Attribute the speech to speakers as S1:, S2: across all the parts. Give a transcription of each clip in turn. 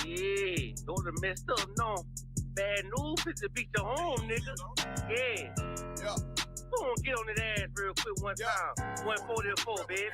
S1: Yeah, those are messed up, no. Bad news, it's to beat your home, nigga. Yeah. Go on, get on that ass real quick one time. 144, baby.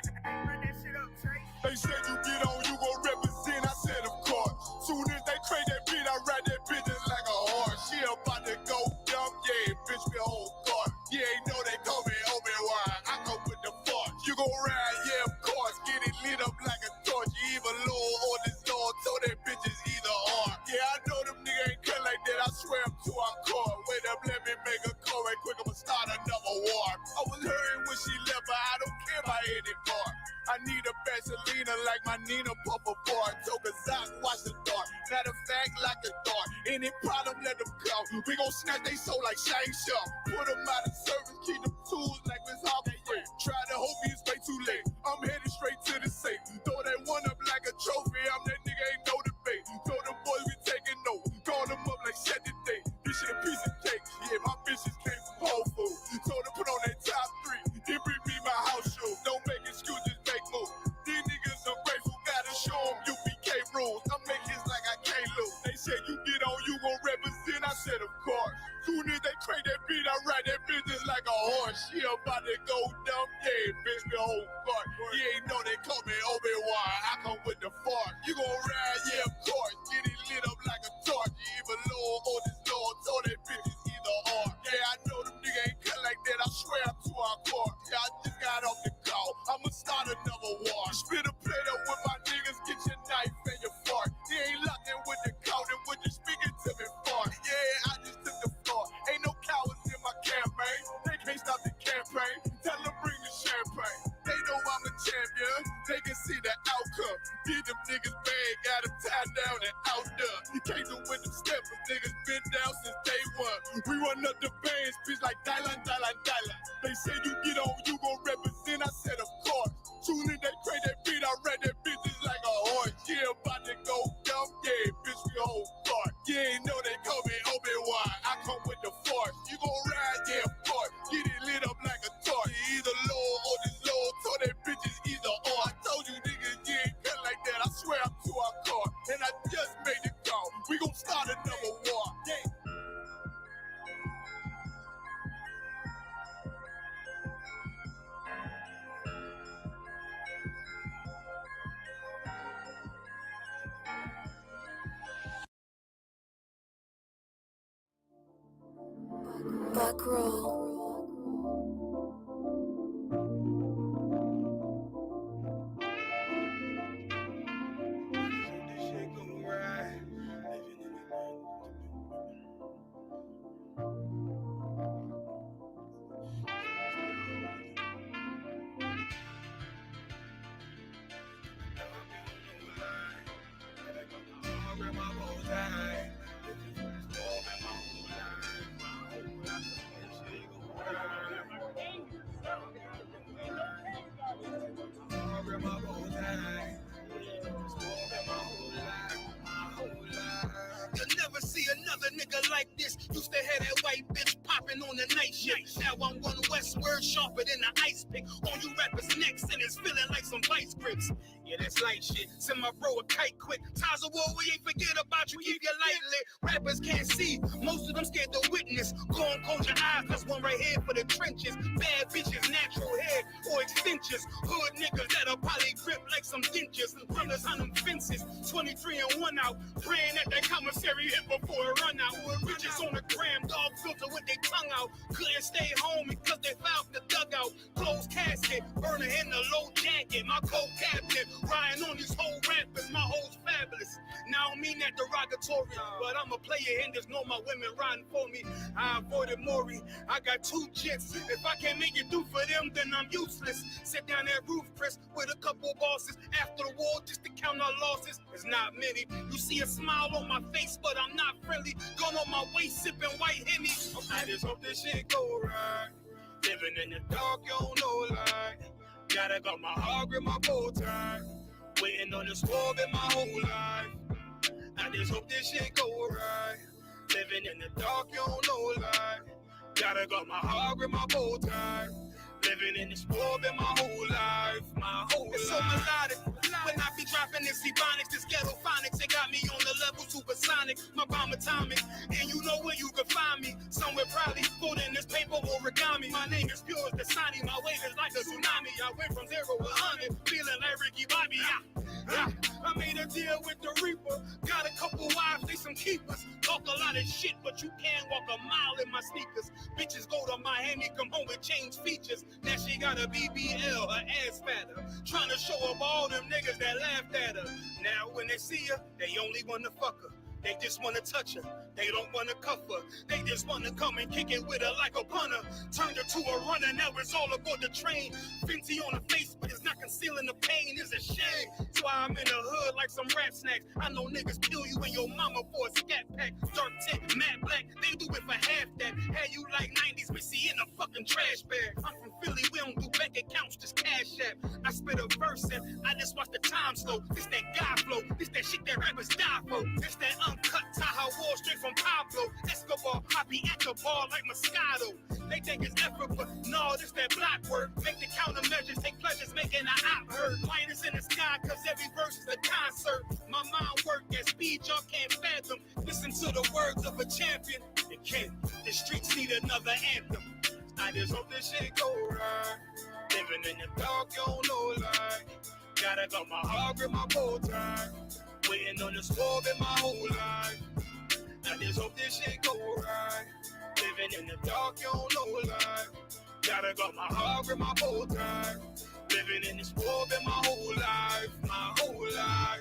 S2: They said you get on, you gon' represent. I said, of course. Soon as they crank that beat, I ride that bitch just like a horse. She about to go dumb, yeah, bitch, me whole car. You ain't know they call me Obi-Wan. I come with the force. You gon' ride, yeah, of course. Get it lit up like a torch. You either low or this Lord, so that bitch is either or. Yeah, I know them niggas ain't cut like that. I swear I'm to our core. Wait up, let me make a call right quick. I'ma start another war. I was hurting when she left, but I don't care about any part. I need a Vaseline like my Nina Puffer bar. Took a Zach, watch the dark. Matter of fact, like a dart. Any problem, let them go. We gon' snatch they soul like Shang Tsung. Put them out of service, keep them tools like Miss Harvey. Try to hope it's way too late. I'm headed straight to the safe. Throw that one up like a trophy. I'm that nigga, ain't no debate. Told them boys we taking notes. Call them up like set the date. This shit a piece of cake. Yeah, my bitches came from Whole Foods. Told them put on that top 3. Then bring me my house shoes. Don't make excuses, make moves. These niggas ungrateful, gotta show them UPK rules. I make hits like I can't lose. They said you get on, you gon' represent. I said of course. Soon as they crank that beat, I ride that bitch just like a horse. She about to go dumb, yeah, bitch, the whole part. You ain't know they call me Obi-Wan. I come with the force. You gon' ride, yeah, of course. Get it lit up like a torch. You either low or this Lord, so that bitch is either or. Yeah, I know them niggas ain't cut like that. I swear I'm to our core. Yeah, I just got off the call. I'ma start another war. Spit a plate up with my niggas, get your knife and your fork. You ain't locked in with the count and when you speaking to me far. Yeah, I just took the floor. Ain't no cowards in my campaign. They can't stop the campaign. Tell them bring the champagne. They know I'm a champion. They can see the outcome. Get them niggas bad, got them tied down and outdone. You can't do with them steps, them niggas been down since day one. We run up the bands, bitch, like Dylan. They say you get on, you gon' represent. I said, of course. Soon as they crank that beat, I ride that bitch just like a horse. Yeah, about to go dumb, yeah, bitch, we whole part. You ain't know they call me Obi-Wan. I come with the force. You gon' ride, yeah, of course. Get it lit up like a torch. You either low or this low, so that bitch is either or. I told you niggas, you ain't cut like that. I swear I'm to our car. And I just made it call. We gon' start another war. Yeah.
S3: Back row.
S4: You'll never see another nigga like this. Used to have that white bitch popping on the night shift. Now I'm one westward, sharper than an ice pick. On you rappers' necks and it's feeling like some vice grips. Yeah, that's light shit. Send my bro a kite quick. Tazaryach, we ain't forget about you. Keep your light lit. Rappers can't see. Most of them scared to witness. Go on, close your eyes. There's one right here for the trenches. Bad bitches, natural hair or extensions. Hood niggas that'll probably grip like some dentures. Brothers on them fences. 23 and 1 out. Praying at that commissary hit before it run out. Bitches on the gram, dog filter with their tongue out. Couldn't stay home because they found the dugout. Closed casket, burner in the low jacket. My co-captain, riding on these whole rappers. My hoes fabulous. Now I don't mean that derogatory, but I'm a player and there's no my women riding for me. I avoided Maury. I got 2 jets. If I can't make it through for them, then I'm useless. Sit down that roof, Chris, with a couple bosses. After the war, just to count our losses. There's not many. You see a smile on my face, but I'm not friendly. Gun on my waist, sipping white Henny. I just hope this shit go right. Living in the dark, you don't know light. Gotta got my heart with my bow tie. Waiting on the squad in my whole life. I just hope this shit go right. Living in the dark, you don't know light. Gotta got my heart with my bow tie. Living in this world in my whole life, it's so melodic. When I be dropping this ebonics, this ghetto phonics, it got ironic, my bomb atomic. And you know where you can find me. Somewhere probably folding this paper origami. My name is pure as the Dasani. My wave is like a tsunami. I went from 0 to 100, feeling like Ricky Bobby. I made a deal with the Reaper. Got a couple wives, they some keepers. Talk a lot of shit, but you can't walk a mile in my sneakers. Bitches go to Miami, come home with change features. Now she got a BBL, her ass fatter. Trying to show up all them niggas that laughed at her. Now when they see her, they only wanna fuck her. They just wanna touch her. They don't wanna cuff her. They just wanna come and kick it with her like a punter. Turned her to a runner, now it's all aboard the train. Fenty on her face, but it's not concealing the pain. It's a shame. That's why I'm in the hood like some rap snacks. I know niggas kill you and your mama for a scat pack. Dark tint, matte black, they do it for half that. Had you like 90s Missy in a fucking trash bag. I'm from Philly, we don't do bank accounts, just cash app. I spit a verse and I just watch the time slow. This that guy flow, this that shit that rappers die for. This that uncut Taha Wall straight from Pablo. Escobar, Poppy at the bar like Moscato. They think it's effort, but no, this that block work. Make the countermeasures, take pleasures, making an op hurt. Lighters in the sky, cause every verse is a concert. My mind work at speed y'all can't fathom. Listen to the words of a champion. You can't, the streets need another anthem. I just hope this shit go right. Living in the dark, you don't know like. Gotta got my heart with my bow tie. Waiting on the squab in my whole life. I just hope this shit go right. Living in the dark, you don't know life. Gotta got my heart with my bow tie. Living in the squab in my whole life. My whole life.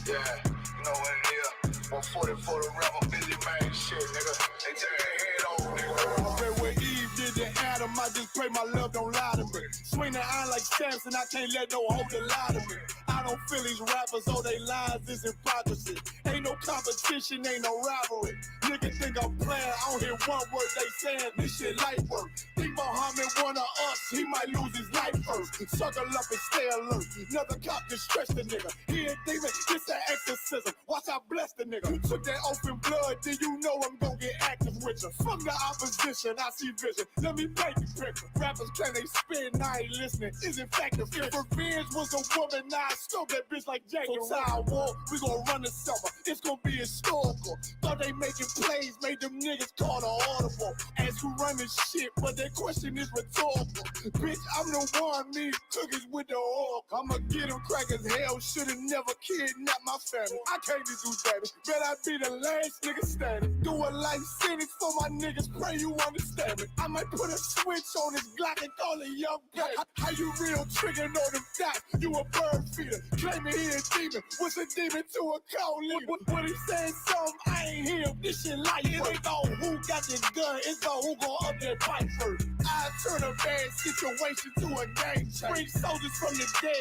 S2: Yeah, you know what it is. 140 for the rapper, busy man shit, nigga. They take their head off, nigga. I read what Eve did to Adam, I just pray my love don't lie to me. Swing the iron like Samson, I can't let no hoe to lie to me. I don't feel these rappers, all they lies is hypocrisy. Ain't no competition, ain't no rivalry. Niggas think I'm playing, I don't hear one word they saying, this shit light work. Think Muhammad one of us, he might lose his life first. Suckle up and stay alert. Another cop just stretch the nigga. He ain't demon, it's an exorcism. Watch I bless the nigga. You took that open blood, then you know I'm gonna get active with you. From the opposition, I see vision. Let me paint the picture. Rappers claim they spin, I ain't listening. Is in fact if revenge was a woman, now I scope that bitch like Jack. So I walk, we gon' run the summer. It's gonna be historical. Thought they making plays, made them niggas call the audible. Ask who run this shit, but that question is rhetorical. Bitch, I'm the one, me cookies with the oil. I'ma get them crack as hell, should've never kidnapped my family. I can't do damage, bet I be the last nigga standing. Do a life sentence for my niggas, pray you understand me. I might put a switch on this Glock and call it young pay. How you real triggering on them dots? You a bird feeder, claiming he a demon. What's a demon to a cold leader? What he saying something, I ain't hear. This shit like it ain't about who got this gun, it's about who gon' up that fight first. I turn a bad situation to a game changer. Bring soldiers from the dead,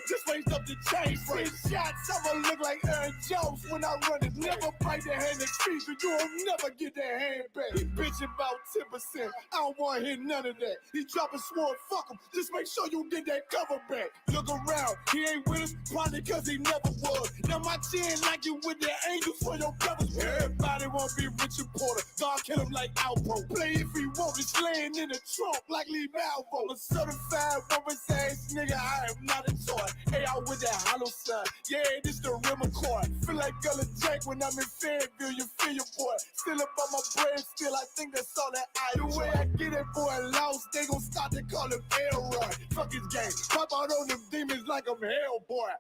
S2: just raised up the chain. Free shots, I'ma look like Aaron Jones when I run it. Never bite the hand that's featured, you'll never get that hand back. He bitch about 10%, I don't wanna hear none of that. He dropping sword, fuck him, just make sure you get that cover back. Look around, he ain't with us, probably cause he never was. Now my chin like you with the angels for your brothers. Everybody wanna be Richard Porter, God kill him like Alpo. Play if he want, he's laying in the trunk like Lee Malvo. A certified woman's ass nigga, I am not a toy. Hey, out with that hollow sign, yeah, this the rim accord. Feel like Gullah Jack when I'm in Fayetteville, you feel your boy. Still up on my brain, still I think that's all that I do. The way I get it, boy, lost, they gon' start to call him Elroy. Fuck his game, pop out on them demons like I'm Hellboy.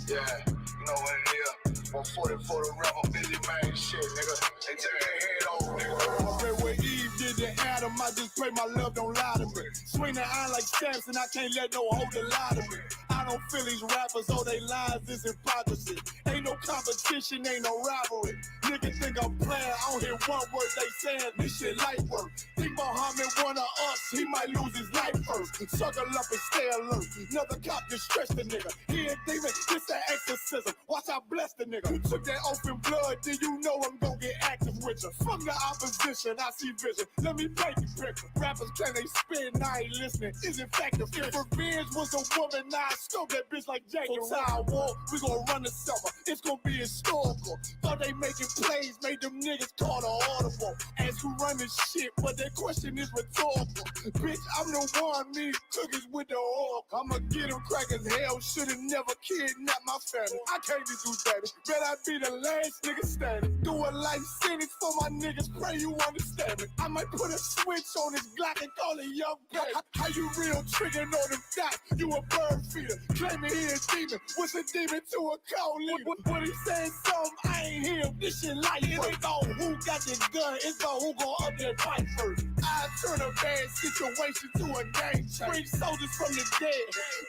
S2: Yeah, you know what it is. 140 for the rapper, busy man shit, nigga. They take their head off, nigga. I read what Eve did to Adam, I just pray my love don't lie to me. Swing the iron like Samson, I can't let no hoe to lie to me. I don't feel these rappers, all they lies is hypocrisy. Ain't no competition, ain't no rivalry. Niggas think I'm playing, I don't hear one word they saying, this shit light work. Think Muhammad one of us, he might lose his life first. Suckle up and stay alert. Another cop just stretch the nigga. He ain't demon, this an exorcism. Watch I bless the nigga. nigga. You took that oath in blood, then you know I'm gonna get active with you. From the opposition, I see vision. Let me paint the picture. Rappers, can they spit? I ain't listening. Is it fact if revenge was a woman, now I scope that bitch like Jackie. Time war, we gonna run the summer. It's gonna be historical. Thought they making plays, made them niggas call the audible. As who run this shit, but that question is rhetorical. Bitch, I'm the one, me cookies with the oil. I'ma get them crackers, hell, should've never kidnapped my family. I can't do that. Bet I be the last nigga standing. Do a life sentence for my niggas, pray you understand me. I might put a switch on this Glock and call it young pay. How you real triggering on them dots? You a bird feeder, claiming he a demon. What's a demon to a cold leader? What he saying something, I ain't hear. This shit life. It ain't about who got the gun, it's about who gon' up their fight first. I turn a bad situation to a game change. Bring soldiers from the dead,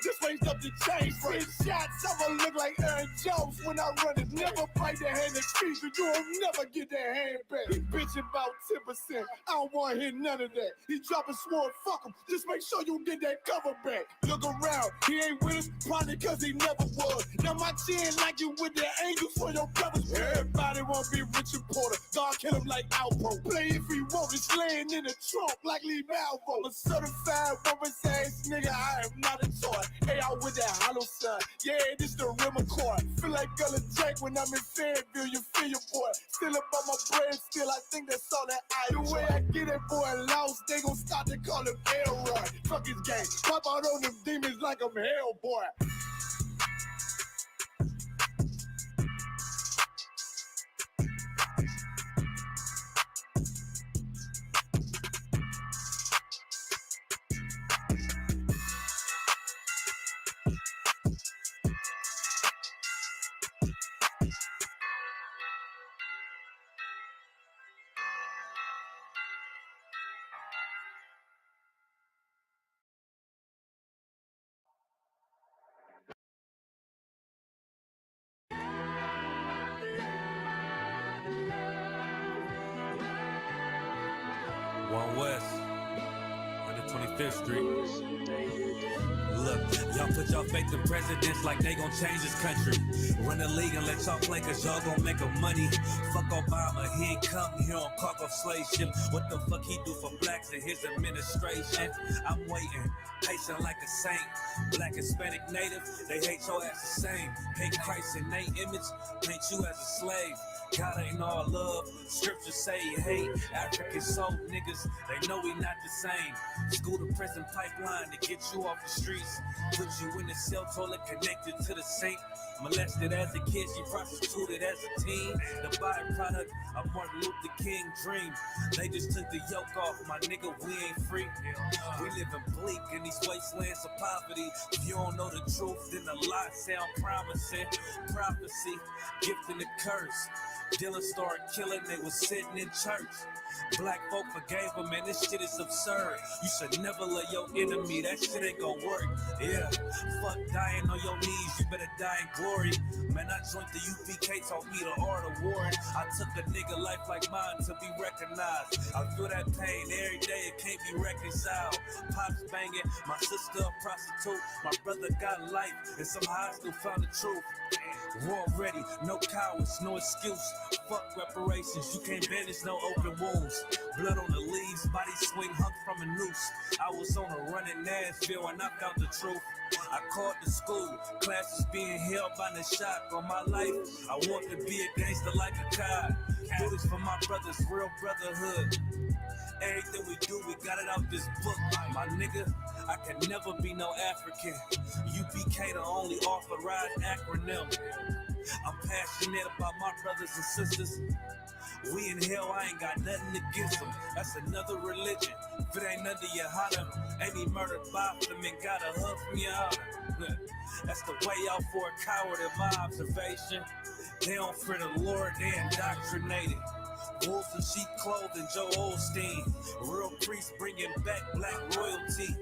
S2: just raised up the chain. 6 shots, I'ma look like Aaron Jones when I run it. Never bite the hand that feeds you, you'll never get that hand back. He bitching about 10%, I don't wanna hear none of that. He dropping sword, fuck him, just make sure you get that cover back. Look around, he ain't with us, probably cause he never was. Now my chin like you with the angels for your brothers. Everybody wanna be Richard Porter, God kill him like Alpo. Play if he want, it's laying in the trunk like Lee Malvo. A certified woman's ass nigga, I am not a toy. Hey, out with that hollow son, yeah, this the real McCoy. Feel like Gullah Jack when I'm in Fayetteville, you feel your boy. Still up on my bread, still I think that's all that I do. The way I get that boy lost, they gon' start to call him Elroy. Fuck his game, pop out on them demons like I'm Hellboy.
S5: One West, 125th Street. Look, y'all put y'all faith in presidents like they gon' change this country. Run the league and let y'all play cause y'all gon' make a money. Fuck Obama, he ain't come here on cargo slave ship. What the fuck he do for blacks in his administration? I'm waiting, patient like a saint. Black, Hispanic, Native, they hate your ass the same. Hate Christ in they image, paint you as a slave. God ain't all love, scriptures say he hate. African soul niggas, they know we not the same. School to prison pipeline to get you off the streets. Put you in the cell toilet connected to the sink. Molested as a kid, she prostituted as a teen. The byproduct of Martin Luther King dream. They just took the yoke off, my nigga, we ain't free. We living bleak in these wastelands of poverty. If you don't know the truth, then the lie sound promising. Prophecy, gift and the curse. Dylan started killing, they was sitting in church. Black folk forgave him, man, this shit is absurd. You should never let your enemy, that shit ain't gon' work. Yeah, fuck dying on your knees, you better die in glory. Man, I joined the UPK, taught me the art of warring. I took a nigga life like mine to be recognized. I feel that pain every day, it can't be reconciled. Pops banging, my sister a prostitute. My brother got life, and somehow I still found the truth. War ready, no cowards, no excuse. Fuck reparations, you can't bandage no open wounds. Blood on the leaves, body swing hung from a noose. I was on a run in Nashville and I found the truth. I called the school, classes being held by the shock on my life. I want to be a gangster like a god. Do this for my brothers, real brotherhood. Everything we do, we got it out this book. My nigga, I can never be no African. UPK the only authorized acronym. I'm passionate about my brothers and sisters. We in hell, I ain't got nothing against them. That's another religion. If it ain't under your holler, ain't he murdered by them and got a hug from your holler. That's the way out for a coward in my observation. They don't fear the Lord, they indoctrinated. Wolves in sheep clothing, Joe Osteen. Real priests bringing back black royalty.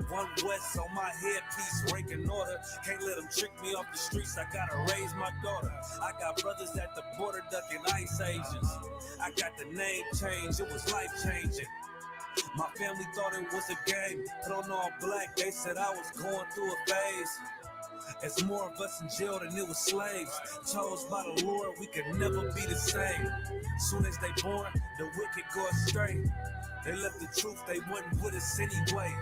S5: One West on my headpiece, rank and order. Can't let them trick me off the streets, I gotta raise my daughter. I got brothers at the border ducking ICE agents. I got the name change, it was life changing. My family thought it was a game, put on all black, they said I was going through a phase. There's more of us in jail than it was slaves. Chose by the Lord, we could never be the same. Soon as they born, the wicked go astray. They left the truth, they wasn't with us anyway.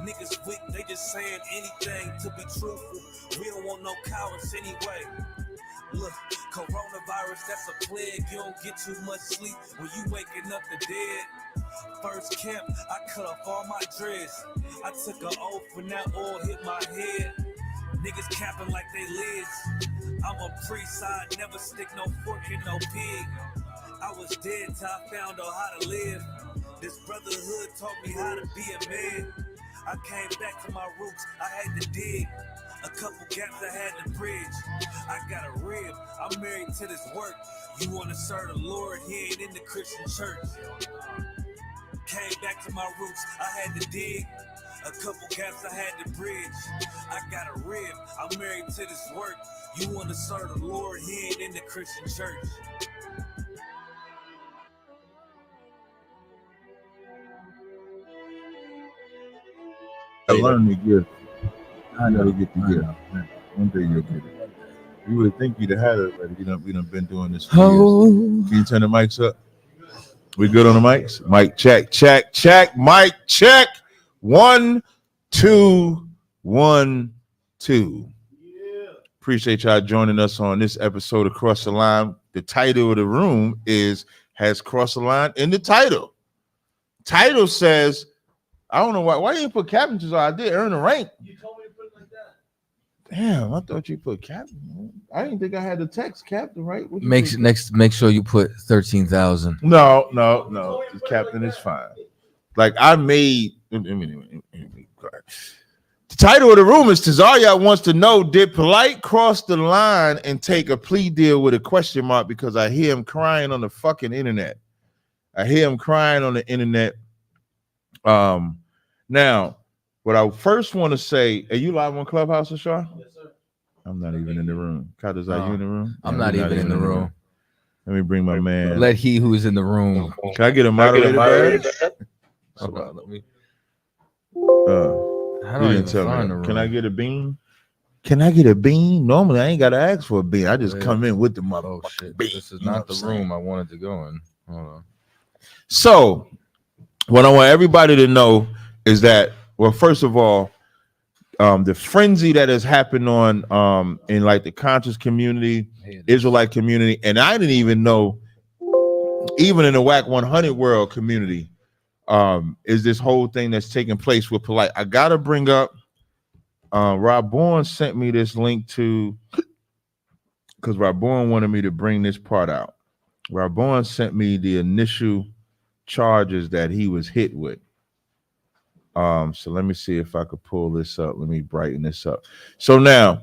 S5: Niggas weak, they just saying anything to be truthful. We don't want no cowards anyway. Look, coronavirus, that's a plague. You don't get too much sleep when you waking up the dead. First camp, I cut off all my dreads. I took an oath when that oil hit my head. Niggas capping like they lids. I'm a priest, I never stick no fork in no pig. I was dead till I found out how to live. This brotherhood taught me how to be a man. I came back to my roots, I had to dig. A couple gaps I had to bridge. I got a rib, I'm married to this work. You wanna serve the Lord, he ain't in the Christian church. Came back to my roots, I had to dig. A couple gaps I had to bridge. I got a rib, I'm married to this work. You wanna serve the Lord, he ain't in the Christian church.
S2: I learned to give. I never get to give. One day you'll get it. You would think you'd have had it already. We done been doing this for years. Can you turn the mics up? We good on the mics? Mic check, check, check. Mic check. 1, 2, 1, 2. Appreciate y'all joining us on this episode of Cross the Line. The title of the room is Has Crossed the Line in the title. Title says, I don't know why you didn't put captains on. I did earn a rank. You told me to put it like that. Damn, I thought you put captain. I didn't think I had the text captain, right?
S6: Make sure you put 13,000.
S2: No. The captain is fine. Like I made. The title of the room is Tazaryach wants to know, did Polight cross the line and take a plea deal with a question mark? Because I hear him crying on the fucking internet. Now, what I first want to say, are you live on Clubhouse, Ashar? Yes, sir. I'm not even in the room. CHAATAZA, you in the room?
S6: I'm not even in the room.
S2: Let me bring my man.
S6: Let he who is in the room.
S2: Can I get a moderator?
S6: Hold on, let me.
S2: How do you tell me? Can I get a bean? Can I get a bean? Normally, I ain't got to ask for a bean. I just come in with the mother.
S6: Oh, shit. Bean. This is not the room I wanted to go in. Hold on.
S2: So, what I want everybody to know is that, well, first of all, the frenzy that has happened on in like the conscious community, Israelite community, and I didn't even know, even in the WAC 100 world community, is this whole thing that's taking place with Polight. I gotta bring up Rob Bourne sent me this link to, because Rob Bourne wanted me to bring this part out. Rob Bourne sent me the initial charges that he was hit with. So let me see if I could pull this up. Let me brighten this up. So now,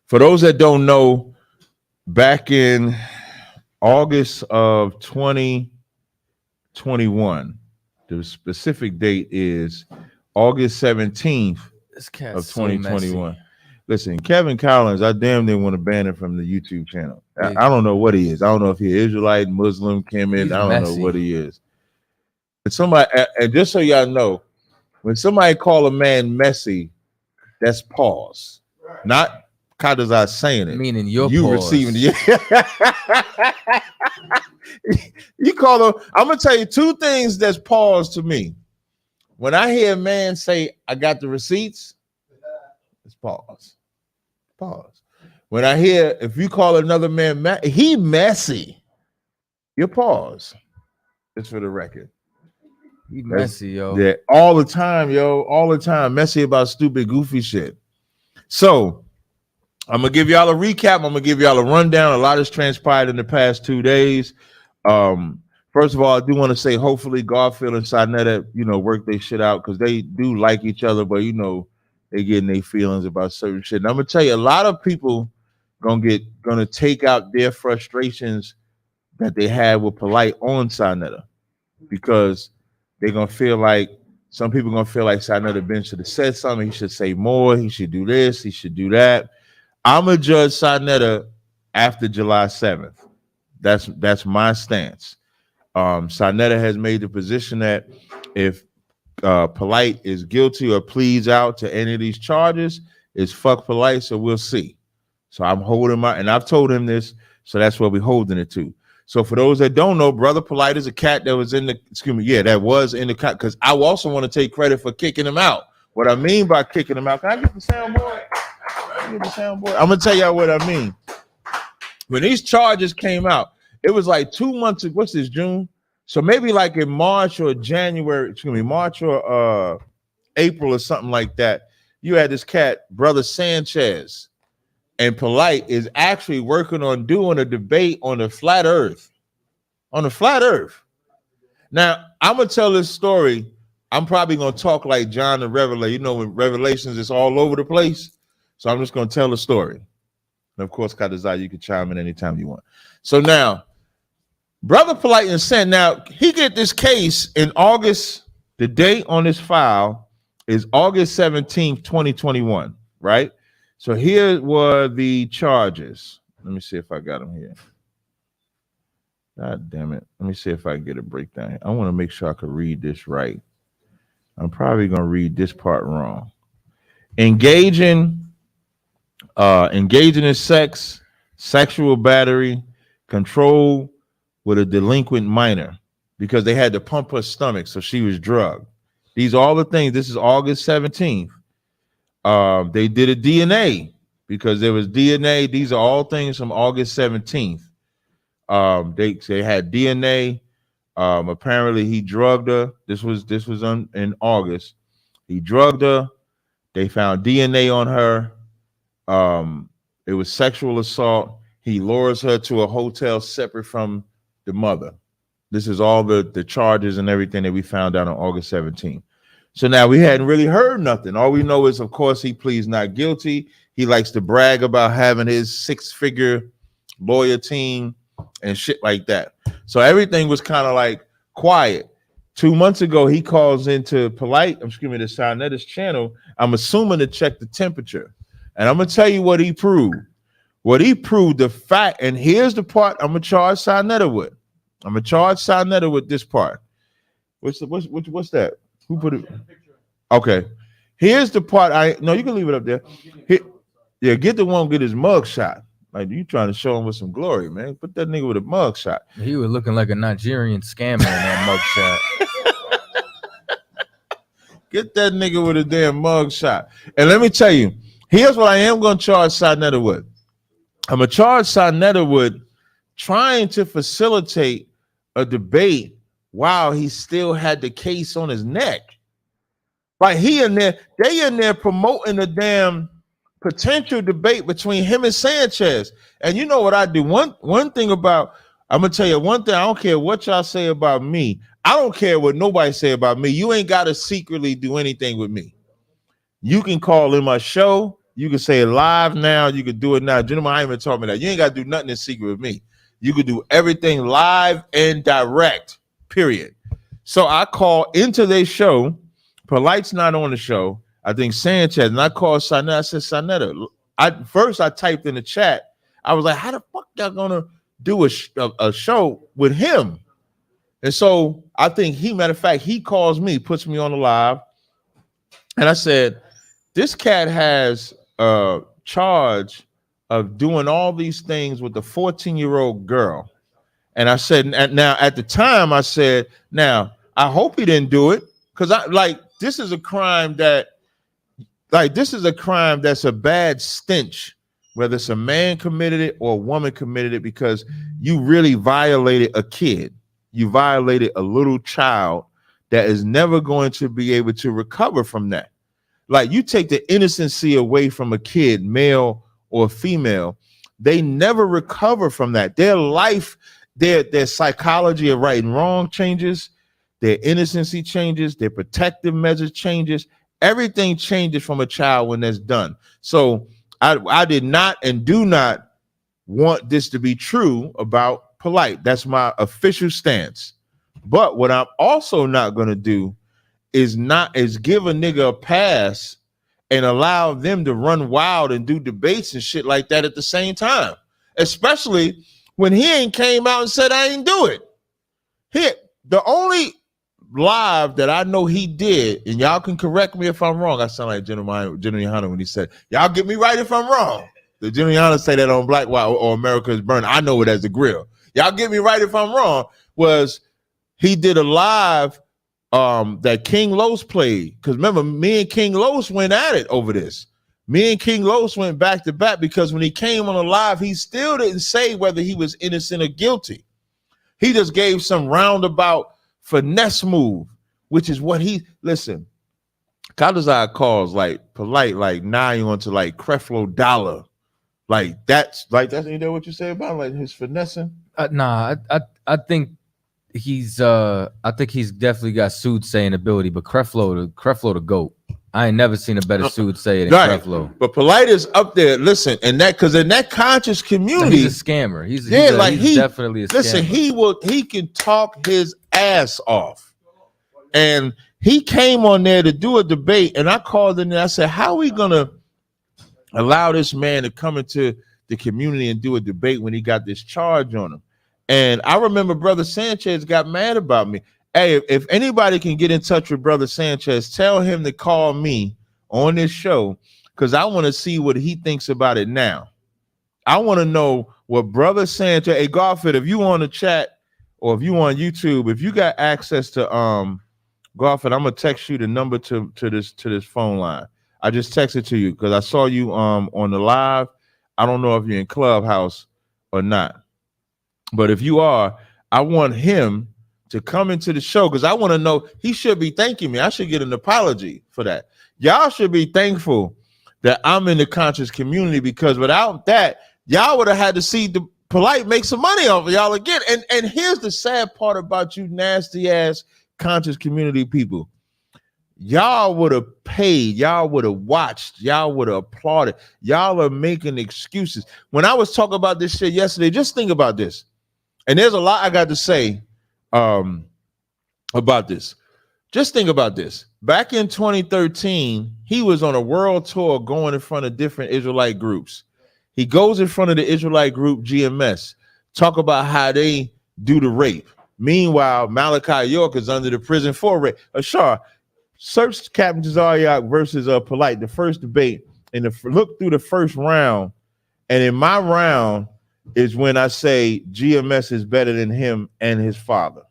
S2: for those that don't know, back in August of 2021, the specific date is August 17th of 2021. Listen, Kevin Collins, I damn near want to ban him from the YouTube channel. I don't know what he is. I don't know if he's Israelite, Muslim, Kemet. I don't know what he is. But somebody, and just so y'all know, when somebody call a man messy, that's pause. Right. Not CHAATAZA saying it.
S6: Meaning you pause.
S2: Receiving it. You call him. I'm gonna tell you two things that's pause to me. When I hear a man say, I got the receipts, it's pause. Pause. When I hear, if you call another man he messy, you pause. Just for the record.
S6: He messy, yo.
S2: Yeah, all the time, yo. All the time. Messy about stupid, goofy shit. So I'm gonna give y'all a recap. I'm gonna give y'all a rundown. A lot has transpired in the past 2 days. First of all, I do want to say, hopefully, Garfield and Sinetta, work their shit out, because they do like each other, but they getting their feelings about certain shit. And I'm gonna tell you, a lot of people gonna take out their frustrations that they had with Polight on Sinetta, because they're gonna feel like, some people gonna feel like Sinetta Ben should have said something. He should say more. He should do this. He should do that. I'm gonna judge Sinetta after July 7th. That's my stance. Sinetta has made the position that if Polight is guilty or pleads out to any of these charges,
S7: is fuck Polight, so we'll see. So I'm holding my, and I've told him this, so that's what we're holding it to. So for those that don't know, Brother Polight is a cat that was in the, that was in the cat, because I also want to take credit for kicking him out. What I mean by kicking him out, can I get the soundboard? I'm gonna tell y'all what I mean. When these charges came out, it was like 2 months ago. What's this, June? So maybe like in March or January, March or April or something like that, you had this cat, Brother Sanchez. And Polight is actually working on doing a debate on the flat earth. On the flat earth. Now, I'm going to tell this story. I'm probably going to talk like John the Revelator. You know, when Revelations is all over the place. So I'm just going to tell the story. And of course, CHAATAZA, you can chime in anytime you want. So now, Brother Polight and Sen, now he get this case in August. The date on this file is August 17th, 2021, right? So here were the charges. Let me see if I got them here. God damn it. Let me see if I can get a breakdown. I want to make sure I can read this right. I'm probably going to read this part wrong. Engaging in sex, sexual battery, control with a delinquent minor, because they had to pump her stomach, so she was drugged. These are all the things. This is August 17th. They did a DNA because there was DNA. These are all things from August 17th. They had DNA. Apparently he drugged her. This was in August. He drugged her. They found DNA on her. It was sexual assault. He lures her to a hotel separate from the mother. This is all the charges and everything that we found out on August 17th. So now we hadn't really heard nothing. All we know is, of course, he pleads not guilty. He likes to brag about having his 6-figure lawyer team and shit like that. So everything was kind of like quiet. 2 months ago, he calls into Polight, the Sarnetta's channel, I'm assuming to check the temperature. And I'm going to tell you what he proved. What he proved, the fact, and here's the part I'm going to charge Sarnetta with. I'm going to charge Sarnetta with this part. What's that? Who put it? Okay. Here's the part. No, you can leave it up there. Yeah, get the one, get his mug shot. Like, you trying to show him with some glory, man. Put that nigga with a mug shot.
S6: He was looking like a Nigerian scammer in that mug shot.
S7: Get that nigga with a damn mug shot. And let me tell you, here's what I am going to charge Sarnetta with. I'm going to charge Sarnetta with trying to facilitate a debate while he still had the case on his neck. Like, they in there promoting a damn potential debate between him and Sanchez. And you know what I do? One thing about, I'm gonna tell you one thing, I don't care what y'all say about me. I don't care what nobody say about me. You ain't gotta secretly do anything with me. You can call in my show, you can say it live now, you can do it now. Gentlemen, I ain't even talking about that. You ain't gotta do nothing in secret with me. You can do everything live and direct. Period. So I call into their show. Polight's not on the show. I think Sanchez, and I called Sarnetta. I said, Sarnetta, I typed in the chat. I was like, how the fuck y'all gonna do a show with him? And so I think matter of fact, he calls me, puts me on the live. And I said, this cat has a charge of doing all these things with the 14-year-old girl. And I said, now at the time I said, now I hope he didn't do it, because this is a crime that's a bad stench, whether it's a man committed it or a woman committed it, because you really violated a kid. You violated a little child that is never going to be able to recover from that. Like, you take the innocency away from a kid, male or female, they never recover from that. Their life, their psychology of right and wrong changes, their innocency changes, their protective measures changes. Everything changes from a child when that's done. So I did not and do not want this to be true about Polight. That's my official stance. But what I'm also not going to do is give a nigga a pass and allow them to run wild and do debates and shit like that at the same time, especially when he ain't came out and said I ain't do it. The only live that I know he did, and y'all can correct me if I'm wrong. I sound like General Hunter when he said, y'all get me right if I'm wrong. The General Hunter say that on Black White or America is Burning. I know it as a grill. Y'all get me right if I'm wrong. Was he did a live that King Los played? Because remember, me and King Los went at it over this. Me and King Los went back to back because when he came on a live, he still didn't say whether he was innocent or guilty. He just gave some roundabout finesse move, which is what he listen. CHAATAZA calls like Polight, like now you want to like Creflo Dollar, like that's you know what you say about like his finessing.
S8: Nah, I think he's definitely got soothsaying ability, but Creflo the GOAT. I ain't never seen a better soothsayer than Creflo.
S7: But Polight is up there. Listen, and that because in that conscious community,
S8: he's a scammer. He's definitely a scammer.
S7: Listen, he can talk his ass off. And he came on there to do a debate, and I called in there. I said, how are we gonna allow this man to come into the community and do a debate when he got this charge on him? And I remember Brother Sanchez got mad about me. Hey, if anybody can get in touch with Brother Sanchez, tell him to call me on this show because I want to see what he thinks about it now. I want to know what Brother Sanchez, hey, Garfield, if you on the chat or if you on YouTube, if you got access to Garfield, I'm gonna text you the number to this phone line. I just texted to you because I saw you on the live. I don't know if you're in Clubhouse or not, but if you are, I want him to come into the show because I want to know. He should be thanking me. I should get an apology for that. Y'all should be thankful that I'm in the conscious community because without that, y'all would have had to see the Polight make some money off of y'all again. And here's the sad part about you nasty ass conscious community people. Y'all would have paid, y'all would have watched, y'all would have applauded. Y'all are making excuses. When I was talking about this shit yesterday, just think about this. And there's a lot I got to say about this. Just think about this. Back in 2013, he was on a world tour going in front of different Israelite groups. He goes in front of the Israelite group GMS, talk about how they do the rape. Meanwhile, Malachi York is under the prison for rape. Ashar, search Captain Tazaryach versus Polight, the first debate, and look through the first round. And in my round is when I say GMS is better than him and his father.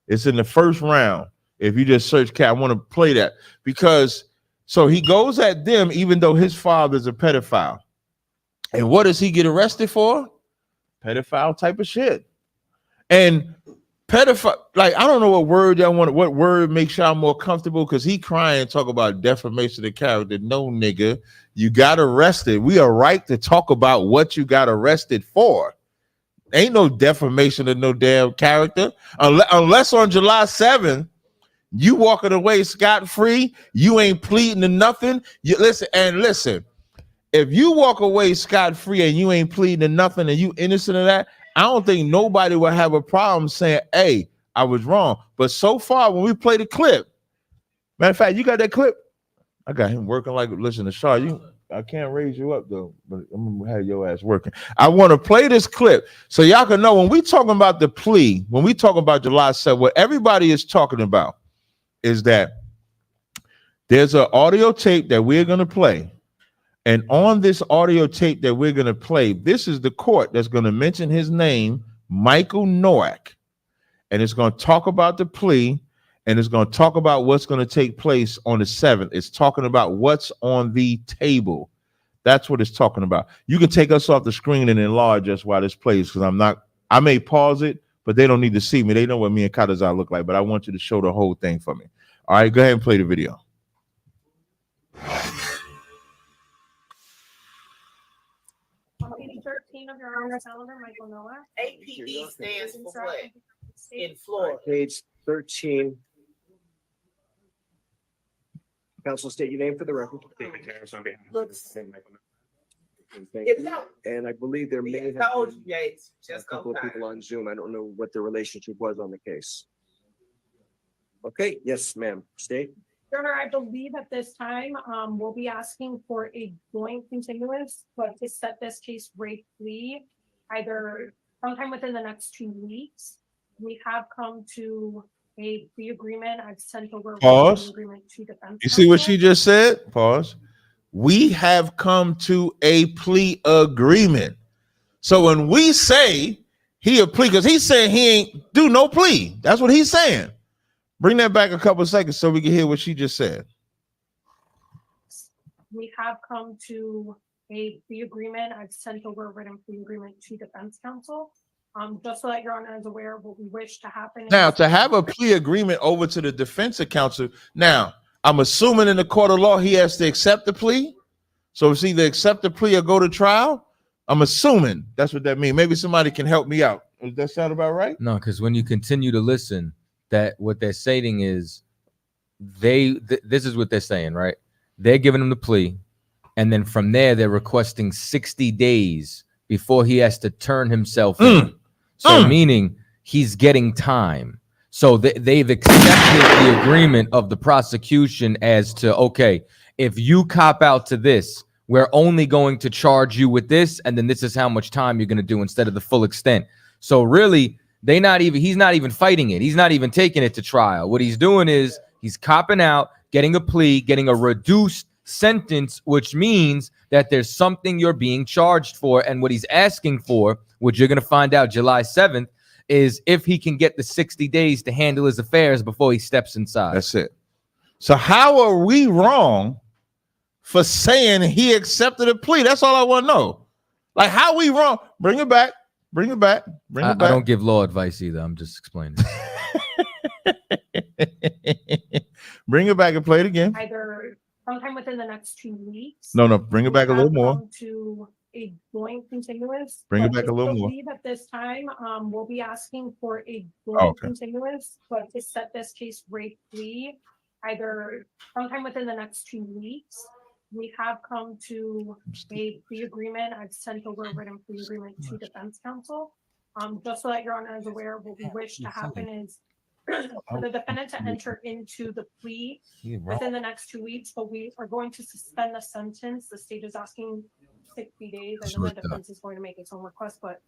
S7: It's in the first round. If you just search Cap, I want to play that because so he goes at them even though his father's a pedophile. And what does he get arrested for? Pedophile type of shit. And pedophile, like I don't know what word y'all want. What word makes y'all more comfortable? Because he crying and talk about defamation of character. No, nigga, you got arrested. We are right to talk about what you got arrested for. Ain't no defamation of no damn character unless on July 7th you walking away scot-free. You ain't pleading to nothing. You listen. If you walk away scot-free and you ain't pleading to nothing and you innocent of that, I don't think nobody will have a problem saying, hey, I was wrong. But so far, when we play the clip, matter of fact, you got that clip? I got him working like, listen to Shaw, I can't raise you up though, but I'm gonna have your ass working. I want to play this clip so y'all can know when we talking about the plea, when we talk about July 7th, what everybody is talking about is that there's an audio tape that we're gonna play. And on this audio tape that we're going to play, this is the court that's going to mention his name, Michael Nowak. And it's going to talk about the plea, and it's going to talk about what's going to take place on the 7th. It's talking about what's on the table. That's what it's talking about. You can take us off the screen and enlarge us while this plays because I may pause it, but they don't need to see me. They know what me and CHAATAZA look like, but I want you to show the whole thing for me. All right, go ahead and play the video.
S9: Page 13 of your Honor's calendar, Michael Nowak.
S10: APD stands for what? In Florida.
S11: Page 13. Council, state your name for the record. And I believe there may have been a couple of people on Zoom. I don't know what the relationship was on the case. Okay, yes, ma'am. State.
S9: Your Honor, I believe at this time, we'll be asking for a joint continuance, but to set this case rate plea either sometime within the next 2 weeks. We have come to a plea agreement. I've sent over a
S7: Pause.
S9: plea agreement to defense.
S7: You see what
S9: counsel.
S7: she just said? Pause. We have come to a plea agreement. So when we say he a plea, because he's saying he ain't do no plea. That's what he's saying. Bring that back a couple of seconds so we can hear what she just said.
S9: We have come to a plea agreement. I've sent over a written plea agreement to defense counsel. Just so that your honor is aware of what we wish to happen.
S7: Now, to have a plea agreement over to the defense counsel, now, I'm assuming in the court of law, he has to accept the plea. So it's either accept the plea or go to trial. I'm assuming that's what that means. Maybe somebody can help me out. Does that sound about right?
S8: No, because when you continue to listen, that what they're saying is this is what they're saying, right? They're giving him the plea, and then from there they're requesting 60 days before he has to turn himself in. So meaning he's getting time. So they've accepted the agreement of the prosecution as to, okay, if you cop out to this, we're only going to charge you with this, and then this is how much time you're going to do instead of the full extent. So really, he's not even fighting it. He's not even taking it to trial. What he's doing is he's copping out, getting a plea, getting a reduced sentence, which means that there's something you're being charged for. And what he's asking for, which you're going to find out July 7th, is if he can get the 60 days to handle his affairs before he steps inside.
S7: That's it. So how are we wrong for saying he accepted a plea? That's all I want to know. Like, how we wrong? Bring it back. Bring it back. Bring it back.
S8: I don't give law advice either. I'm just explaining.
S7: Bring it back and play it again.
S9: Either sometime within the next 2 weeks.
S7: No, bring it back a little more.
S9: To a joint continuous.
S7: Bring it back a little more.
S9: At this time, we'll be asking for a joint continuous, but to set this case rate plea, either sometime within the next 2 weeks. We have come to a plea agreement. I've sent over a written plea agreement to defense counsel. Just so that your honor is aware of what we wish to happen is for the defendant to enter into the plea within the next 2 weeks, but we are going to suspend the sentence. The state is asking 60 days. I know the defense is going to make its own request, but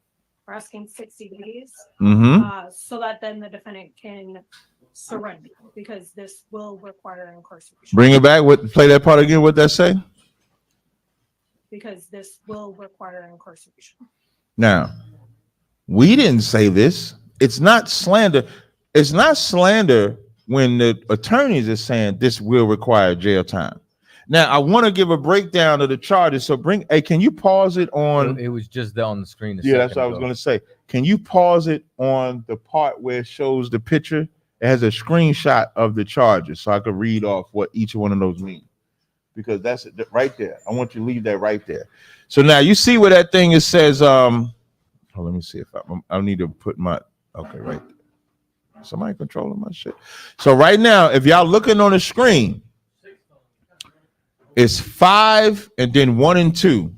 S9: we're asking 60 days so that then the defendant can surrender, because this will require incarceration.
S7: Bring it back. Play that part again. What that say?
S9: Because this will require incarceration.
S7: Now, we didn't say this. It's not slander. It's not slander when the attorneys are saying this will require jail time. Now, I want to give a breakdown of the charges. So can you pause it on?
S8: It was just there on the screen.
S7: Yeah, that's what I was going to say. Can you pause it on the part where it shows the picture? It has a screenshot of the charges, so I could read off what each one of those mean. Because that's it right there. I want you to leave that right there. So now you see where that thing it says. Let me see if I need to put my right there. Somebody controlling my shit. So right now, if y'all looking on the screen, it's 5 and then 1 and 2.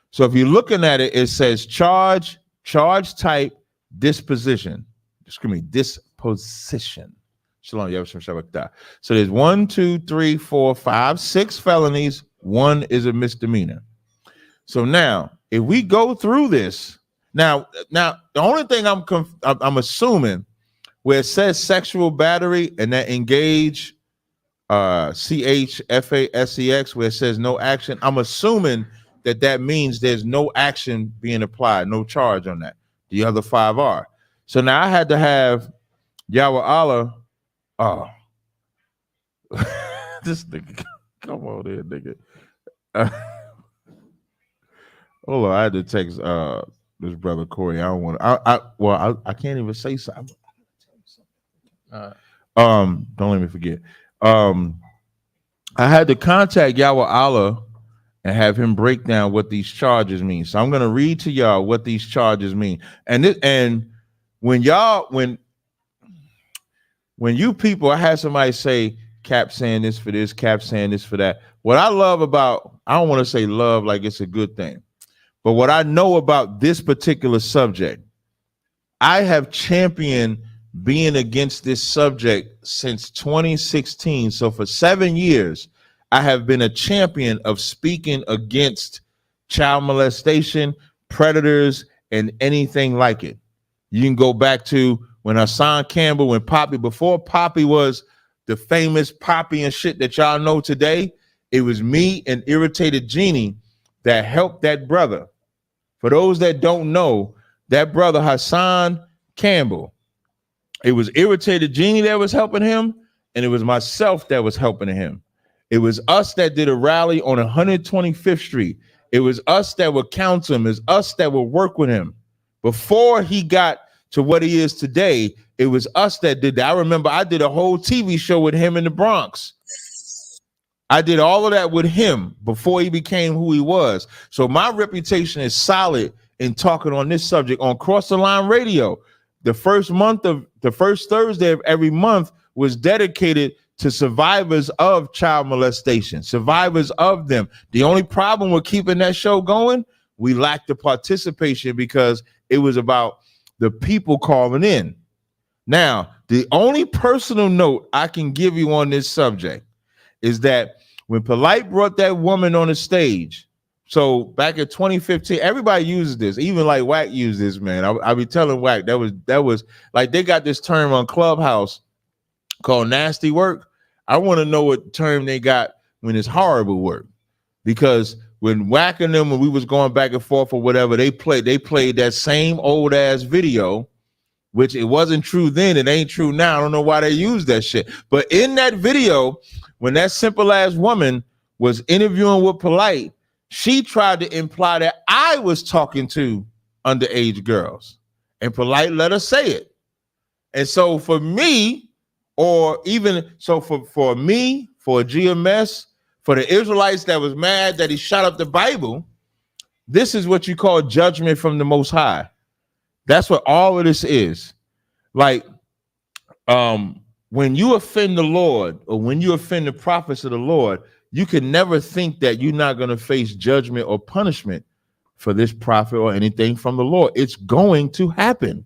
S7: So if you're looking at it, it says charge type, disposition. Excuse me, disposition. Shalom, Shabbat. So there's 1, 2, 3, 4, 5, 6 felonies. 1 is a misdemeanor. So now, if we go through this, now the only thing I'm assuming where it says sexual battery and that engage CHAATAZA, where it says no action, I'm assuming that means there's no action being applied, no charge on that. The other 5 are. So now I had to have Yahweh Allah. Oh, this nigga, come on there, nigga. Hold on, I had to text this brother Corey. I don't want to. I can't even say something. Don't let me forget. I had to contact Yahweh Allah and have him break down what these charges mean. So I'm gonna read to y'all what these charges mean. And when you people, I had somebody say, Cap saying this for this, Cap saying this for that. What I love about, I don't want to say love like it's a good thing, but what I know about this particular subject, I have championed being against this subject since 2016. So for 7 years, I have been a champion of speaking against child molestation, predators, and anything like it. You can go back to when Hassan Campbell, when Poppy, before Poppy was the famous Poppy and shit that y'all know today, it was me and Irritated Genie that helped that brother. For those that don't know, that brother Hassan Campbell, it was Irritated Genie that was helping him, and it was myself that was helping him. It was us that did a rally on 125th Street. It was us that would counsel him. It's us that would work with him. Before he got to what he is today, it was us that did that. I remember I did a whole TV show with him in the Bronx. I did all of that with him before he became who he was. So my reputation is solid in talking on this subject on Cross the Line Radio. The first Thursday of every month was dedicated to survivors of child molestation, survivors of them. The only problem with keeping that show going, we lacked the participation because it was about the people calling in. Now, the only personal note I can give you on this subject is that when Polight brought that woman on the stage, so back in 2015, everybody uses this, even like Wack used this, man. I be telling Wack that was like they got this term on Clubhouse called nasty work. I want to know what term they got when it's horrible work, because when Wack and them, when we was going back and forth or whatever, they played that same old ass video, which it wasn't true then, it ain't true now. I don't know why they use that shit. But in that video, when that simple ass woman was interviewing with Polight, she tried to imply that I was talking to underage girls, and Polight let her say it. And so for me, or even so for me, for GMS, for the Israelites that was mad that he shot up the Bible, this is what you call judgment from the Most High. That's what all of this is. Like, when you offend the Lord, or when you offend the prophets of the Lord, you can never think that you're not going to face judgment or punishment for this prophet or anything from the Lord. It's going to happen.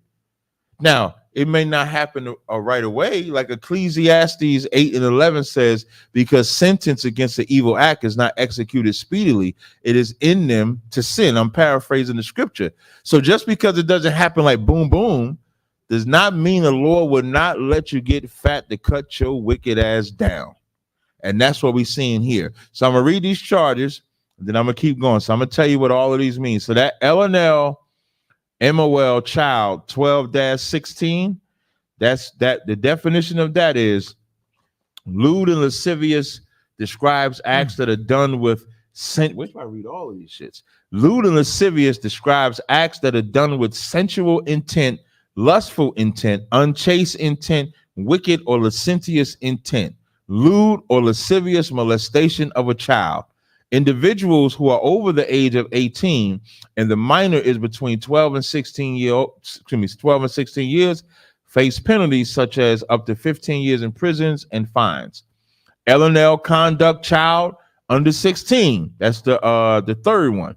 S7: Now, it may not happen right away, like Ecclesiastes 8 and 11 says, because sentence against the evil act is not executed speedily, it is in them to sin. I'm paraphrasing the scripture. So just because it doesn't happen like boom, boom, does not mean the Lord will not let you get fat to cut your wicked ass down. And that's what we're seeing here. So I'm going to read these charges, and then I'm going to keep going. So I'm going to tell you what all of these mean. So that LNL MOL child 12-16, that's that. The definition of that is lewd and lascivious describes acts that are done with where do I read all of these shits? Lewd and lascivious describes acts that are done with sensual intent, lustful intent, unchaste intent, wicked or lascivious intent. Lewd or lascivious molestation of a child. Individuals who are over the age of 18 and the minor is between 12 and 16 years face penalties such as up to 15 years in prisons and fines. LNL conduct child under 16. That's the third one.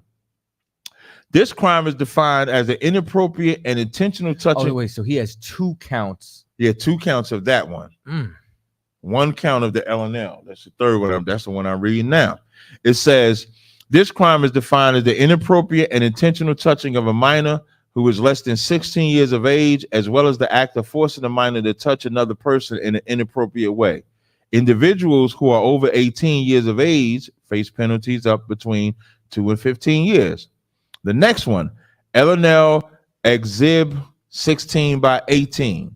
S7: This crime is defined as an inappropriate and intentional touching.
S8: Oh, wait, so he has 2 counts.
S7: Yeah, 2 counts of that one. 1 count of the LNL. That's the third one. That's the one I'm reading now. It says, this crime is defined as the inappropriate and intentional touching of a minor who is less than 16 years of age, as well as the act of forcing a minor to touch another person in an inappropriate way. Individuals who are over 18 years of age face penalties up between 2 and 15 years. The next one, LNL Exhib 16/18.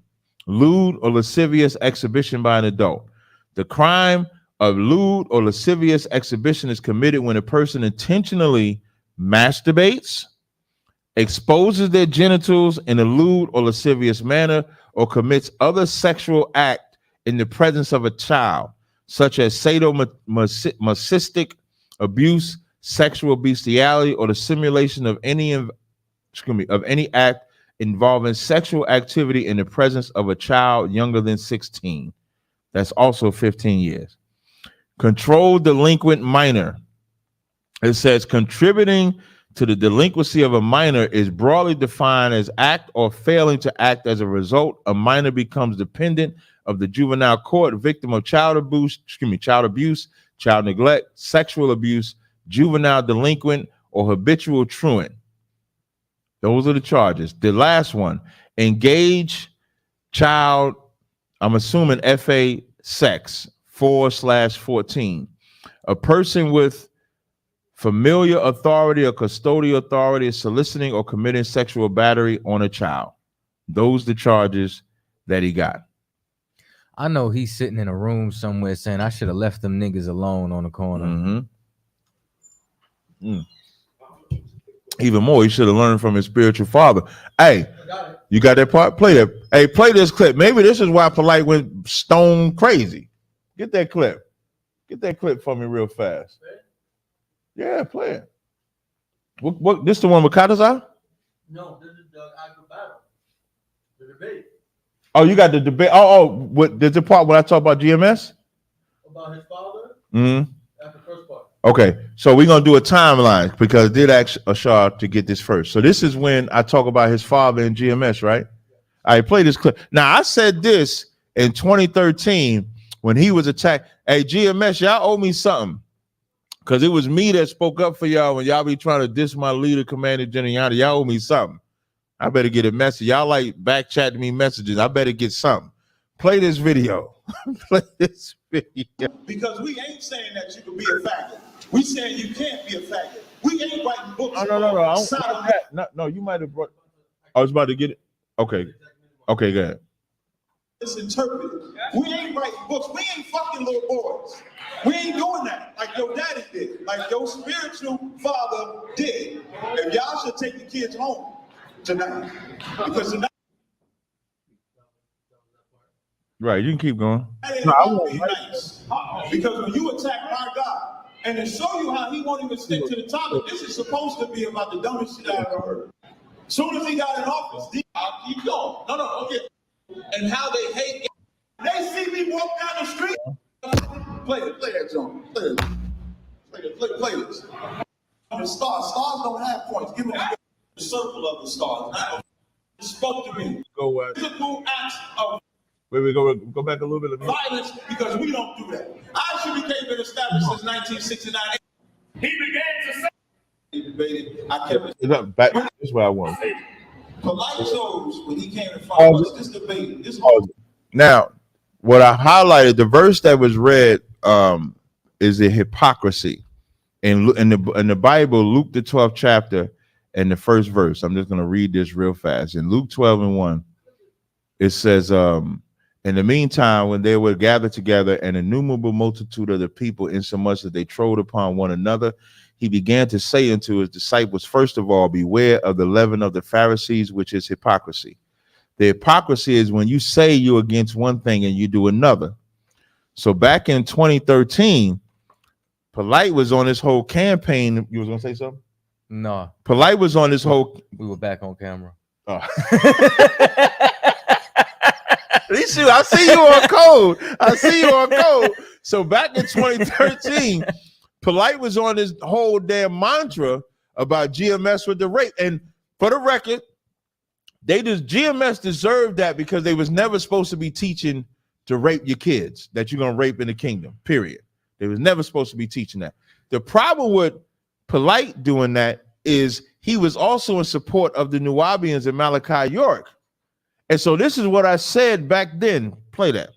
S7: Lewd or lascivious exhibition by an adult. The crime of lewd or lascivious exhibition is committed when a person intentionally masturbates, exposes their genitals in a lewd or lascivious manner, or commits other sexual act in the presence of a child, such as sadomasochistic abuse, sexual bestiality, or the simulation of any act involving sexual activity in the presence of a child younger than 16. That's also 15 years. Controlled delinquent minor. It says contributing to the delinquency of a minor is broadly defined as act or failing to act. As a result, a minor becomes dependent of the juvenile court, victim of child abuse, child neglect, sexual abuse, juvenile delinquent, or habitual truant. Those are the charges. The last one, engage child, I'm assuming FA sex 4/14. A person with familiar authority or custodial authority is soliciting or committing sexual battery on a child. Those the charges that he got.
S8: I know he's sitting in a room somewhere saying, I should have left them niggas alone on the corner.
S7: Even more, he should have learned from his spiritual father. Hey, you got that part? Play that. Hey, play this clip. Maybe this is why Polight went stone crazy. Get that clip. Get that clip for me real fast. Yeah, play it. What this the one with CHAATAZA?
S12: No, this is the actual battle. The debate.
S7: Oh, you got the debate. What there's the part when I talk about GMS?
S12: About his father? That's the first part.
S7: Okay, so we're gonna do a timeline because I did ask Ashar to get this first. So this is when I talk about his father and GMS, right? I play this clip. Now I said this in 2013 when he was attacked. Hey, GMS, y'all owe me something. Because it was me that spoke up for y'all when y'all be trying to diss my leader, Commander General. Y'all owe me something. I better get a message. Y'all like back chatting me messages. I better get something. Play this video. Play this video.
S2: Because we ain't saying that you can be a faggot. We saying you can't be a faggot. We ain't writing books.
S7: No, you might have brought. I was about to get it. Okay, go ahead.
S2: It's interpreted. We ain't writing books. We ain't fucking little boys. We ain't doing that like your daddy did, like your spiritual father did. And y'all should take the kids home tonight. Because tonight.
S7: Right, you can keep going.
S2: No, I won't be nice. Because when you attack my God, and to show you how he won't even stick to the topic, this is supposed to be about the dumbest shit I ever heard. As soon as he got in office, I'll keep going. No, okay. And how they hate. They see me walk down the street. Play that joint. Play this. The stars don't have points. Give me the circle of the stars. Spoke to me.
S7: Go
S2: physical acts of.
S7: Wait, go back a little bit.
S2: Violence, because we don't do that. I should became been established since 1969. He began to say. He debated. I kept
S7: back. This is what I want.
S2: Polight chose when he came to fight us this debate.
S7: Now, what I highlighted, the verse that was read is a hypocrisy. In the Bible, Luke the 12th chapter and the first verse. I'm just going to read this real fast. In Luke 12:1, it says, in the meantime, when they were gathered together, an innumerable multitude of the people, insomuch that they trode upon one another, he began to say unto his disciples, first of all, beware of the leaven of the Pharisees, which is hypocrisy. The hypocrisy is when you say you're against one thing and you do another. So back in 2013, Polight was on this whole campaign. You was going to say something?
S8: No.
S7: Polight was on this whole.
S8: We were back on camera.
S7: Oh. I see you on code. So back in 2013, Polight was on this whole damn mantra about GMS with the rape. And for the record, GMS deserved that because they was never supposed to be teaching to rape your kids, that you're going to rape in the kingdom, period. They was never supposed to be teaching that. The problem with Polight doing that is he was also in support of the Nubians and Malachi York. And so this is what I said back then. Play that.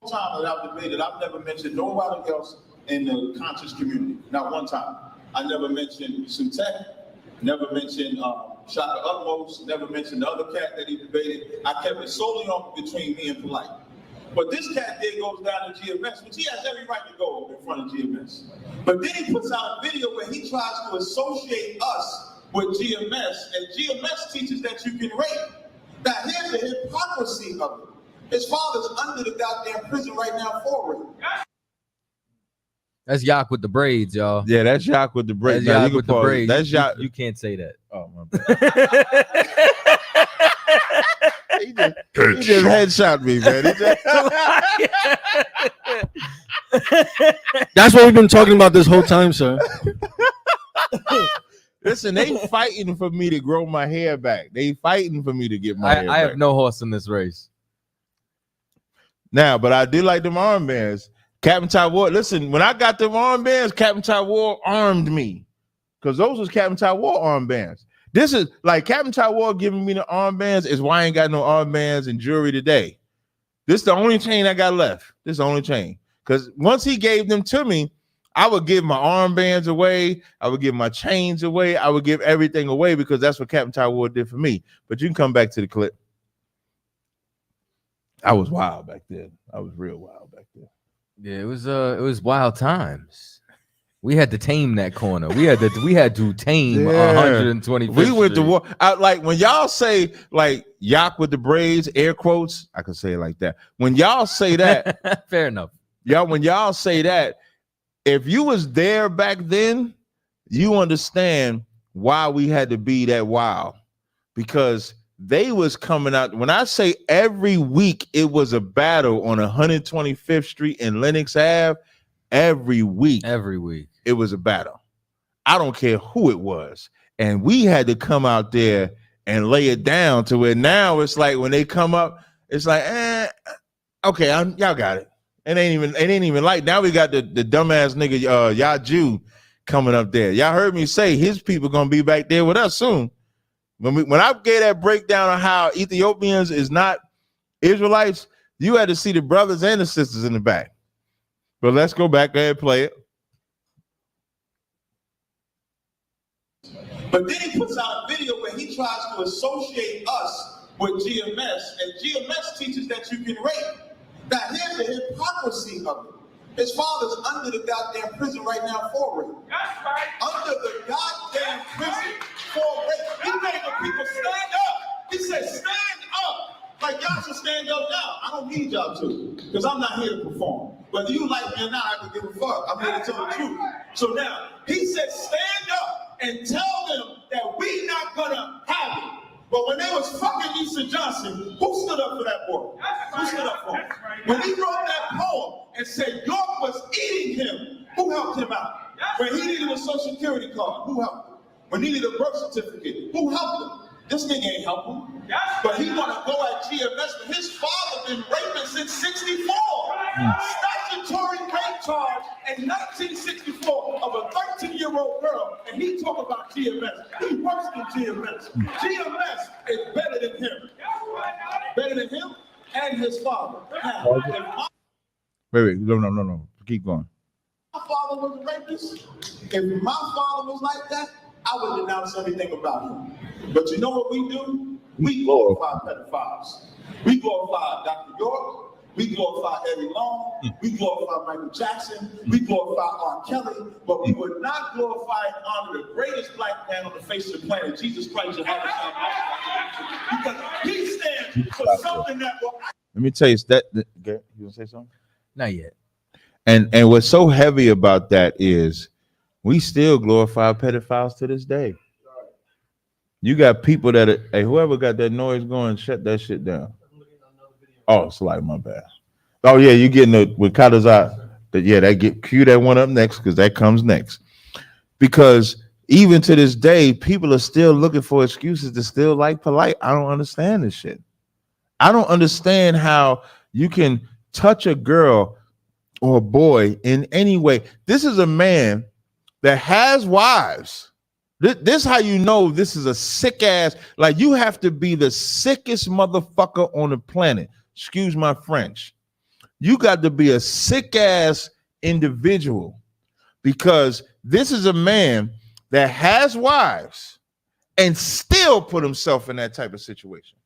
S2: Time that I've debated, I've never mentioned nobody else in the conscious community. Not one time. I never mentioned Sutek, never mentioned Shaka Utmost, never mentioned the other cat that he debated. I kept it solely on between me and Polight. But this cat there goes down to GMS, which he has every right to go in front of GMS. But then he puts out a video where he tries to associate us with GMS, and GMS teaches that you can rape. Now here's the hypocrisy of it. His father's under the goddamn prison right now for rape.
S8: That's Yak with the braids, y'all.
S7: Yeah, that's Yak with the braids.
S8: That's Yak with the braids.
S7: That's Yak.
S8: You can't say that.
S7: Oh my bad. he just headshot me, man.
S12: That's what we've been talking about this whole time, sir.
S7: Listen, they fighting for me to grow my hair back. They fighting for me to get my hair back.
S8: I have no horse in this race.
S7: Now, but I did like them armbands. Captain Ty Ward, listen, when I got them armbands, Captain Ty Ward armed me. Because those was Captain Ty Ward armbands. This is like Captain Taiwan giving me the armbands is why I ain't got no armbands and jewelry today. This is the only chain I got left. This is the only chain. Because once he gave them to me, I would give my armbands away. I would give my chains away. I would give everything away because that's what Captain Taiwan did for me. But you can come back to the clip. I was wild back then. I was real wild back then.
S8: Yeah, it was wild times. We had to tame that corner. We had to tame 120.
S7: We went to war. Like when y'all say like Yak with the braids, air quotes, I could say it like that. When y'all say that,
S8: fair enough.
S7: When y'all say that, if you was there back then, you understand why we had to be that wild, because they was coming out. When I say every week, it was a battle on 125th Street and Lenox Ave. Every week it was a battle. I don't care who it was, and we had to come out there and lay it down to where now it's like when they come up, it's like, okay, y'all got it. It ain't even like now we got the dumbass nigga Yaju coming up there. Y'all heard me say his people gonna be back there with us soon. When I gave that breakdown of how Ethiopians is not Israelites, you had to see the brothers and the sisters in the back. But let's go back there and play it.
S2: But then he puts out a video where he tries to associate us with GMS, and GMS teaches that you can rape. Now here's the hypocrisy of it. His father's under the goddamn prison right now for rape. That's right. Under the goddamn prison for rape. He made the people stand up. He said, stand up. Like y'all should stand up now. I don't need y'all to, because I'm not here to perform. Whether you like me or not, I can give a fuck. I'm here to tell the truth. So now, he said, stand up and tell them that we not gonna have it. But when they was fucking Issa Johnson, who stood up for that boy? Who stood up for him? When he wrote that poem and said York was eating him, who helped him out? When he needed a social security card, who helped him? When he needed a birth certificate, who helped him? This nigga ain't helping. But he wanna go at GMS, but his father been raping since 64. Statutory rape charge in 1964 of a 13-year-old girl, and he talk about GMS. He works in GMS. GMS is better than him. Better than him and his father. Now,
S7: Wait, no. Keep going.
S2: My father was a rapist. If my father was like that, I would denounce everything about him. But you know what we do? We glorify pedophiles. We glorify Dr. York. We glorify Eddie Long. We glorify Michael Jackson. We glorify R. Kelly. But we would not glorify and honor the greatest black man on the face of the planet, Jesus Christ, because he stands for something that will.
S7: Let me tell you that. You gonna say something?
S8: Not yet.
S7: And what's so heavy about that is we still glorify pedophiles to this day. You got people that hey, whoever got that noise going, shut that shit down. Oh, it's like my bad. Oh yeah, you getting it with CHAATAZA. Yeah, cue that one up next because that comes next. Because even to this day, people are still looking for excuses to still like Polight. I don't understand this shit. I don't understand how you can touch a girl or a boy in any way. This is a man that has wives. This how you know this is a sick ass. Like you have to be the sickest motherfucker on the planet. Excuse my French. You got to be a sick ass individual because this is a man that has wives and still put himself in that type of situation.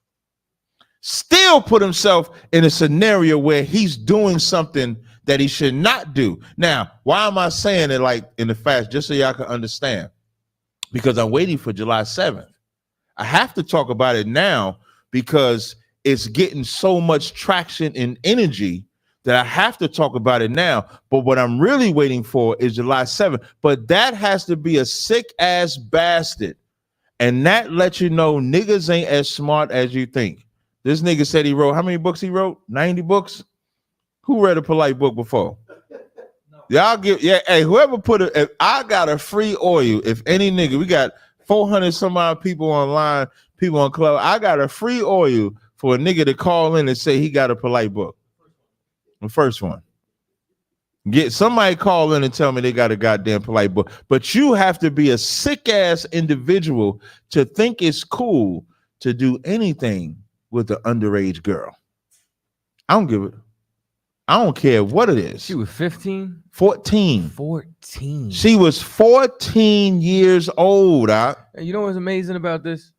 S7: Still put himself in a scenario where he's doing something that he should not do. Now, why am I saying it like in the fast? Just so y'all can understand. Because I'm waiting for July 7th. I have to talk about it now because it's getting so much traction and energy that I have to talk about it now. But what I'm really waiting for is July 7th. But that has to be a sick ass bastard. And that lets you know niggas ain't as smart as you think. This nigga said he wrote, how many books he wrote? 90 books? Who read a Polight book before? Y'all give, yeah, hey, whoever put it, if I got a free oil, if any nigga, we got 400 some odd people online, people on club, I got a free oil for a nigga to call in and say he got a Polight book. The first one. Get somebody call in and tell me they got a goddamn Polight book. But you have to be a sick ass individual to think it's cool to do anything with an underage girl. I don't give it. I don't care what it is.
S8: She was 15?
S7: 14.
S8: 14.
S7: She was 14 years old.
S8: And you know what's amazing about this?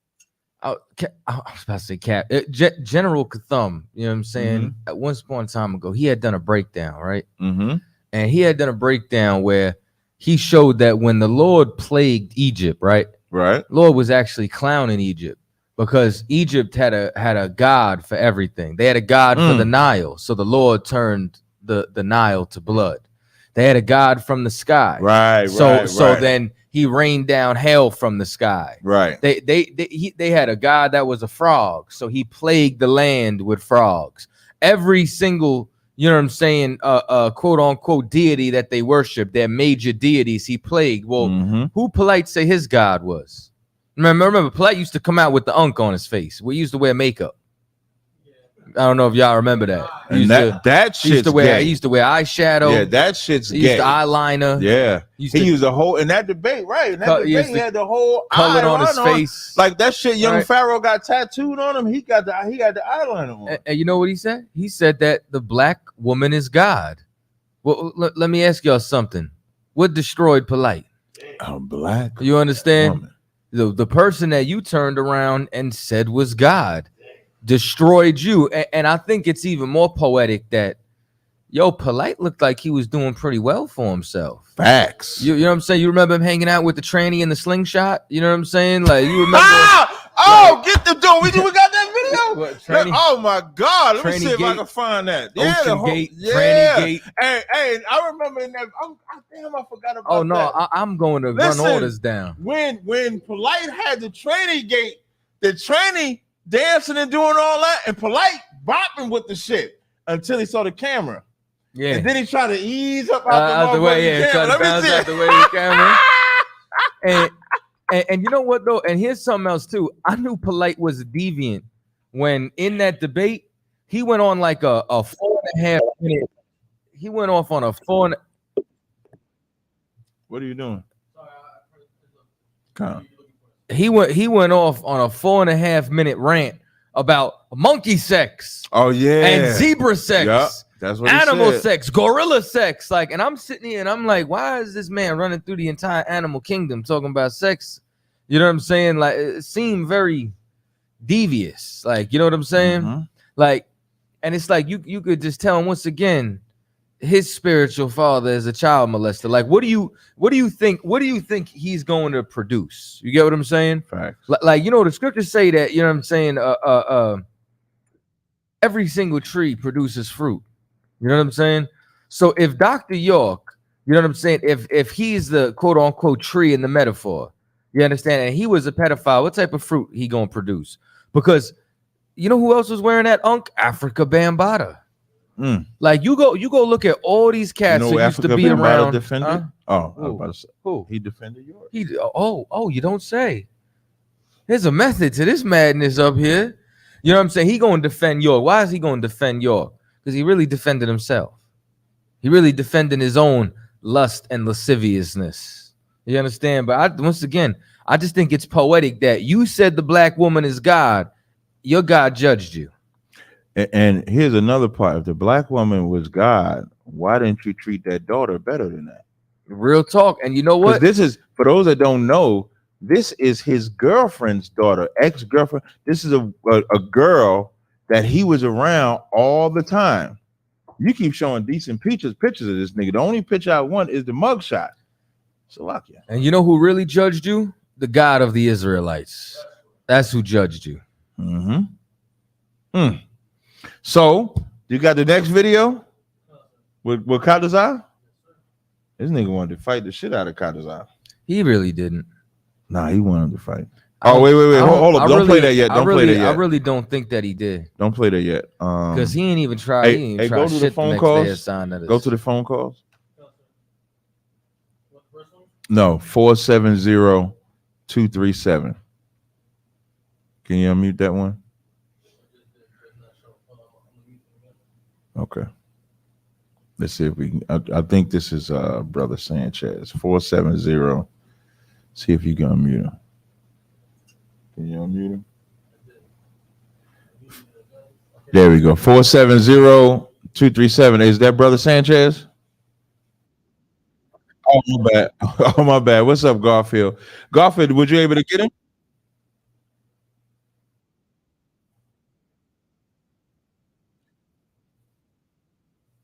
S8: I was about to say Cap. General Katham, you know what I'm saying? At once upon a time ago, he had done a breakdown, right? And he had done a breakdown where he showed that when the Lord plagued Egypt, right? Lord was actually clowning Egypt because Egypt had a god for everything. They had a god for the Nile, so the Lord turned the Nile to blood. They had a god from the sky, So then he rained down hail from the sky, They had a god that was a frog, so he plagued the land with frogs. Every single, you know what I'm saying, quote unquote deity that they worship, their major deities, he plagued. Well, who Polight say his god was? Remember, Polight used to come out with the unk on his face. We used to wear makeup. I don't know if y'all remember that.
S7: And that shit's
S8: he used to wear
S7: gay.
S8: He used to wear eyeshadow.
S7: Yeah, that shit's
S8: he
S7: gay.
S8: used to eyeliner.
S7: Yeah,
S8: he
S7: used the whole in that debate, right? In that debate, he had the whole
S8: colored on his face,
S7: like that shit. Young Pharaoh got tattooed on him. He got the eyeliner on.
S8: And you know what he said? He said that the black woman is God. Well, let me ask y'all something. What destroyed Polight?
S7: A black.
S8: You understand? The person that you turned around and said was God destroyed you. And I think it's even more poetic that Polight looked like he was doing pretty well for himself.
S7: Facts.
S8: You know what I'm saying? You remember him hanging out with the tranny in the slingshot? You know what I'm saying? Like, you remember?
S7: Get the door. We got that video. Oh my God! Let me see if I can find that.
S8: Ocean Gate, Tranny Gate.
S7: Hey, I remember in that. Damn, I forgot about that.
S8: Oh no, I'm going to run orders down.
S7: When Polight had the tranny gate, the tranny dancing and doing all that, and Polight bopping with the shit until he saw the camera.
S8: Yeah,
S7: and then he tried to ease up out
S8: the way. Yeah, trying to bounce out the way of the camera. And you know what though? And here's something else too. I knew Polight was deviant when in that debate he went on like a 4.5 minute. He went off on a 4.
S7: What are you doing?
S8: He went off on a 4.5 minute rant about monkey sex.
S7: Oh yeah,
S8: and zebra sex.
S7: Yep, that's what
S8: animal
S7: he said.
S8: sex, gorilla sex. Like, and I'm sitting here and I'm like, why is this man running through the entire animal kingdom talking about sex? You know what I'm saying? Like, it seemed very devious. Like, you know what I'm saying? Like, and it's like you could just tell him once again, his spiritual father is a child molester. Like, what do you think he's going to produce? You get what I'm saying?
S7: Facts.
S8: Like, you know, the scriptures say that, you know what I'm saying? Every single tree produces fruit. You know what I'm saying? So if Dr. York, you know what I'm saying? If he's the quote unquote tree in the metaphor, you understand? And he was a pedophile, what type of fruit he gonna produce? Because you know who else was wearing that unk? Africa Bambaataa. Like, you go look at all these cats who used to be around.
S7: Defended? I was about to say, who? He defended York.
S8: You don't say. There's a method to this madness up here. You know what I'm saying? He gonna defend York. Why is he gonna defend York? Because he really defended himself. He really defended his own lust and lasciviousness. You understand? But once again, I just think it's poetic that you said the black woman is God. Your God judged you.
S7: And here's another part. If the black woman was God, why didn't you treat that daughter better than that?
S8: Real talk. And you know what?
S7: This is, for those that don't know, this is his girlfriend's daughter, ex-girlfriend. This is a girl that he was around all the time. You keep showing decent pictures of this nigga. The only picture I want is the mugshot. Salakia.
S8: And you know who really judged you? The God of the Israelites. That's who judged you.
S7: So you got the next video with CHAATAZA? This nigga wanted to fight the shit out of CHAATAZA.
S8: He really didn't.
S7: Nah, he wanted to fight. Oh, wait. Hold up. Don't play that yet. Don't play that yet.
S8: I really don't think that he did.
S7: Don't play that yet.
S8: Because he ain't even tried. He ain't tried
S7: go to the phone calls. Go to the phone calls. No, 470-237. Can you unmute that one? Okay. Let's see if we can. I think this is Brother Sanchez 470. See if you can unmute him. Can you unmute him? There we go. 470-237. Is that Brother Sanchez? Oh my bad. Oh my bad. What's up, Garfield? Garfield, would you able to get him?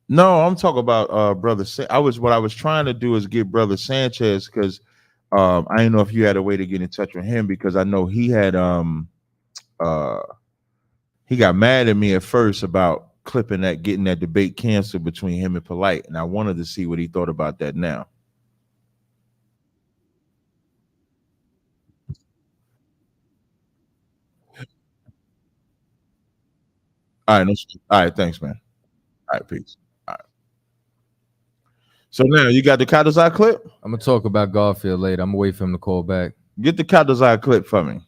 S7: No, I'm talking about Brother. What I was trying to do is get Brother Sanchez because I didn't know if you had a way to get in touch with him because I know he had he got mad at me at first about getting that debate canceled between him and Polight, and I wanted to see what he thought about that now. All right, all right, thanks, man. All right, peace. All right. So now you got the CHAATAZA clip?
S8: I'm gonna talk about Garfield later. I'm gonna wait for him to call back.
S7: Get the CHAATAZA clip for me.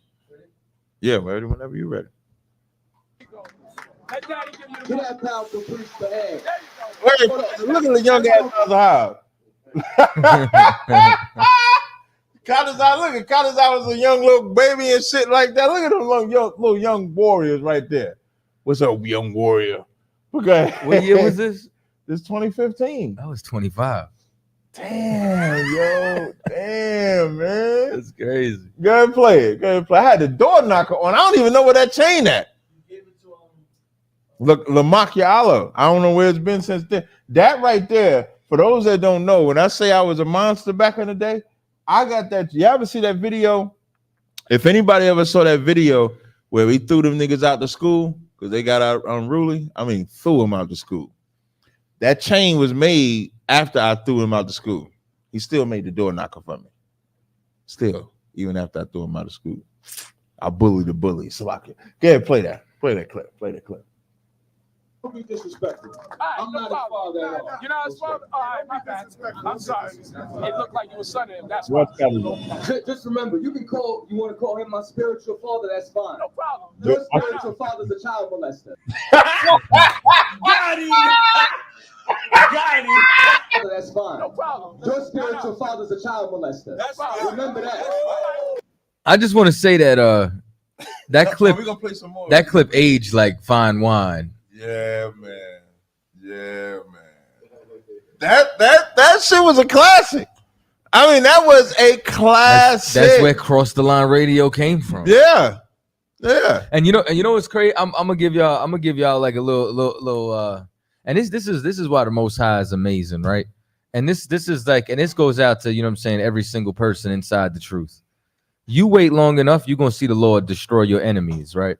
S7: Yeah, ready whenever you're ready.
S2: Get that powerful priest for head.
S7: Wait, look at the young ass Tazaryach. CHAATAZA, look at CHAATAZA was a young little baby and shit like that. Look at them little young warriors right there. What's up, young warrior? Okay.
S8: What year was this?
S7: This 2015.
S8: I was 25.
S7: Damn, yo. Damn, man.
S8: That's crazy.
S7: Go ahead and play it. Go ahead and play. I had the door knocker on. I don't even know where that chain at. Look, Lamakiala. I don't know where it's been since then. That right there, for those that don't know, when I say I was a monster back in the day, I got that. You ever see that video? If anybody ever saw that video where we threw them niggas out to school because they got out unruly, I mean, threw them out to school. That chain was made after I threw him out to school. He still made the door knocker for me. Still, even after I threw him out of school. I bullied the bully. So I can go ahead, play that. Play that clip. Play that clip.
S2: Don't be disrespectful. I'm not his father at all. You're not his father? All right, my bad. I'm sorry. It looked like you were son of him. That's why. Just remember, you want to call him my spiritual father, that's fine. No problem. Your spiritual father's a child molester. Got him! Got him! That's fine. No problem. Your spiritual father's a child molester. That's fine. Remember that.
S8: I just want to say that that clip,
S7: we're gonna play some more.
S8: That clip aged like fine wine.
S7: Yeah, man. Yeah, man. That shit was a classic. I mean, that was a classic.
S8: That's where Cross the Line Radio came from.
S7: Yeah. Yeah.
S8: And you know what's crazy? I'm gonna give y'all like a little and this is why the Most High is amazing, right? And this is like, and this goes out to, you know what I'm saying, every single person inside the truth. You wait long enough, you're gonna see the Lord destroy your enemies, right?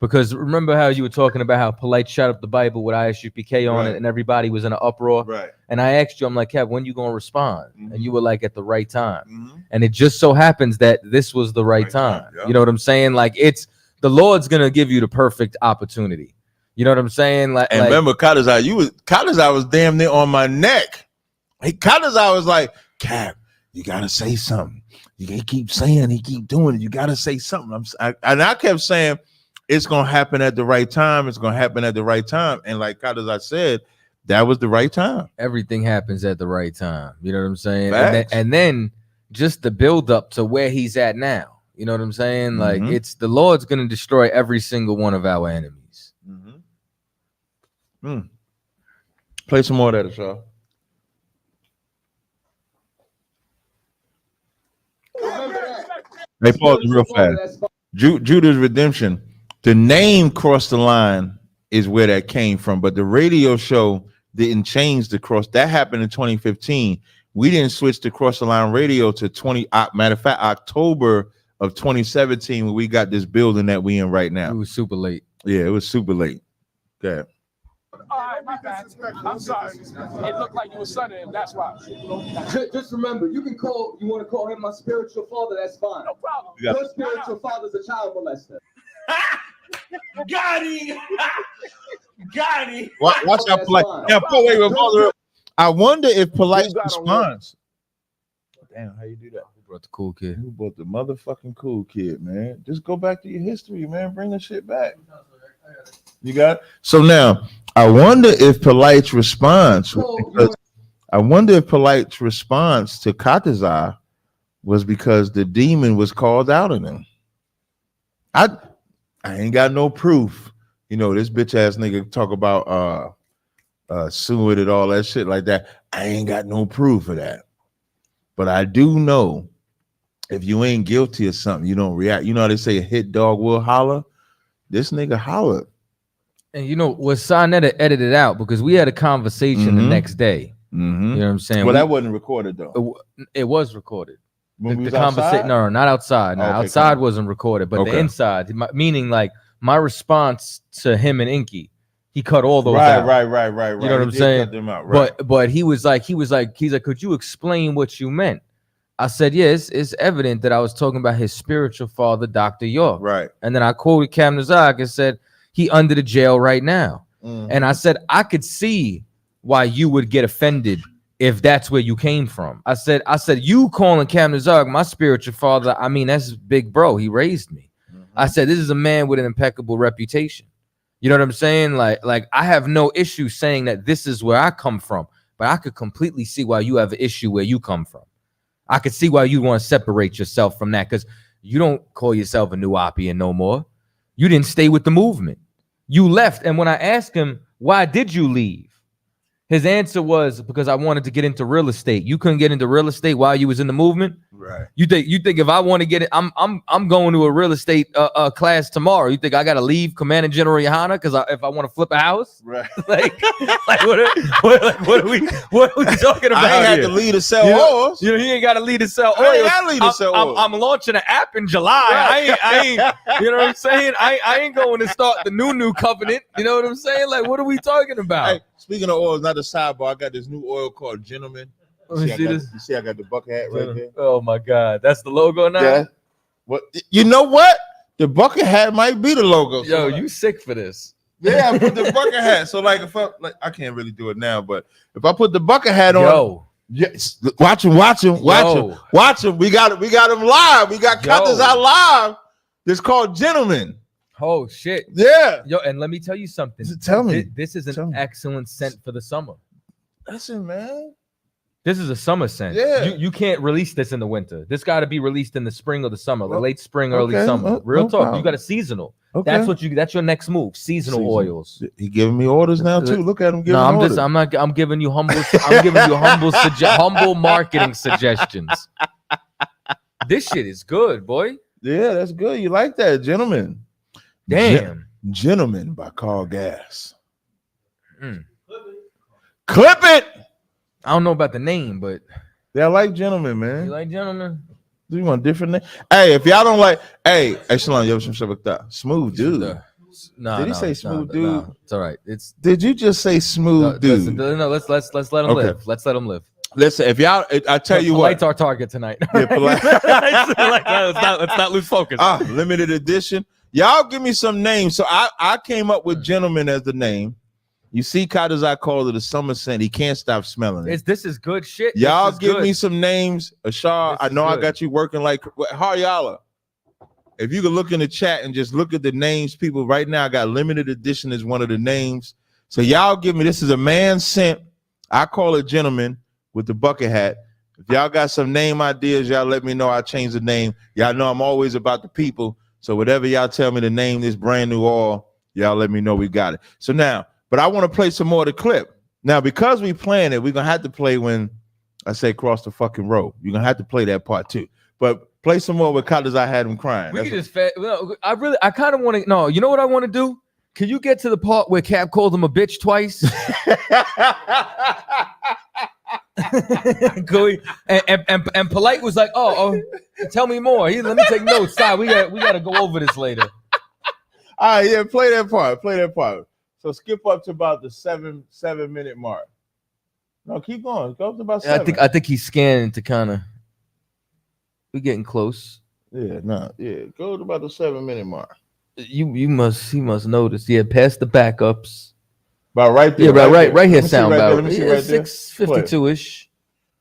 S8: Because remember how you were talking about how Polight shut up the Bible with ISUPK on it and everybody was in an uproar?
S7: Right.
S8: And I asked you, I'm like, Kev, when you going to respond? And you were like, at the right time. And it just so happens that this was the right time. You know what I'm saying? Like, it's the Lord's going to give you the perfect opportunity. You know what I'm saying? Like,
S7: and remember, CHAATAZA was damn near on my neck. CHAATAZA was like, Cap, you got to say something. You can't keep saying, he keep doing it. You got to say something. And I kept saying, it's going to happen at the right time. It's going to happen at the right time. And like CHAATAZA said, that was the right time.
S8: Everything happens at the right time. You know what I'm saying? And then just the build up to where he's at now. You know what I'm saying? Like, it's the Lord's going to destroy every single one of our enemies.
S7: Play some more of that, y'all. They pause real fast. Judah's Redemption. The name Cross the Line is where that came from, but the radio show didn't change the cross. That happened in 2015. We didn't switch to Cross the Line Radio to matter of fact, October of 2017 when we got this building that we in right now.
S8: It was super late.
S7: Yeah, it was super late. Okay.
S2: All right, my bad. I'm sorry. It looked like you were son of him. That's why. Just remember, you want to call him my spiritual father. That's fine. No problem. Your spiritual father's a child molester. Got him. Got him.
S7: Watch how Polight. Now, wait. I wonder if Polight responds. Damn, how you do that?
S8: Who brought the cool kid?
S7: Who brought the motherfucking cool kid, man? Just go back to your history, man. Bring the shit back. You got it? So now I wonder if Polight's response. I wonder if Polight's response to CHAATAZA was because the demon was called out in him. I ain't got no proof. You know, this bitch ass nigga talk about suing and all that shit like that. I ain't got no proof of that. But I do know if you ain't guilty of something, you don't react. You know how they say a hit dog will holler? This nigga hollered.
S8: And you know, was Sonetta edited out because we had a conversation the next day. You know what I'm saying?
S7: Well, that wasn't recorded though.
S8: It was recorded.
S7: The
S8: conversation, no, not outside. No,
S7: okay,
S8: outside wasn't recorded, but the inside, meaning like my response to him and Inky, he cut all those out.
S7: Right.
S8: You know what I'm saying? But he was like, could you explain what you meant? I said, yes, it's evident that I was talking about his spiritual father, Dr. York. Right. And then I quoted Tazaryach and said, he under the jail right now. And I said, I could see why you would get offended if that's where you came from. I said, you calling Tazaryach my spiritual father, I mean, that's big bro. He raised me. I said, this is a man with an impeccable reputation. You know what I'm saying? Like I have no issue saying that this is where I come from, but I could completely see why you have an issue where you come from. I could see why you want to separate yourself from that, because you don't call yourself a Nuwapian no more. You didn't stay with the movement. You left. And when I asked him, why did you leave? His answer was, because I wanted to get into real estate. You couldn't get into real estate while you was in the movement. Right. You think if I want to get it, I'm going to a real estate class tomorrow. You think I got to leave Commander General Yohana because if I want to flip a house? Right. like what are we talking about?
S7: I ain't had to leave to sell oils.
S8: You know, he ain't got to leave to sell oils.
S7: I ain't got to leave to sell oils.
S8: I'm launching an app in July. Right. I ain't. You know what I'm saying? I ain't going to start the new covenant. You know what I'm saying? Like, what are we talking about?
S7: Hey, speaking of oils, not a sidebar. I got this new oil called Gentleman. You see, I got the bucket hat right there.
S8: Oh my God, that's the logo now. Yeah.
S7: What? You know what? The bucket hat might be the logo.
S8: Yo, you sick for this?
S7: Yeah, I put the bucket hat. So like, if I can't really do it now, but if I put the bucket hat on, yes, watch him. We got him live. We got CHAATAZA live. It's called Gentleman.
S8: Oh shit.
S7: Yeah.
S8: Yo, and let me tell you something.
S7: Tell me.
S8: This is an excellent scent for the summer.
S7: Listen, man.
S8: This is a summer scent.
S7: Yeah.
S8: You can't release this in the winter. This got to be released in the spring or the summer, the late spring, early summer. Real talk. Problem. You got a seasonal. Okay. That's your next move. Seasonal oils.
S7: He giving me orders now too. Look at him giving orders.
S8: I'm giving you humble marketing suggestions. This shit is good, boy.
S7: Yeah, that's good. You like that, Gentleman?
S8: Damn.
S7: Gentleman by Carl Gas. Clip it.
S8: I don't know about the name, but
S7: yeah, I like Gentleman, man.
S8: You like Gentleman?
S7: Do you want a different name? Hey, if y'all don't like, hey, Shalom, yo, Smooth Dude.
S8: No,
S7: did he say Smooth Dude?
S8: No, it's all right.
S7: Did you just say Smooth Dude?
S8: No, let's let him live. Let's let him live.
S7: Listen, if y'all, I tell you what,
S8: Polight's our target tonight.
S7: Yeah,
S8: let's not lose focus.
S7: Limited edition. Y'all give me some names. So I came up with Gentleman as the name. You see, CHAATAZA called it a summer scent. He can't stop smelling it.
S8: This is good shit.
S7: Y'all give me some names. Ashar, I know I got you working like Haryala. If you can look in the chat and just look at the names, people right now, I got limited edition as one of the names. So y'all give me, this is a man scent. I call it Gentleman with the bucket hat. If y'all got some name ideas, y'all let me know. I'll change the name. Y'all know I'm always about the people. So whatever y'all tell me to name this brand new oil, y'all let me know we got it. So now, but I want to play some more of the clip. Now, because we playing it, we're going to have to play when I say cross the fucking road. You're going to have to play that part too. But play some more with CHAATAZA had him crying.
S8: I kind of want to, no, you know what I want to do? Can you get to the part where Cap called him a bitch twice? and Polight was like, oh, tell me more. Let me take notes. Sorry, we got to go over this later.
S7: All right, yeah, play that part. So skip up to about the 7 minute mark. No, keep going. Go up to about 7.
S8: I think he's scanning to kind of. We're getting close.
S7: Yeah, go to about the 7 minute mark.
S8: He must notice. Yeah, past the backups.
S7: About right there.
S8: Yeah, right here. Sound
S7: right
S8: about.
S7: Let me see right there.
S8: 6:52-ish.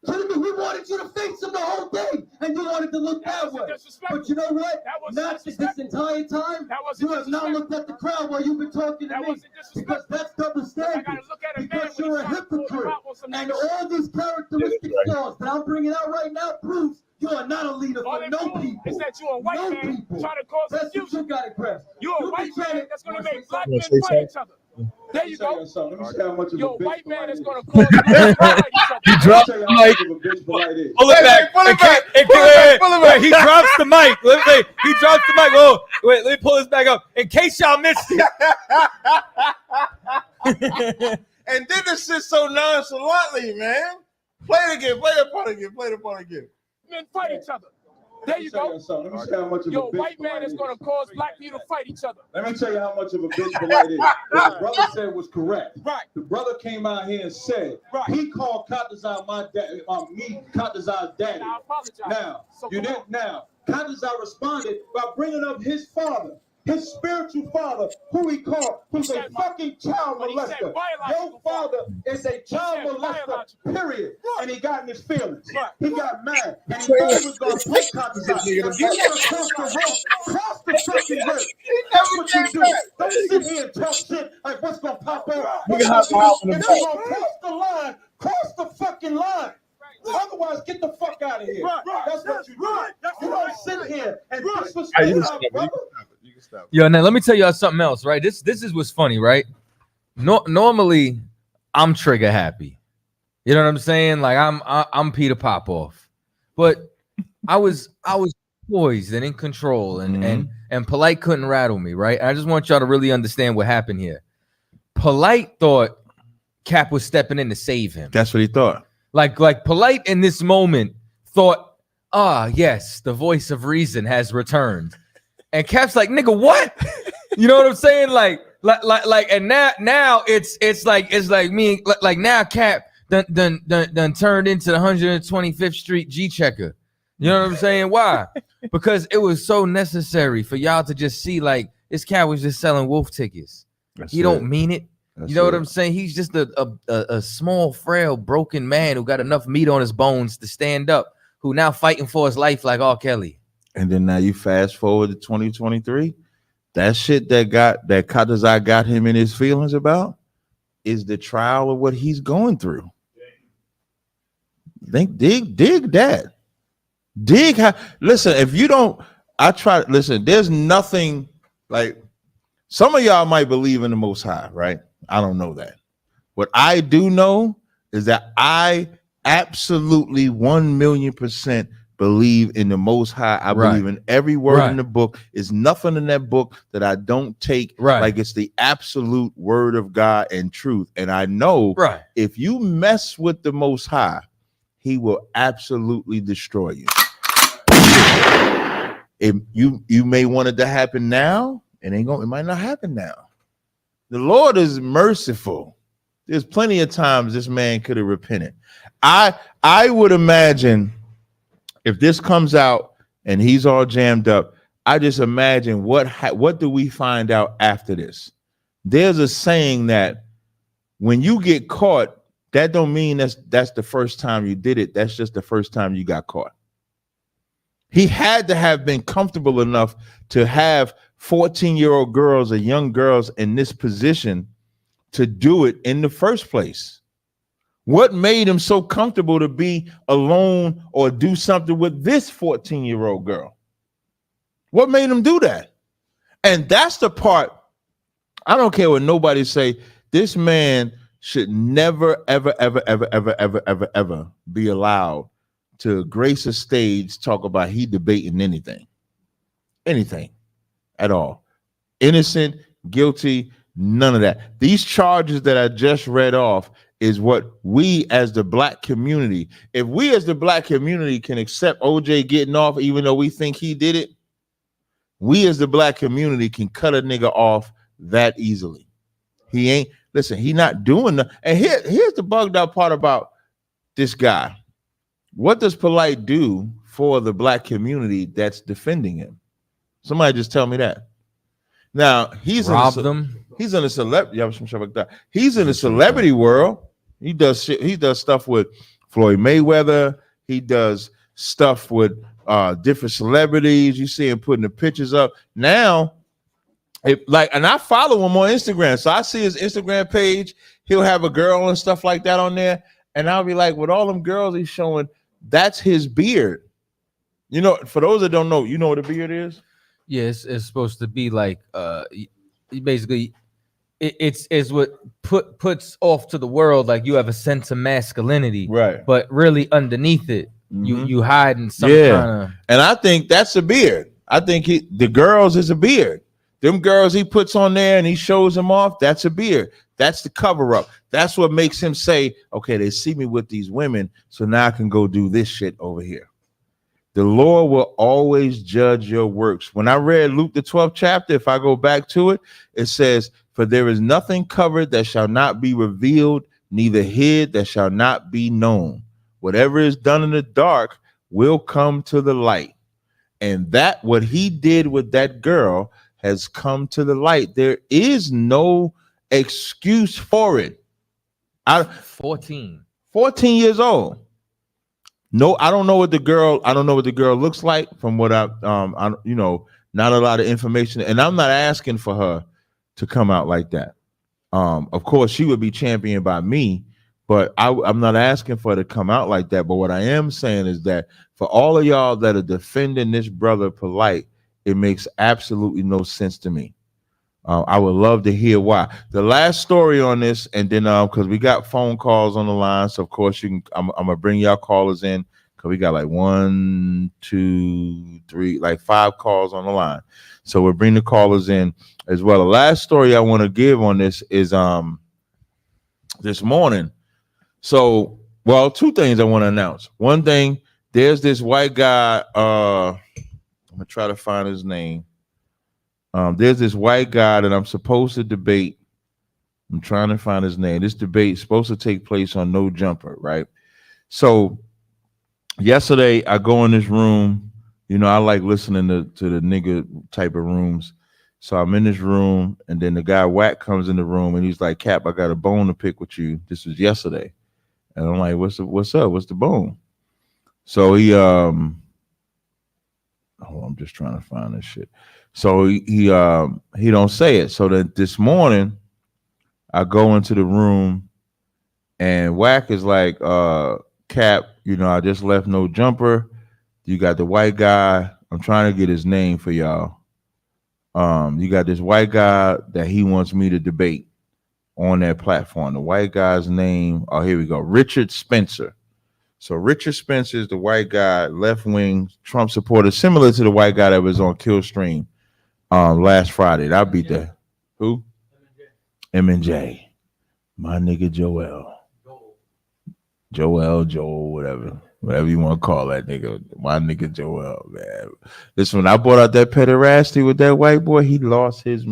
S12: We wanted you to face him the whole day.
S13: way, and you want it to look that way. But you know what? Not this entire time, you have not looked at the crowd while you've been talking to me, because that's double standard. Because you're a hypocrite, and all these characteristic flaws that I'm bringing out right now proves you are not a leader for no people.
S2: Is that you're a white man trying to cause
S13: That's what you got it, Chris.
S2: You're a white man that's going to make black men fight each other. There you go. You're a white man that's going to cause black men fight each other.
S8: He dropped the mic. Pull it back. Pull it back. He drops the mic. He drops the mic. Oh, wait, let me pull this back up in case y'all missed it.
S7: And then this shit so nonchalantly, man. Play it again. Play the part again.
S2: Men fight each other. There you go. You're a white man that's going to cause black people to fight each other.
S13: Let me tell you how much of a bitch Polight is. What the brother said was correct.
S2: Right.
S13: The brother came out here and said, he called CHAATAZA my dad, me, CHAATAZA's daddy.
S2: I apologize.
S13: Now, you didn't. Now, CHAATAZA responded by bringing up his father, his spiritual father, who he called, who's a fucking child molester. Your father is a child molester, period. And he got in his feelings. He got mad. And he thought he was going to put CHAATAZA. If you want to cross the road, cross the fucking road. That's what you do. Don't sit here and talk shit like what's going to pop up. If you're going to cross the line, cross the fucking line. Otherwise, get the fuck out of here. That's what you do. You don't sit here and disrespect our brother.
S8: Yo, now let me tell y'all something else, right? This is what's funny, right? Normally, I'm trigger happy. You know what I'm saying? Like I'm Peter Popoff, but I was poised and in control, and Polight couldn't rattle me, right? I just want y'all to really understand what happened here. Polight thought Cap was stepping in to save him.
S7: That's what he thought.
S8: Like Polight in this moment thought, yes, the voice of reason has returned. And Cap's like, nigga, what? You know what I'm saying? Like, and now it's like me, like now Cap done turned into the 125th Street G checker. You know what I'm saying? Why? Because it was so necessary for y'all to just see, like, this cat was just selling wolf tickets. He don't mean it. You know what I'm saying? He's just a small, frail, broken man who got enough meat on his bones to stand up, who now fighting for his life like R. Kelly.
S7: And then now you fast forward to 2023. That shit that CHAATAZA got him in his feelings about is the trial of what he's going through. Dig that. Dig how. Listen, if you don't, listen, there's nothing like some of y'all might believe in the Most High, right? I don't know that. What I do know is that I absolutely 1,000,000% believe in the Most High. I believe in every word in the book. There's nothing in that book that I don't take like it's the absolute word of God and truth. And I know if you mess with the Most High, he will absolutely destroy you. If you may want it to happen now, it might not happen now. The Lord is merciful. There's plenty of times this man could have repented. I would imagine if this comes out and he's all jammed up, I just imagine what do we find out after this? There's a saying that when you get caught, that don't mean that's the first time you did it. That's just the first time you got caught. He had to have been comfortable enough to have 14-year-old girls or young girls in this position to do it in the first place. What made him so comfortable to be alone or do something with this 14-year-old girl? What made him do that? And that's the part, I don't care what nobody say, this man should never, ever, ever, ever, ever, ever, ever, ever be allowed to grace a stage, talk about he debating anything at all. Innocent, guilty, none of that. These charges that I just read off is what we as the black community, if we as the black community can accept OJ getting off, even though we think he did it, we as the black community can cut a nigga off that easily. He ain't, listen, he not doing that. And here's the bugged out part about this guy. What does Polight do for the black community that's defending him? Somebody just tell me that. Now he's
S8: robbed them.
S7: He's in a celebrity. He's in the celebrity world. He does shit. He does stuff with Floyd Mayweather. He does stuff with different celebrities. You see him putting the pictures up now. And I follow him on Instagram, so I see his Instagram page. He'll have a girl and stuff like that on there, and I'll be like, with all them girls he's showing, that's his beard. You know, for those that don't know, you know what a beard is?
S8: Yeah, it's supposed to be like basically it's what puts off to the world like you have a sense of masculinity,
S7: right?
S8: But really underneath it, you hide in some
S7: Yeah,
S8: kind of.
S7: and I think that's a beard. I think the girls is a beard. Them girls he puts on there and he shows them off, that's a beard. That's the cover up. That's what makes him say, okay, they see me with these women, so now I can go do this shit over here. The Lord will always judge your works. When I read Luke the 12th chapter, if I go back to it, it says, for there is nothing covered that shall not be revealed, neither hid that shall not be known. Whatever is done in the dark will come to the light. And that what he did with that girl has come to the light. There is no excuse for it.
S8: 14
S7: years old. No, I don't know what the girl looks like from what I not a lot of information. And I'm not asking for her to come out like that. Of course, she would be championed by me, but I'm not asking for her to come out like that. But what I am saying is that for all of y'all that are defending this brother Polight, it makes absolutely no sense to me. I would love to hear why. The last story on this, and then because we got phone calls on the line, so of course I'm gonna bring y'all callers in because we got like 1, 2, 3, like 5 calls on the line. So we'll bring the callers in as well. The last story I want to give on this is this morning. So, well, 2 things I want to announce. One thing, there's this white guy. I'm gonna try to find his name. There's this white guy that I'm supposed to debate. I'm trying to find his name. This debate is supposed to take place on No Jumper, right? So yesterday I go in this room. You know, I like listening to the nigga type of rooms. So I'm in this room, and then the guy Wack comes in the room, and he's like, Cap, I got a bone to pick with you. This was yesterday. And I'm like, what's up? What's the bone? So he I'm just trying to find this shit. So he don't say it. So that this morning I go into the room and Wack is like, Cap, you know, I just left No Jumper. You got the white guy. I'm trying to get his name for y'all. You got this white guy that he wants me to debate on that platform. The white guy's name, oh, here we go, Richard Spencer. So Richard Spencer is the white guy, left-wing Trump supporter, similar to the white guy that was on Killstream last Friday. That'll be the who? M&J. My nigga Joel, whatever you want to call that nigga. My nigga Joel, man. Listen, when I brought out that pederasty with that white boy, he lost his.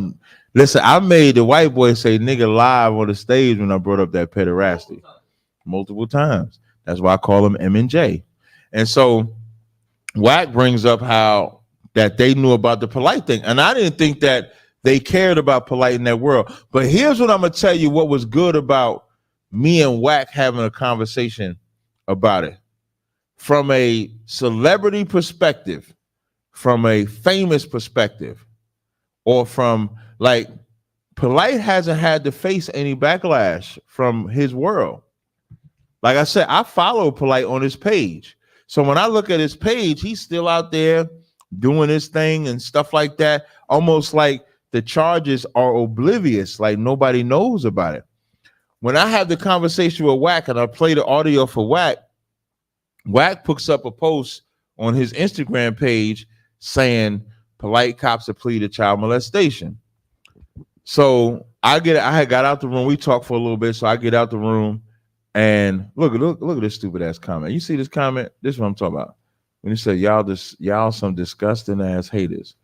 S7: Listen, I made the white boy say nigga live on the stage when I brought up that pederasty multiple times. That's why I call him M&J. And so Wack brings up how that they knew about the Polight thing. And I didn't think that they cared about Polight in that world. But here's what I'm going to tell you what was good about me and Wack having a conversation about it. From a celebrity perspective, from a famous perspective, or from like Polight hasn't had to face any backlash from his world. Like I said, I follow Polight on his page. So when I look at his page, he's still out there doing his thing and stuff like that. Almost like the charges are oblivious, like nobody knows about it. When I have the conversation with Wack and I play the audio for Wack, Wack puts up a post on his Instagram page saying Polight cops a plea to child molestation. So I had got out the room. We talked for a little bit. So I get out the room. And look at this stupid ass comment. You see this comment? This is what I'm talking about. When he said, y'all some disgusting ass haters.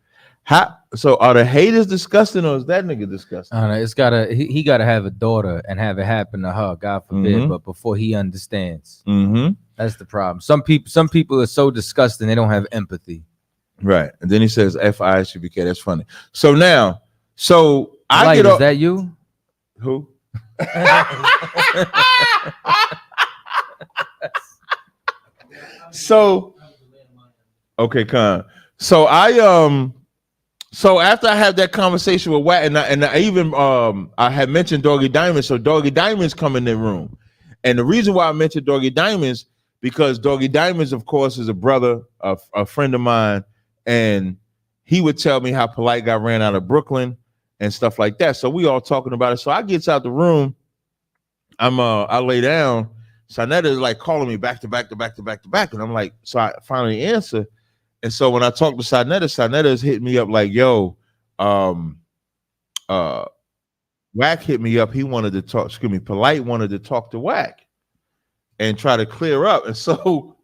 S7: So are the haters disgusting or is that nigga disgusting?
S8: It's he gotta have a daughter and have it happen to her, God forbid, but before he understands. That's the problem. Some people are so disgusting they don't have empathy.
S7: Right. And then he says FISUBK. That's funny. So now,
S8: is that you?
S7: Who? So Okay, Con. So so after I had that conversation with Wack, and I even I had mentioned Doggy Diamonds, so Doggy Diamonds come in the room, and the reason why I mentioned Doggy Diamonds because Doggy Diamonds, of course, is a brother, a friend of mine, and he would tell me how Polight got ran out of Brooklyn and stuff like that. So we all talking about it. So I gets out the room, I lay down. Sarnetta is like calling me back to back, and I'm like, so I finally answer. And so when I talk to Sarnetta is hitting me up like, yo, Wack hit me up. He wanted to talk, Polight wanted to talk to Wack and try to clear up. And so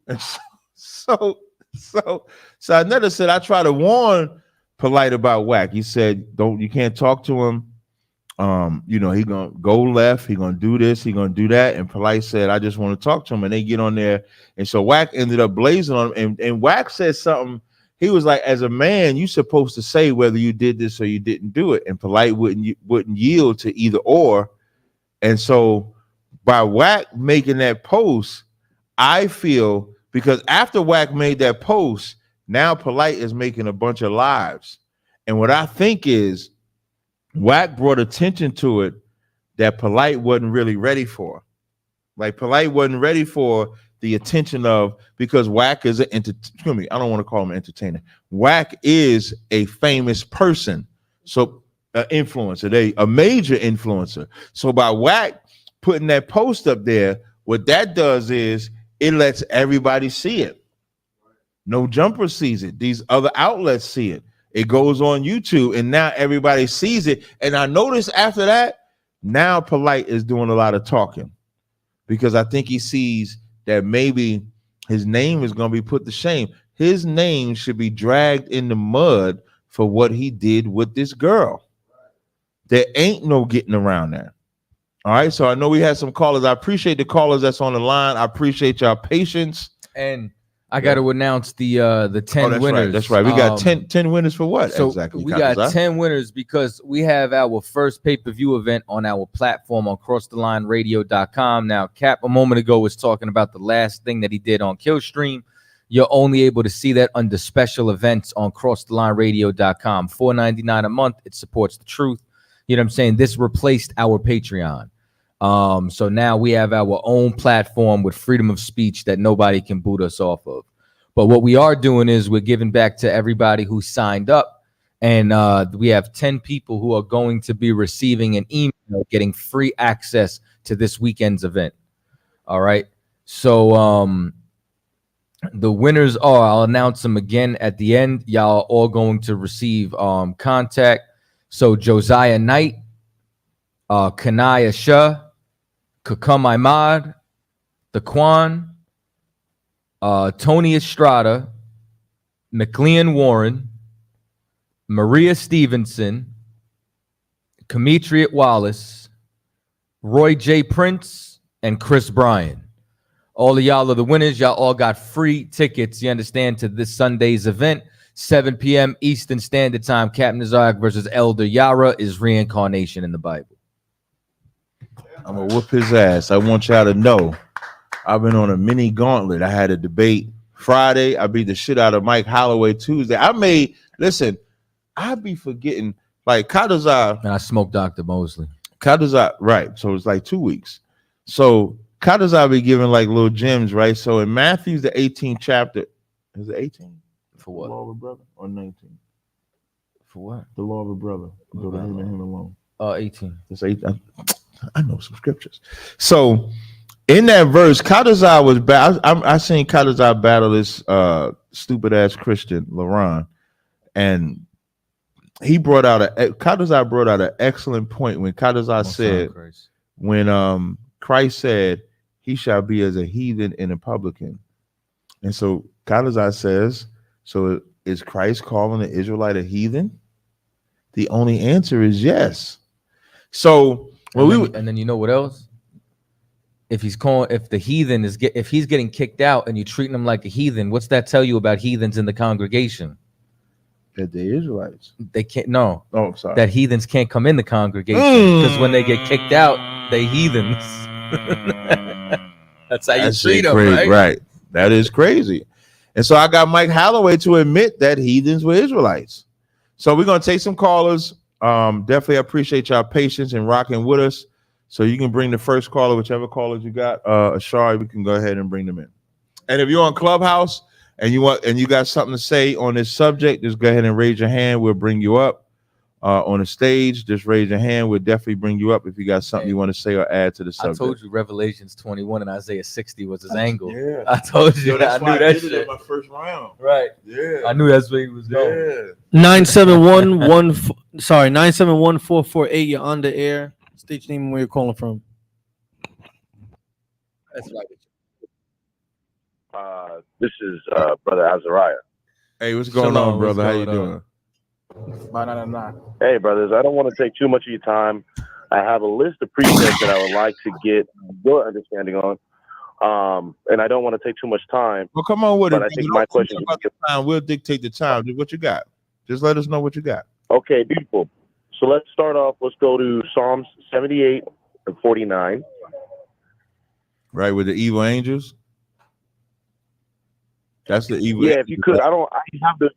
S7: Sarnetta said, I try to warn Polight about Wack. He said, you can't talk to him. He gonna go left, he gonna do this, he gonna do that. And Polight said, I just want to talk to him. And they get on there. And so Wack ended up blazing on him. And Wack said something. He was like, as a man, you're supposed to say whether you did this or you didn't do it. And Polight wouldn't yield to either or. And so by Wack making that post, I feel, because after Wack made that post, now Polight is making a bunch of lives. And what I think is Wack brought attention to it that Polight wasn't really ready for. Like Polight wasn't ready for the attention of, because Wack is I don't want to call him an entertainer. Wack is a famous person. So an influencer, a major influencer. So by Wack putting that post up there, what that does is it lets everybody see it. No Jumper sees it. These other outlets see it. It goes on YouTube, and now everybody sees it. And I noticed after that, now Polight is doing a lot of talking, because I think he sees that maybe his name is going to be put to shame. His name should be dragged in the mud for what he did with this girl. There ain't no getting around that. All right, so I know we had some callers. I appreciate the callers that's on the line. I appreciate y'all patience.
S8: And I got to announce the 10 winners.
S7: Right, that's right. We got 10 winners for what?
S8: So
S7: exactly?
S8: We got 10 winners because we have our first pay-per-view event on our platform on crossthelineradio.com. Now, Cap a moment ago was talking about the last thing that he did on Killstream. You're only able to see that under special events on crossthelineradio.com. $4.99 a month. It supports the truth. You know what I'm saying? This replaced our Patreon. So now we have our own platform with freedom of speech that nobody can boot us off of. But what we are doing is we're giving back to everybody who signed up. And we have 10 people who are going to be receiving an email getting free access to this weekend's event. All right. So the winners are, I'll announce them again at the end. Y'all are all going to receive contact. So Josiah Knight, Kanaya Shah, Kakam Ahmad, Daquan, Tony Estrada, McLean Warren, Maria Stevenson, Demetrius Wallace, Roy J. Prince, and Chris Bryan. All of y'all are the winners. Y'all all got free tickets, you understand, to this Sunday's event. 7 p.m. Eastern Standard Time. Captain Tazaryach versus Elder Yara is reincarnation in the Bible.
S7: I'm going to whoop his ass. I want y'all to know I've been on a mini gauntlet. I had a debate Friday. I beat the shit out of Mike Holloway Tuesday. I be forgetting, like CHAATAZA.
S8: And I smoked Dr. Mosley.
S7: CHAATAZA, right. So it's like 2 weeks. So CHAATAZA be giving like little gems, right? So in Matthew, the 18th chapter, is it 18?
S8: For what?
S7: The law of a brother, or 19?
S8: For what?
S7: The law of a brother. Go to him and him alone.
S8: 18.
S7: It's 18. I know some scriptures. So in that verse, CHAATAZA was bad. I seen CHAATAZA battle this stupid ass Christian, LaRon, and CHAATAZA brought out an excellent point when CHAATAZA said, when Christ said, he shall be as a heathen and a publican. And so CHAATAZA says, so is Christ calling the Israelite a heathen? The only answer is yes. So
S8: and then you know what else? If the heathen if he's getting kicked out and you're treating him like a heathen, what's that tell you about heathens in the congregation?
S7: That they're Israelites.
S8: They can't. No.
S7: Oh, I'm sorry.
S8: That heathens can't come in the congregation because when they get kicked out, they heathens. That's how you treat them, right?
S7: Right. That is crazy. And so I got Mike Holloway to admit that heathens were Israelites. So we're going to take some callers. Definitely appreciate y'all patience and rocking with us. So you can bring the first caller, whichever callers you got. Ashari, we can go ahead and bring them in. And if you're on Clubhouse and you got something to say on this subject, just go ahead and raise your hand. We'll bring you up. On the stage, just raise your hand. We'll definitely bring you up if you got something you want to say or add to the subject.
S8: I told you Revelations 21 and Isaiah 60 was his angle.
S7: Yeah.
S8: I told you.
S7: That's
S8: I
S7: why
S8: knew that
S7: did
S8: shit.
S7: it in my first round.
S8: Right.
S7: Yeah.
S8: I knew that's where he was going.
S7: Yeah.
S14: 971-448. You're on the air. State your name and where you're calling from.
S8: That's right.
S15: This is Brother Tazaryach.
S7: Hey, what's going on, brother? How you doing?
S15: Hey, brothers, I don't want to take too much of your time. I have a list of precepts that I would like to get your understanding on. And I don't want to take too much time.
S7: Well, come on with
S15: but
S7: it.
S15: I think my question
S7: about the time. We'll dictate the time. What you got? Just let us know what you got.
S15: Okay, beautiful. So let's start off. Let's go to Psalms 78 and 49.
S7: Right, with the evil angels. That's the evil.
S15: Yeah, if you could. I have the.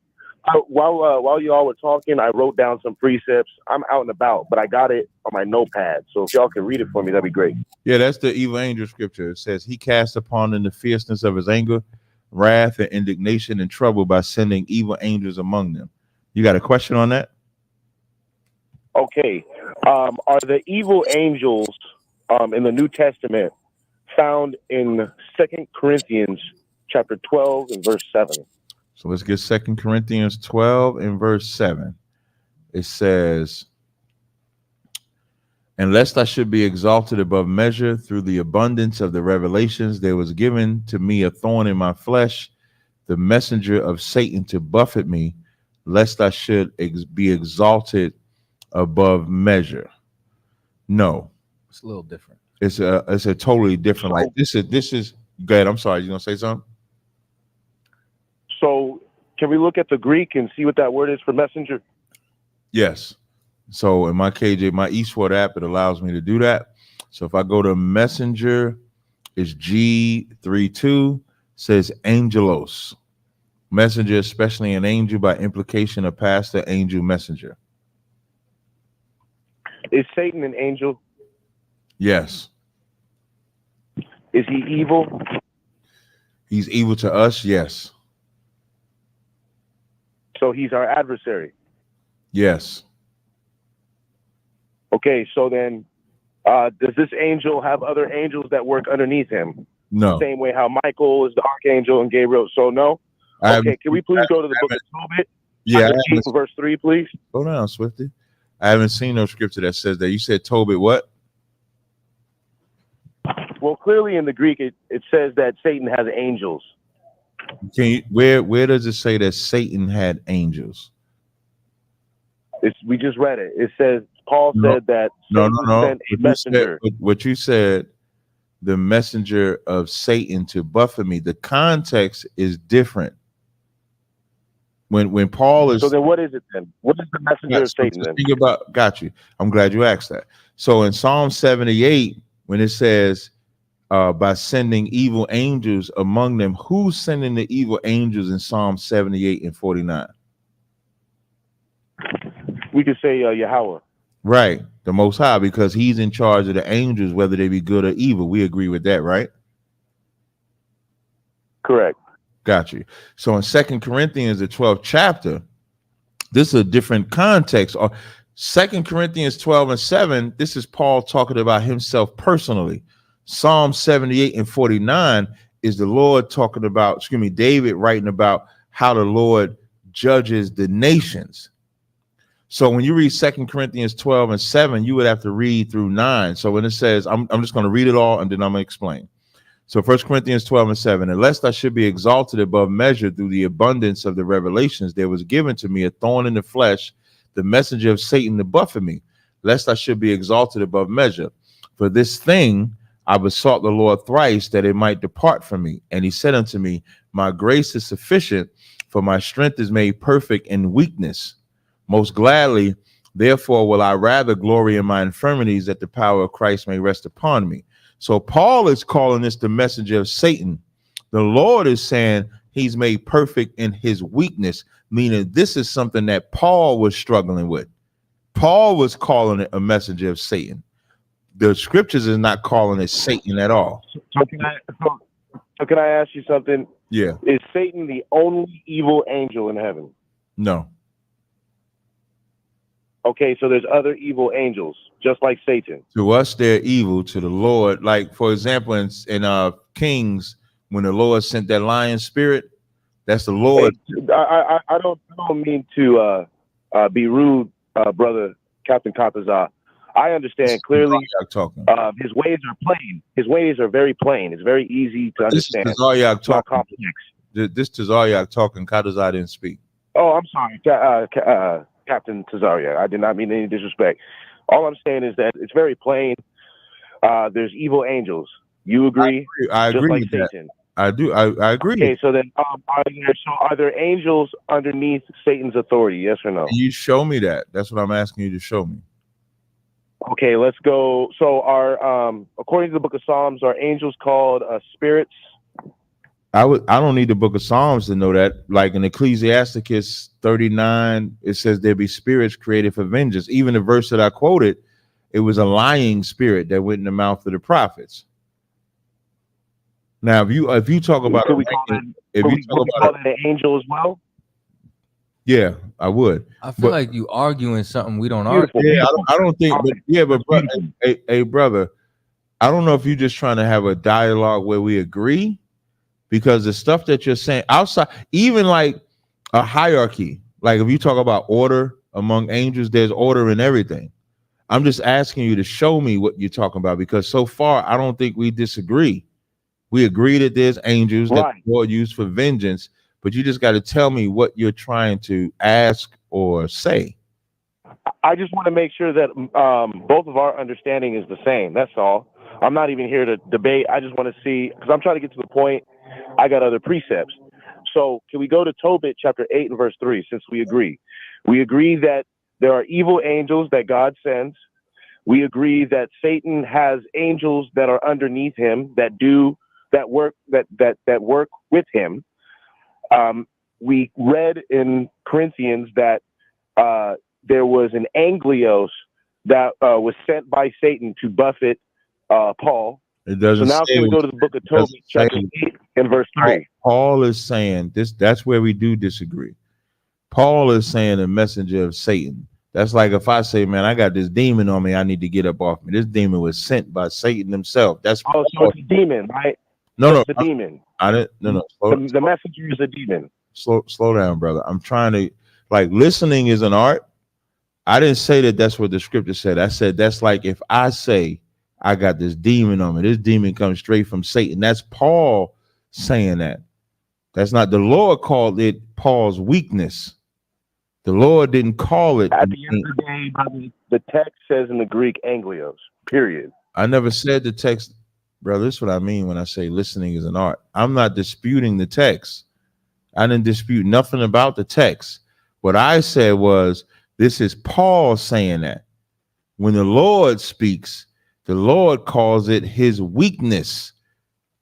S15: While you all were talking, I wrote down some precepts. I'm out and about, but I got it on my notepad. So if y'all can read it for me, that'd be great.
S7: Yeah, that's the evil angel scripture. It says, he cast upon them the fierceness of his anger, wrath, and indignation and trouble by sending evil angels among them. You got a question on that?
S15: Okay. Are the evil angels in the New Testament found in 2 Corinthians chapter 12 and verse 7?
S7: So let's get 2 Corinthians 12 and verse 7. It says, and lest I should be exalted above measure through the abundance of the revelations, there was given to me a thorn in my flesh, the messenger of Satan to buffet me, lest I should be exalted above measure. No,
S8: it's a little different.
S7: It's a totally different. Like this is. Go ahead. I'm sorry. You gonna say something?
S15: So can we look at the Greek and see what that word is for messenger?
S7: Yes. So in my KJ, my Eastward app, it allows me to do that. So if I go to messenger, it's G32, says angelos. Messenger, especially an angel, by implication a pastor, angel, messenger.
S15: Is Satan an angel?
S7: Yes.
S15: Is he evil?
S7: He's evil to us, yes.
S15: So he's our adversary.
S7: Yes.
S15: Okay, so then does this angel have other angels that work underneath him?
S7: No.
S15: Same way how Michael is the archangel and Gabriel. So no? Okay, can we please go to the book of Tobit?
S7: Yeah.
S15: Verse 3, please.
S7: Go down, Swifty. I haven't seen no scripture that says that. You said Tobit what?
S15: Well, clearly in the Greek, it says that Satan has angels.
S7: Can you, where does it say that Satan had angels?
S15: We just read it. It says Paul said that Satan sent a messenger.
S7: What you said, the messenger of Satan to buffet me. The context is different. When Paul is,
S15: so then what is it then? What is the messenger of Satan then?
S7: Think about, got you. I'm glad you asked that. So in Psalm 78, when it says by sending evil angels among them, who's sending the evil angels in Psalm 78 and 49?
S15: We could say Yahweh.
S7: Right, the Most High, because he's in charge of the angels, whether they be good or evil. We agree with that, right?
S15: Correct.
S7: Got you. So in 2 Corinthians, the 12th chapter, this is a different context. Or 2 Corinthians 12 and 7, this is Paul talking about himself personally. Psalm 78 and 49 is the Lord talking about, David writing about how the Lord judges the nations. So when you read 2 Corinthians 12 and 7, you would have to read through 9. So when it says, I'm just going to read it all and then I'm going to explain. So 1 Corinthians 12 and 7, and lest I should be exalted above measure through the abundance of the revelations, there was given to me a thorn in the flesh, the messenger of Satan to buffet me, lest I should be exalted above measure. For this thing I besought the Lord thrice, that it might depart from me. And he said unto me, my grace is sufficient, for my strength is made perfect in weakness. Most gladly, therefore, will I rather glory in my infirmities, that the power of Christ may rest upon me. So Paul is calling this the messenger of Satan. The Lord is saying he's made perfect in his weakness, meaning this is something that Paul was struggling with. Paul was calling it a messenger of Satan. The scriptures is not calling it Satan at all.
S15: So can I ask you something?
S7: Yeah.
S15: Is Satan the only evil angel in heaven?
S7: No.
S15: Okay, so there's other evil angels, just like Satan.
S7: To us, they're evil. To the Lord, like for example, in Kings, when the Lord sent that lion spirit, that's the Lord.
S15: Hey, I don't mean to be rude, brother Captain CHAATAZA. I understand clearly. His ways are plain. His ways are very plain. It's very easy to understand.
S7: This is Tazaryach
S15: talking. Not complex.
S7: This Tazaryach talking. CHAATAZA didn't speak.
S15: Oh, I'm sorry, Captain Tazaryach. I did not mean any disrespect. All I'm saying is that it's very plain. There's evil angels. You agree?
S7: I agree
S15: like
S7: with
S15: Satan.
S7: that. I do. I agree.
S15: Okay, so then are there angels underneath Satan's authority? Yes or no?
S7: You show me that. That's what I'm asking you to show me.
S15: Okay, let's go. So according to the book of Psalms, are angels called spirits?
S7: I don't need the book of Psalms to know that. Like in Ecclesiasticus 39, it says there be spirits created for vengeance. Even the verse that I quoted, it was a lying spirit that went in the mouth of the prophets. Now, if you talk about
S15: an angel as well,
S7: yeah, I would.
S8: I feel like you arguing something we don't argue.
S7: Yeah, I don't think. But yeah, but hey, brother, I don't know if you're just trying to have a dialogue where we agree, because the stuff that you're saying outside, even like a hierarchy, like if you talk about order among angels, there's order in everything. I'm just asking you to show me what you're talking about, because so far I don't think we disagree. We agree that there's angels that the Lord used for vengeance, but you just got to tell me what you're trying to ask or say.
S15: I just want to make sure that both of our understanding is the same. That's all. I'm not even here to debate. I just want to see, because I'm trying to get to the point. I got other precepts. So can we go to Tobit chapter 8 and verse 3, since we agree? We agree that there are evil angels that God sends. We agree that Satan has angels that are underneath him that work with him. We read in Corinthians that there was an anglios that was sent by Satan to buffet Paul.
S7: It doesn't.
S15: So now can we go to the book of Tobit, chapter 8 and verse 3?
S7: Paul is saying this. That's where we do disagree. Paul is saying a messenger of Satan. That's like if I say, man, I got this demon on me, I need to get up off me. This demon was sent by Satan himself. That's
S15: so it's a demon, right?
S7: No,
S15: it's a demon.
S7: I didn't. No.
S15: The messenger is a demon.
S7: Slow down, brother. I'm trying to, like, listening is an art. I didn't say that that's what the scripture said. I said that's like if I say I got this demon on me. This demon comes straight from Satan. That's Paul saying that. That's not, the Lord called it Paul's weakness. The Lord didn't call it.
S15: At the end of the day, brother, the text says in the Greek anglios, period.
S7: I never said the text, brother. This is what I mean when I say listening is an art. I'm not disputing the text. I didn't dispute nothing about the text. What I said was, this is Paul saying that. When the Lord speaks, the Lord calls it his weakness.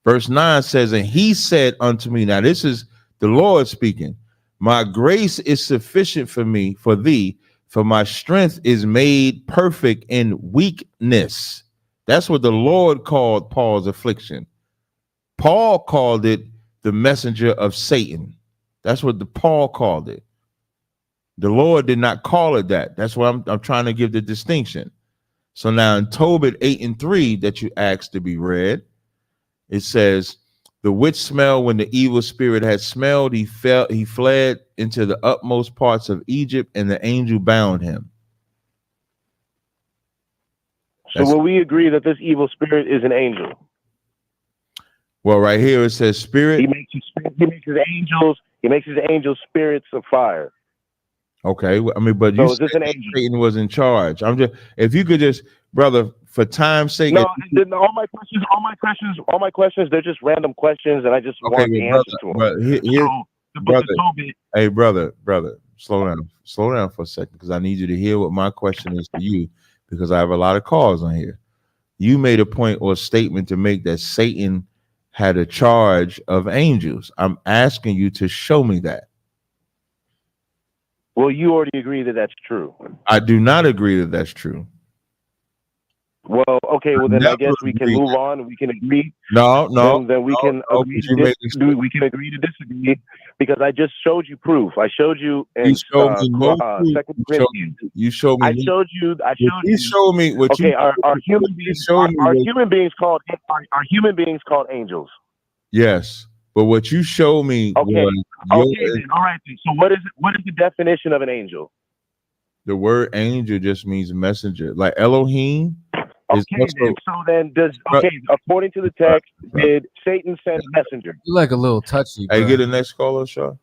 S7: Verse 9 says, and he said unto me, now this is the Lord speaking, my grace is sufficient for me, for thee, for my strength is made perfect in weakness. That's what the Lord called Paul's affliction. Paul called it the messenger of Satan. That's what Paul called it. The Lord did not call it that. That's why I'm trying to give the distinction. So now in Tobit 8 and 3 that you asked to be read, it says, the witch smelled when the evil spirit had smelled, he fled into the utmost parts of Egypt, and the angel bound him.
S15: So will we agree that this evil spirit is an angel?
S7: Well, right here it says spirit.
S15: He makes his angels spirits of fire.
S7: Okay, I mean, but you said Satan was in charge. I'm just, if you could just, brother, for time's sake.
S15: No, all my questions, they're just random questions, and I just want the answer to them.
S7: Hey, brother, slow down for a second, because I need you to hear what my question is to you, because I have a lot of calls on here. You made a point or a statement to make that Satan had a charge of angels. I'm asking you to show me that.
S15: Well, you already agree that that's true.
S7: I do not agree that that's true.
S15: Well, okay. Well, then I guess we can move on. We can agree.
S7: No.
S15: Then we can agree to we can agree to disagree because I just showed you proof. I showed you in Second Corinthians.
S7: You showed me.
S15: I showed you.
S7: You showed me what.
S15: Okay, are human beings are human beings called angels?
S7: Yes, but what you showed me.
S15: Okay. Then, all right. So what is it? What is the definition of an angel?
S7: The word angel just means messenger, like Elohim.
S15: Okay, according to the text, did Satan send a messenger?
S8: You like a little touchy, bro.
S7: Hey, get the next caller, Shaw.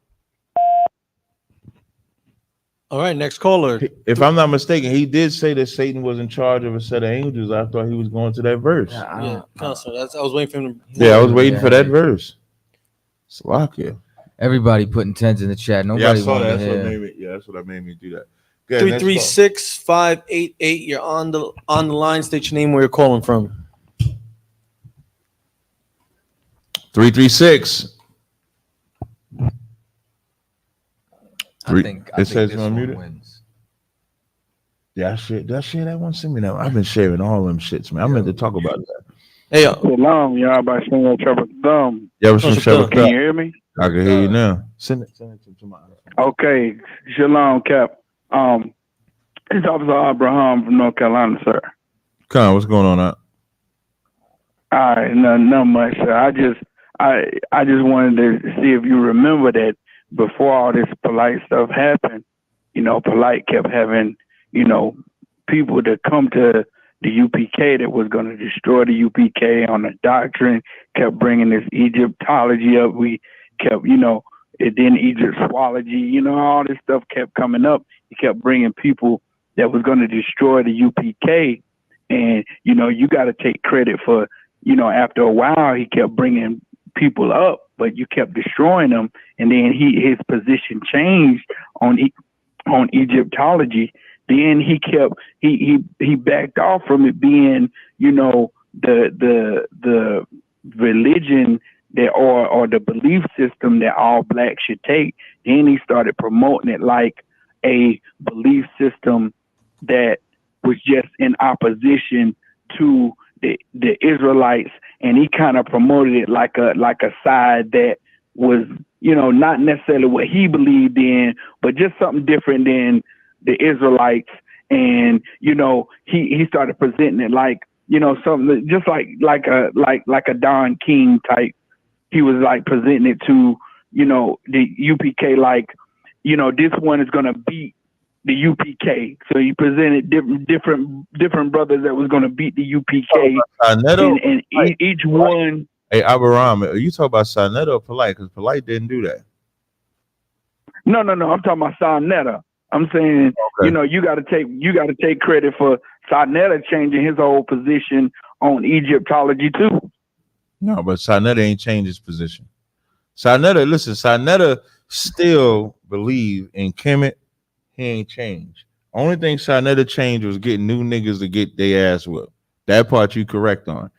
S14: All right, next caller.
S7: If I'm not mistaken, he did say that Satan was in charge of a set of angels. I thought he was going to that verse.
S14: Yeah, Counselor, I was waiting for him.
S7: Yeah, I was waiting for that verse. Slovakia.
S8: Everybody putting tens in the chat. Nobody
S7: I saw
S8: wanted
S7: that.
S8: to hear.
S7: That's what made me do that.
S14: 336-588. You're on the line. State your name, where you're calling from.
S7: 336.
S8: I think
S7: it says
S8: this
S7: unmuted.
S8: Wins.
S7: Yeah, that one. Send me that. I've been sharing all them shits, man. I meant to talk about that.
S14: Hey,
S16: Shalom, y'all. By Shalom Thumb.
S7: Yeah, can
S16: you hear me?
S7: I can hear you now. Send it to my.
S16: Okay, Shalom, Cap. It's Officer Abraham from North Carolina, sir.
S7: Con, what's going on out?
S16: All right, not much, sir. I just wanted to see if you remember that before all this Polight stuff happened, Polight kept having, people to come to the UPK that was going to destroy the UPK on the doctrine, kept bringing this Egyptology up. We kept, and then Egyptology, all this stuff kept coming up. He kept bringing people that was going to destroy the UPK. And, you got to take credit for, after a while, he kept bringing people up, but you kept destroying them. And then his position changed on Egyptology. Then he backed off from it being, the religion that or the belief system that all blacks should take. Then he started promoting it like a belief system that was just in opposition to the Israelites, and he kind of promoted it like a side that was, not necessarily what he believed in, but just something different than the Israelites. And he started presenting it like something just like a Don King type. He was like presenting it to the UPK like this one is gonna beat the UPK. So he presented different brothers that was gonna beat the UPK, and each one.
S7: Hey, Abraham, are you talking about Sarnetta or Polight? Because Polight didn't do that.
S16: No. I'm talking about Sarnetta. I'm saying, you got to take credit for Sarnetta changing his whole position on Egyptology too.
S7: No, but Sarnetta ain't changed his position. Sarnetta still believe in Kemet. He ain't changed. Only thing Sarnetta changed was getting new niggas to get their ass whipped. That part you correct on.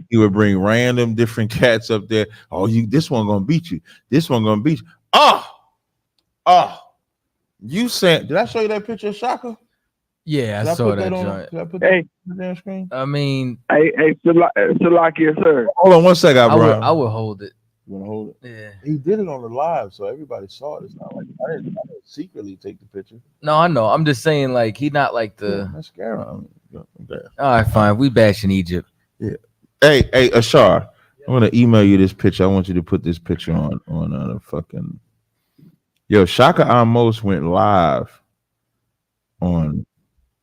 S7: He would bring random different cats up there. Oh, this one gonna beat you. This one gonna beat you. Oh. You said, did I show you that picture of Shaka?
S8: Yeah, I saw that joint.
S7: Did I put that on the damn screen?
S8: I mean,
S16: hey, Salakia, sir.
S7: Hold on one second, bro.
S8: I would hold it.
S7: You want to hold it?
S8: Yeah.
S7: He did it on the live, so everybody saw it. It's not like I didn't secretly take the picture.
S8: No, I know. I'm just saying, like, he not like the
S7: mascara. Okay.
S8: All right, fine. We bashing Egypt.
S7: Yeah. Hey, Ashar, I'm gonna email you this picture. I want you to put this picture on the fucking. Yo, Shaka almost went live on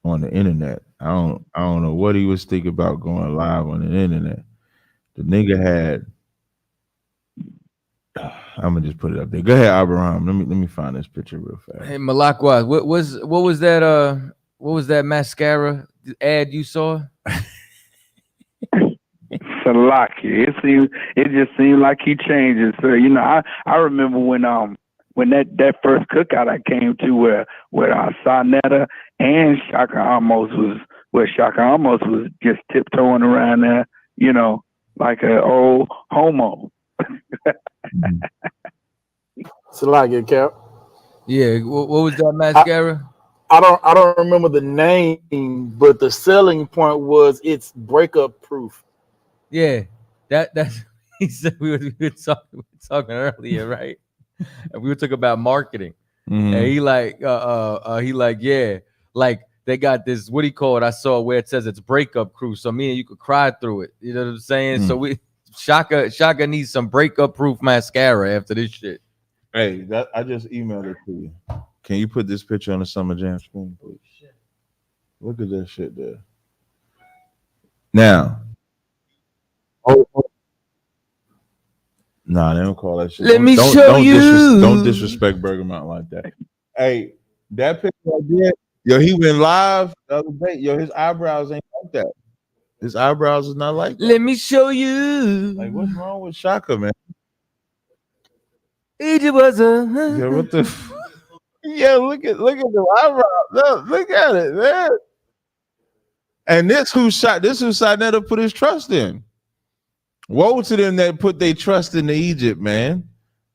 S7: the internet. I don't know what he was thinking about going live on the internet. The nigga had. I'm gonna just put it up there. Go ahead, Abraham. Let me find this picture real fast.
S8: Hey, Malakwa, what was that mascara ad you saw?
S16: Salaki. It just seemed like he changes. So I remember when that first cookout I came to where Sarnetta and Shaka Amos was just tiptoeing around there, like an old homo.
S17: It's a lot, good Cap.
S8: Yeah, what was that mascara?
S17: I don't remember the name, but the selling point was it's breakup proof.
S8: Yeah, that's he said we were talking earlier, right? And we were talking about marketing.
S7: Mhm.
S8: And he like yeah, like they got this, what do you call it? I saw where it says it's breakup proof. So me and you could cry through it. You know what I'm saying? So we Shaka needs some breakup proof mascara after this shit.
S7: Hey, I just emailed it to you. Can you put this picture on the Summer Jam screen, please? Look at that shit there. Now, nah, they don't call that shit.
S8: Let me show you.
S7: Don't disrespect Burger Mountain like that. Hey, that picture I did, yo, he went live the other day. Yo, his eyebrows ain't like that. His eyebrows is not like that.
S8: Let me show you.
S7: Like, what's wrong with Shaka, man?
S8: It was a
S7: Yo, what the? Yeah, look at the eyebrows. Look at it, man. And this who Sinetta put his trust in. Woe to them that put their trust into Egypt, man.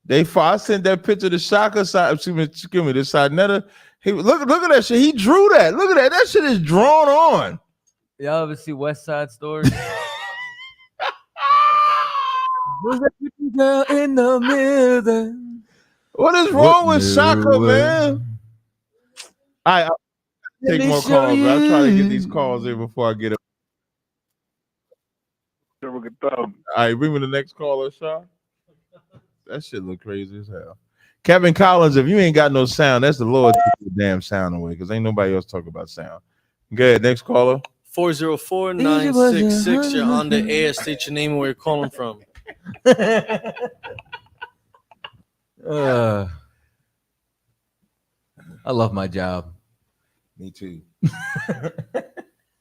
S7: I sent that picture to Shaka. Excuse me, to Sinetta. He look at that shit. He drew that. Look at that. That shit is drawn on.
S8: Y'all ever see West Side Story? Was that pretty girl in the mirror?
S7: What is wrong with Shaka, man? I'll take more calls, but I'm trying to get these calls in before I get up. All right, bring me the next caller, Shaw. That shit look crazy as hell. Kevin Collins, if you ain't got no sound, that's the Lord took the damn sound away because ain't nobody else talk about sound. Go ahead, next caller.
S14: 404-966. You're on the air. State your name and where you're calling from.
S8: I love my job.
S7: Me too.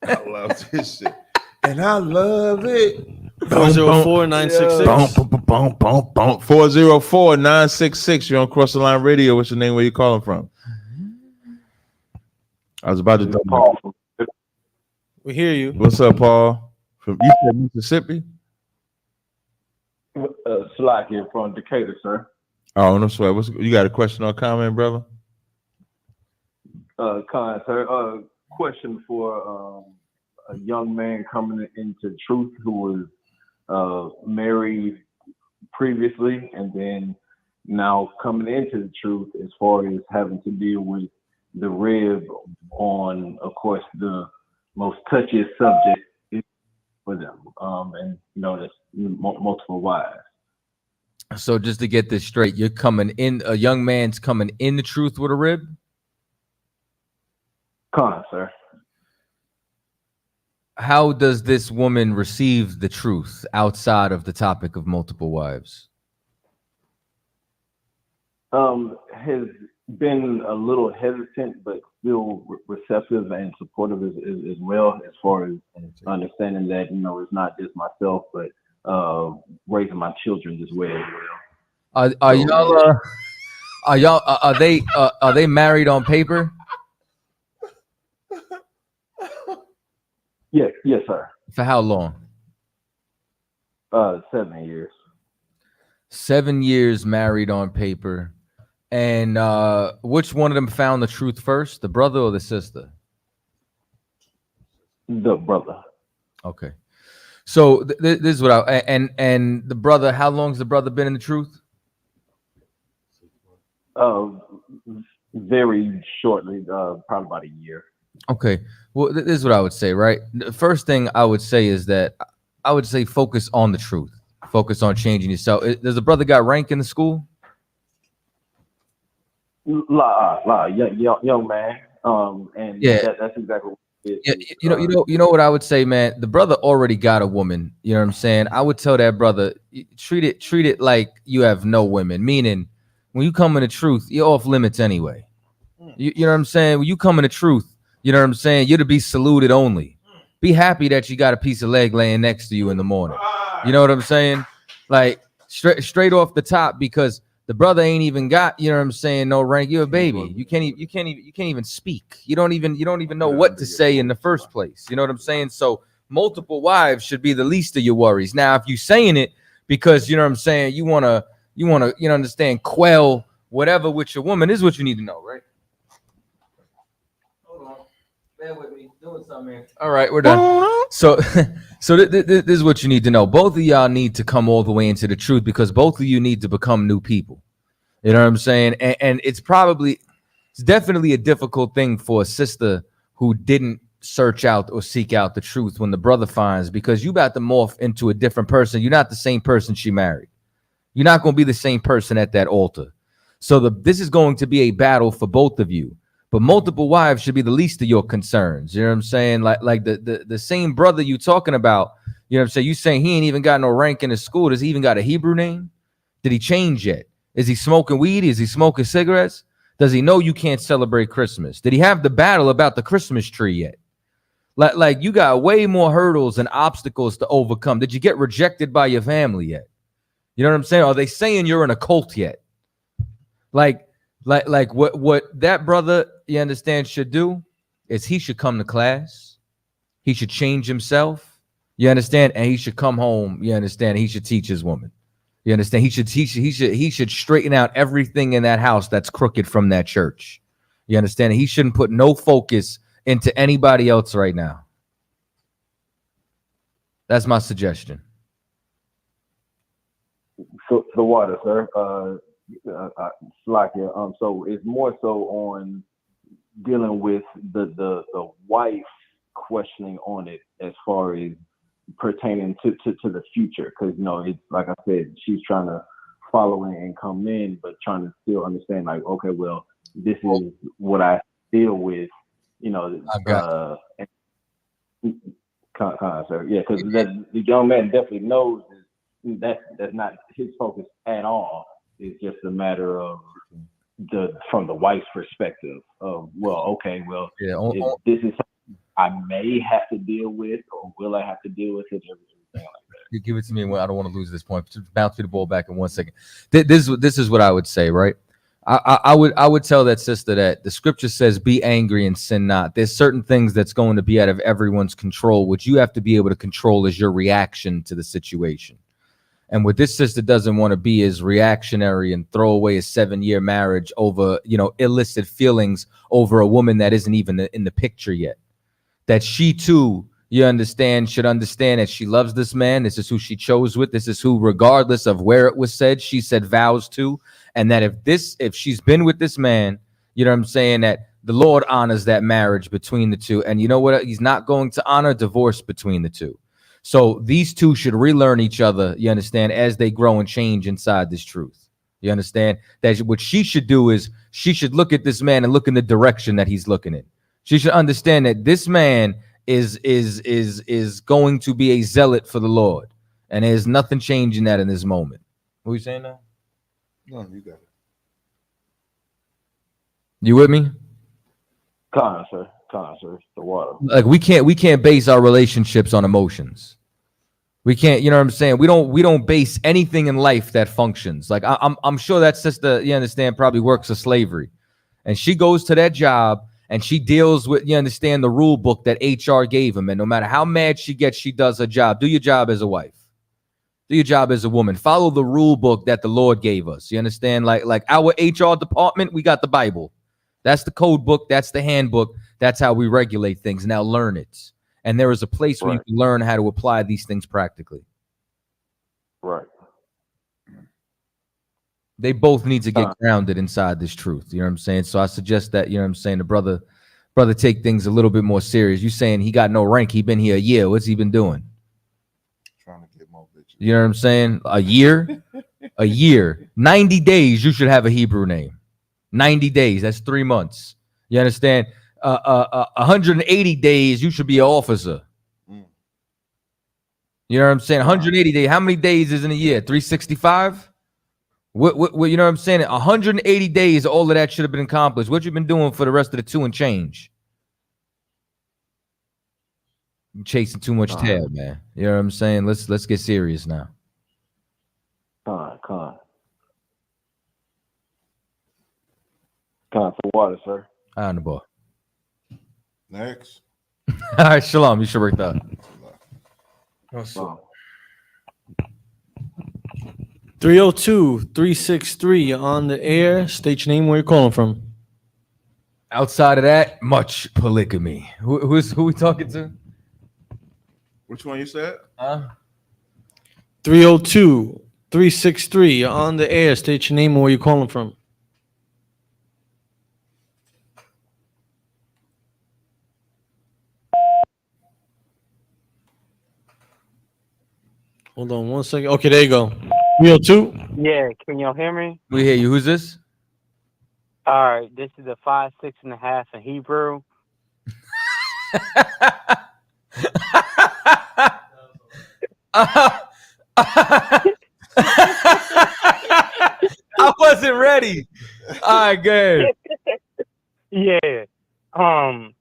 S7: I love this shit. And I love it.
S14: 404-966.
S7: 404-966. You're on Cross the Line Radio. What's your name? Where you calling from? I was about to talk Paul.
S14: We hear you.
S7: What's up, Paul? You said Mississippi?
S18: Slack here from Decatur, sir.
S7: Oh, no sweat. You got a question or comment, brother?
S18: Sir. Question for a young man coming into truth who was married previously and then now coming into the truth as far as having to deal with the rib on, of course, the most touchiest subject for them. And that's multiple wives.
S8: So just to get this straight, you're coming in, a young man's coming in the truth with a rib?
S18: Sir.
S8: How does this woman receive the truth outside of the topic of multiple wives?
S18: Has been a little hesitant, but still receptive and supportive as well, as far as understanding that, it's not just myself, but raising my children as well.
S8: Are they married on paper?
S18: Yes, sir.
S8: For how long?
S18: 7 years.
S8: 7 years married on paper. And which one of them found the truth first, the brother or the sister?
S18: The brother.
S8: Okay. So this is what and the brother, how long's the brother been in the truth?
S18: Very shortly, probably about a year.
S8: Okay. Well, this is what I would say, right? The first thing I would say is that I would say focus on the truth. Focus on changing yourself. Does the brother got rank in the school?
S18: Young man. And
S8: yeah,
S18: that's exactly what it is.
S8: Yeah, you know what I would say, man. The brother already got a woman. You know what I'm saying? I would tell that brother, treat it like you have no women. Meaning, when you come in the truth, you're off limits anyway. You know what I'm saying? When you come in the truth, you know what I'm saying? You're to be saluted only. Be happy that you got a piece of leg laying next to you in the morning. You know what I'm saying? Like straight off the top, because the brother ain't even got, you know what I'm saying, no rank. You're a baby. You can't even speak. You don't even know what to say in the first place. You know what I'm saying? So multiple wives should be the least of your worries. Now, if you're saying it because, you know what I'm saying, you want to, you know, understand, quell whatever with your woman, this is what you need to know, right? Hold on. Bear with me. Doing something here. All right, we're done. So, this is what you need to know. Both of y'all need to come all the way into the truth because both of you need to become new people. You know what I'm saying? And it's definitely a difficult thing for a sister who didn't search out or seek out the truth when the brother finds, because you about to morph into a different person. You're not the same person she married. You're not going to be the same person at that altar. So this is going to be a battle for both of you. But multiple wives should be the least of your concerns. You know what I'm saying? Like the same brother you talking about, you know what I'm saying? You saying he ain't even got no rank in his school. Does he even got a Hebrew name? Did he change yet? Is he smoking weed? Is he smoking cigarettes? Does he know you can't celebrate Christmas? Did he have the battle about the Christmas tree yet? Like you got way more hurdles and obstacles to overcome. Did you get rejected by your family yet? You know what I'm saying? Are they saying you're in a cult yet? Like what that brother, you understand, should do is he should come to class. He should change himself. You understand? And he should come home. You understand? He should teach his woman. You understand? He should straighten out everything in that house that's crooked from that church. You understand? He shouldn't put no focus into anybody else right now. That's my suggestion.
S18: So the water, sir. Slakia. So it's more so on dealing with the wife questioning on it as far as pertaining to the future, because you know, it's like I said, she's trying to follow in and come in, but trying to still understand, like, okay, well, this is what I deal with, you know. Sir, yeah, because the young man definitely knows that's not his focus at all. It's just a matter of from the wife's perspective of, well, okay, well, this is something I may have to deal with, or will I have to deal with it? Everything like that.
S8: You give it to me. I don't want to lose this point. Just bounce me the ball back in 1 second. This is what I would say, right? I would tell that sister that the scripture says, "Be angry and sin not." There's certain things that's going to be out of everyone's control. What you have to be able to control is your reaction to the situation. And what this sister doesn't want to be is reactionary and throw away a 7-year marriage over, you know, illicit feelings over a woman that isn't even in the picture yet. That she too, you understand, should understand that she loves this man. This is who she chose with. This is who, regardless of where it was said, she said vows to. And that if she's been with this man, you know what I'm saying, that the Lord honors that marriage between the two. And you know what? He's not going to honor divorce between the two. So these two should relearn each other, you understand, as they grow and change inside this truth. You understand? That what she should do is she should look at this man and look in the direction that he's looking in. She should understand that this man is going to be a zealot for the Lord. And there's nothing changing that in this moment. What are you saying now?
S7: No, you got it.
S8: You with me?
S18: Come on, sir. The water.
S8: Like we can't base our relationships on emotions. We can't, you know what I'm saying? We don't base anything in life that functions. Like I'm sure that sister, you understand, probably works a slavery. And she goes to that job and she deals with, you understand, the rule book that HR gave him. And no matter how mad she gets, she does her job. Do your job as a wife. Do your job as a woman. Follow the rule book that the Lord gave us. You understand? Like our HR department, we got the Bible. That's the code book. That's the handbook. That's how we regulate things. Now learn it. And there is a place where you can learn how to apply these things practically.
S18: Right.
S8: They both need to get grounded inside this truth. You know what I'm saying? So I suggest that, you know what I'm saying, the brother take things a little bit more serious. You saying he got no rank. He been here a year. What's he been doing?
S7: Trying to get more bitches.
S8: You know what I'm saying? A year? A year. 90 days, you should have a Hebrew name. 90 days. That's 3 months. You understand? 180 days, you should be an officer. You know what I'm saying? 180 days. How many days is in a year? 365? What you know what I'm saying? 180 days, all of that should have been accomplished. What you been doing for the rest of the 2 and change? You're chasing too much tail, man. You know what I'm saying? Let's get serious now.
S18: Con for water, sir.
S8: On the ball.
S7: Next.
S8: All right, shalom. You should work that. Awesome.
S14: 302-363, you're on the air. State your name, where you're calling from.
S8: Outside of that, much polygamy. Who we talking to?
S7: Which one you said?
S14: 302-363, you're on the air. State your name and where you're calling from. Hold on 1 second. Okay, there you go. 302.
S19: Yeah, can y'all hear me?
S8: We hear you. Who's this?
S19: All right, this is a 5, 6.5 in Hebrew.
S8: I wasn't ready. All right, good.
S19: Yeah. On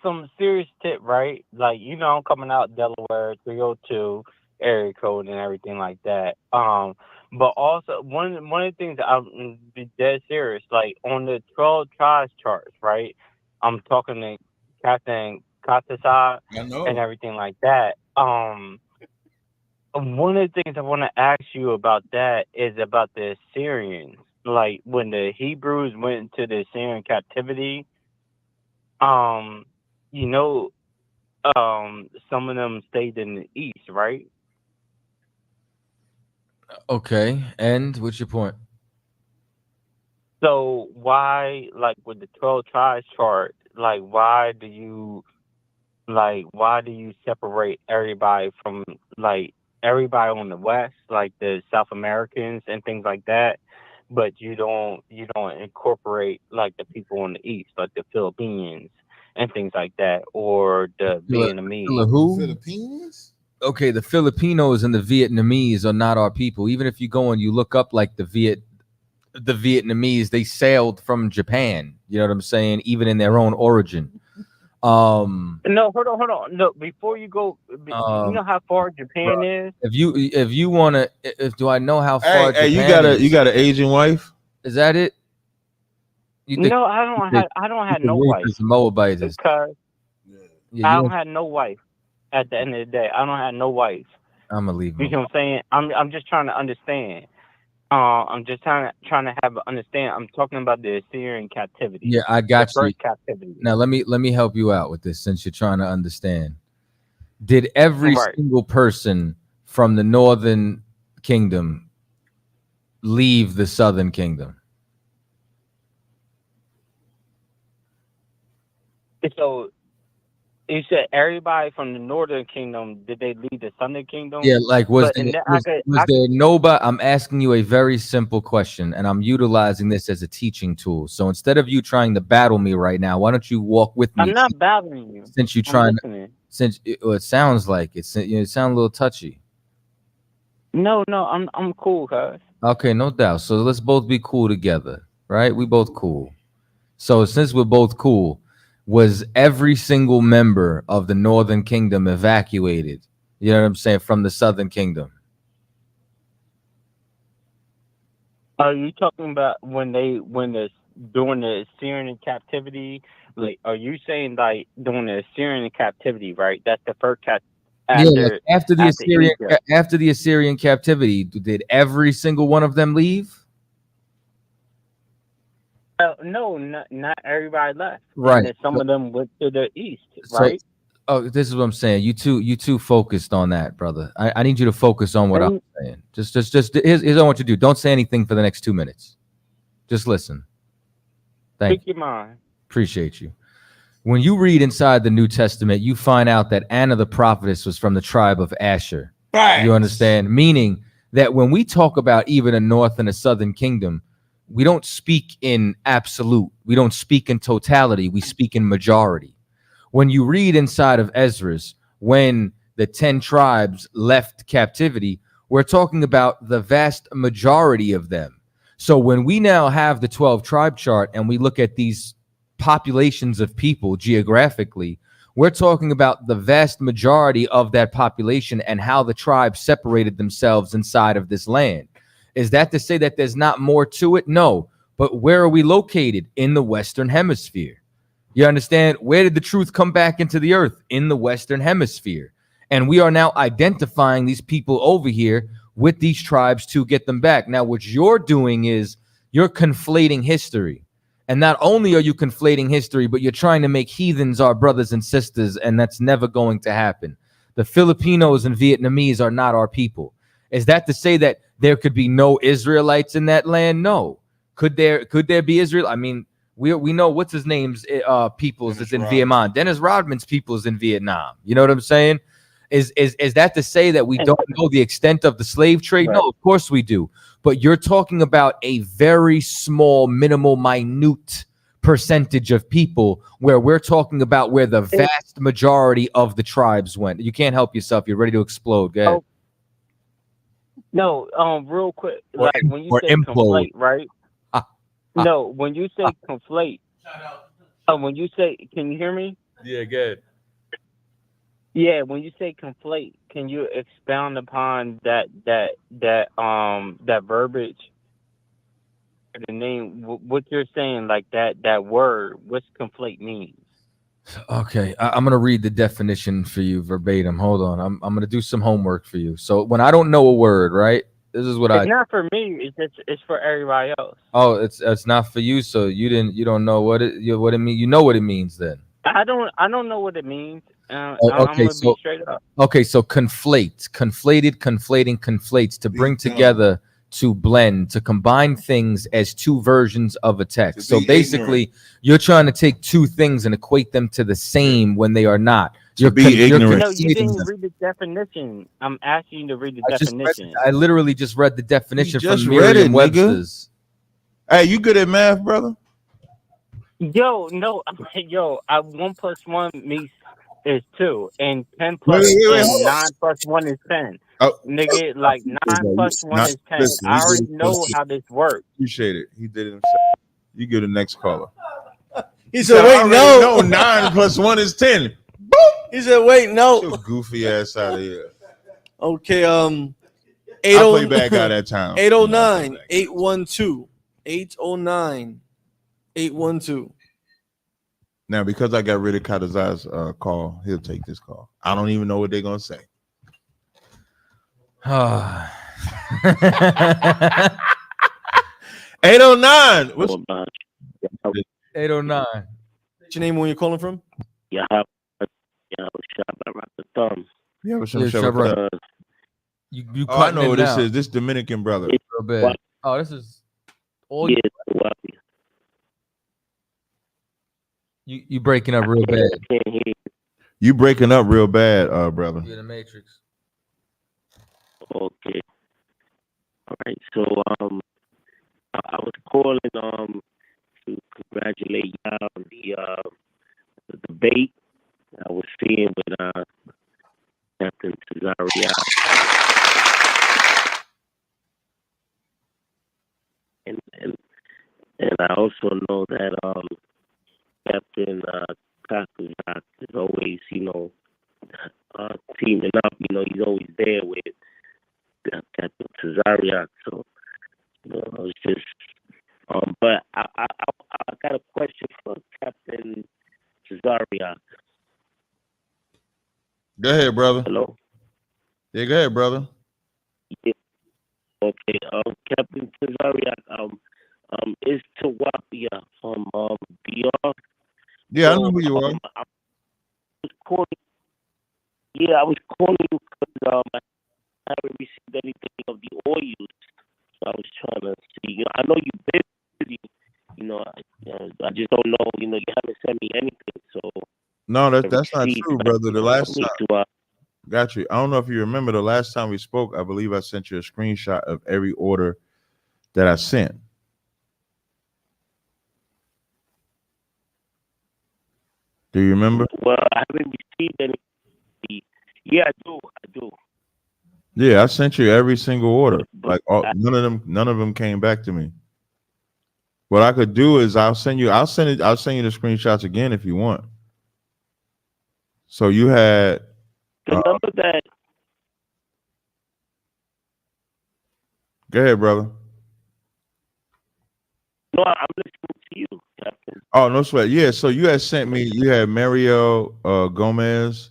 S19: some serious tip, right? Like, you know, I'm coming out Delaware 302 area code and everything like that. But also one of the things that I'm be dead serious, like on the 12 tribes charts, right? I'm talking to Captain CHAATAZA and everything like that. One of the things I want to ask you about that is about the Assyrians. Like when the Hebrews went into the Assyrian captivity, you know, some of them stayed in the east, right?
S8: Okay, and what's your point?
S19: So why, like with the 12 tribes chart, like why do you separate everybody from like everybody on the west, like the South Americans and things like that, but you don't incorporate like the people on the east, like the Philippines and things like that, or the Vietnamese?
S8: Who?
S7: Philippines?
S8: Okay, the Filipinos and the Vietnamese are not our people. Even if you go and you look up like the Vietnamese, they sailed from Japan. You know what I'm saying? Even in their own origin.
S19: No, hold on. No, before you go, you know how far Japan is?
S8: If you wanna, do I know how far?
S7: Hey,
S8: Japan
S7: you got an Asian wife?
S8: Is that it?
S19: No, I don't have no wife.
S8: Moabites.
S19: Because
S8: Yeah,
S19: I don't have no wife. At the end of the day, I don't have no wife.
S8: I'm gonna leave.
S19: You know what I'm saying? I'm just trying to understand. I'm just trying to have an understand. I'm talking about the Assyrian captivity.
S8: Yeah, I got
S19: the
S8: you.
S19: first captivity.
S8: Now let me help you out with this since you're trying to understand. Did every single person from the northern kingdom leave the southern kingdom?
S19: So you said everybody from the northern kingdom, did they leave the southern kingdom?
S8: Yeah, like was there nobody? I'm asking you a very simple question, and I'm utilizing this as a teaching tool. So instead of you trying to battle me right now, why don't you walk with me?
S19: I'm not battling you.
S8: Since you're trying, it sounds like it's you sound a little touchy.
S19: No, I'm cool, guys.
S8: Okay, no doubt. So let's both be cool together, right? We both cool. So since we're both cool, was every single member of the northern kingdom evacuated? You know what I'm saying? From the southern kingdom.
S19: Are you talking about when during the Assyrian captivity? Like, are you saying like during the Assyrian captivity, right? That's the first
S8: after the Assyrian captivity, did every single one of them leave?
S19: No, not everybody left.
S8: Right.
S19: And some of them went to the east, right?
S8: This is what I'm saying. You too focused on that, brother. I need you to focus on what I'm saying. Just here's what I want you to do. Don't say anything for the next 2 minutes. Just listen. Thank you.
S19: Speak your mind.
S8: Appreciate you. When you read inside the New Testament, you find out that Anna the prophetess was from the tribe of Asher. Right. You understand? Meaning that when we talk about even a north and a southern kingdom, we don't speak in absolute. We don't speak in totality. We speak in majority. When you read inside of Ezra's, when the 10 tribes left captivity, we're talking about the vast majority of them. So when we now have the 12 tribe chart and we look at these populations of people geographically, we're talking about the vast majority of that population and how the tribes separated themselves inside of this land. Is that to say that there's not more to it? No. But where are we located? In the Western Hemisphere. You understand? Where did the truth come back into the earth? In the Western Hemisphere. And we are now identifying these people over here with these tribes to get them back. Now, what you're doing is you're conflating history. And not only are you conflating history, but you're trying to make heathens our brothers and sisters, and that's never going to happen. The Filipinos and Vietnamese are not our people. Is that to say that there could be no Israelites in that land? No. Could there be Israel? I mean, we know what's his name's peoples is in Vietnam. Dennis Rodman's peoples in Vietnam. You know what I'm saying? Is that to say that we don't know the extent of the slave trade?
S19: Right.
S8: No, of course we do. But you're talking about a very small, minimal, minute percentage of people, where we're talking about where the vast majority of the tribes went. You can't help yourself. You're ready to explode. Go ahead.
S19: Oh, no, real quick, like when you
S8: or
S19: say
S8: implode.
S19: conflate, right? No, when you say conflate, when you say, can you hear me?
S8: Yeah, good.
S19: Yeah, when you say conflate, can you expound upon that verbiage? The name, what you're saying, like that word, what's conflate means?
S8: Okay, I'm gonna read the definition for you verbatim. Hold on, I'm gonna do some homework for you. So when I don't know a word, right? This is what
S19: It's not for me. It's for everybody else.
S8: Oh, it's not for you. So you don't know what it means. You know what it means then.
S19: I don't know what it means. I'm
S8: Okay,
S19: gonna
S8: so
S19: be straight up.
S8: okay, so conflates, conflates to bring together, to blend, to combine things as two versions of a text. So basically, you're trying to take two things and equate them to the same when they are not. You're ignorant.
S19: No, you didn't read the definition. I'm asking you to read the definition.
S8: I literally just read the definition
S7: just
S8: from
S7: read it,
S8: Merriam-Webster's.
S7: Hey, you good at math, brother?
S19: Yo, no, yo, 1 + 1 is 2, and 10 +
S7: Wait,
S19: and 9 + 1 is 10.
S7: Oh.
S19: Nigga, like 9 + 1 is 10.
S7: Listen,
S19: I already know how this works.
S7: Appreciate it. He did it himself. You get the next caller.
S14: He said, "Wait, no,
S7: 9 + 1 is 10."
S14: He said, "Wait, no."
S7: Your goofy ass out of here.
S14: Okay,
S7: I play bad guy that time.
S14: 809 812 809 812.
S7: Now, because I got rid of CHAATAZA's call, he'll take this call. I don't even know what they're gonna say. 809. What's
S8: 809?
S14: What's your name? Where you calling from?
S20: Yeah, the thumb.
S7: Yeah,
S8: You
S7: I know what this is. This Dominican brother.
S8: Oh, this is all you breaking up real bad.
S7: You breaking up real bad, brother.
S8: You're in the Matrix.
S20: Okay. All right. So I was calling to congratulate y'all on the debate I was seeing with Captain Tazaryach. And I also know that Captain CHAATAZA is always, teaming up. He's always there with Captain Tazaryach. So, I was just, but I got a question for Captain Tazaryach.
S7: Go ahead, brother.
S20: Hello.
S7: Yeah, go ahead, brother.
S20: Yeah. Okay. Captain Tazaryach. Is Tawapia from DR?
S7: Yeah, I know who you are.
S20: I was calling you because I haven't received anything of the oils. So I was trying to see. I know you've been busy. I just don't know. You haven't sent me anything. So
S7: No, that's not true, brother. The last time, got you. I don't know if you remember the last time we spoke. I believe I sent you a screenshot of every order that I sent. Do you remember?
S20: Well, I haven't received any. Yeah, I do.
S7: Yeah, I sent you every single order. Like none of them came back to me. What I could do is I'll send you the screenshots again if you want. So you had
S20: the number that.
S7: Go ahead, brother.
S20: No, I'm listening to you, Captain.
S7: Oh, no sweat. Yeah, so you had sent me, you had Mariel Gomez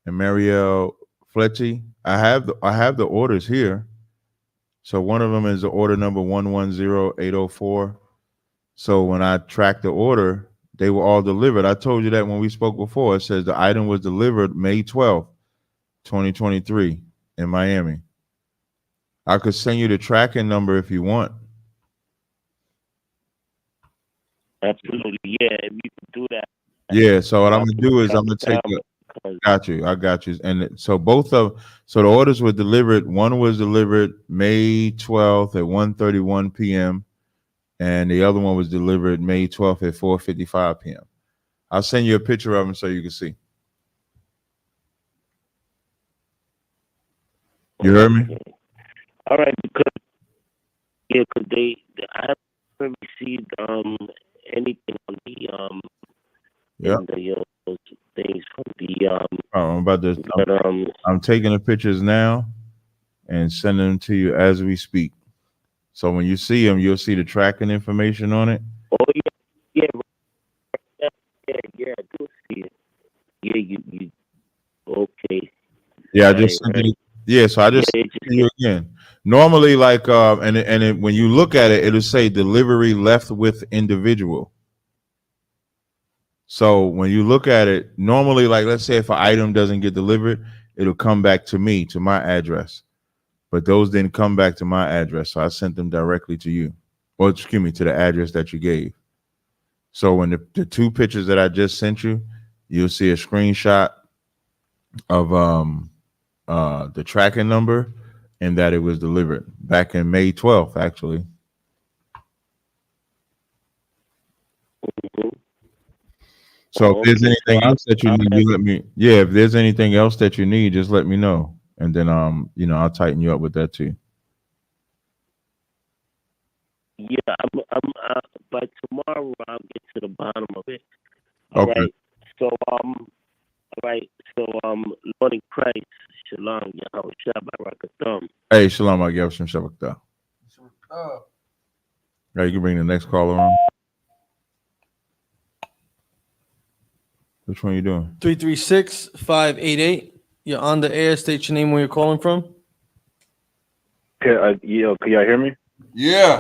S7: and Mariel Fletchy, I have the orders here. So one of them is the order number 110804. So when I tracked the order, they were all delivered. I told you that when we spoke before. It says the item was delivered May 12th, 2023 in Miami. I could send you the tracking number if you want.
S20: Absolutely, yeah. If you can do that.
S7: Yeah. So what I'm gonna do is I'm gonna take the. I got you. And so the orders were delivered. One was delivered May 12th at 1:31 p.m. and the other one was delivered May 12th at 4:55 p.m. I'll send you a picture of them so you can see. You heard me?
S20: All right, because I haven't received anything on the those things from the
S7: I'm about to. I'm taking the pictures now and sending them to you as we speak. So when you see them, you'll see the tracking information on it.
S20: Oh yeah, I do see it. Yeah, you okay?
S7: Yeah, I just sent it. Yeah, so I just sent it to you again. Normally, like when you look at it, it'll say delivery left with individual. So when you look at it, normally, like let's say if an item doesn't get delivered, it'll come back to me, to my address. But those didn't come back to my address, so I sent them directly to you. Or excuse me, to the address that you gave. So when the two pictures that I just sent you, you'll see a screenshot of the tracking number and that it was delivered back in May 12th, actually. So if there's anything else that you need, you let me. Yeah, if there's anything else that you need, just let me know, and then I'll tighten you up with that too.
S20: Yeah, I'm by tomorrow I'll get to the bottom of it. All
S7: Okay.
S20: right. So Lord in Christ, Shalom, Yahweh Shabbat.
S7: Hey, Shalom, I give some Shabbat. Hey, you can bring the next caller on. Which one are you doing?
S14: 336-588. You're on the air. State your name, where you're calling from.
S15: Can y'all hear me?
S7: Yeah.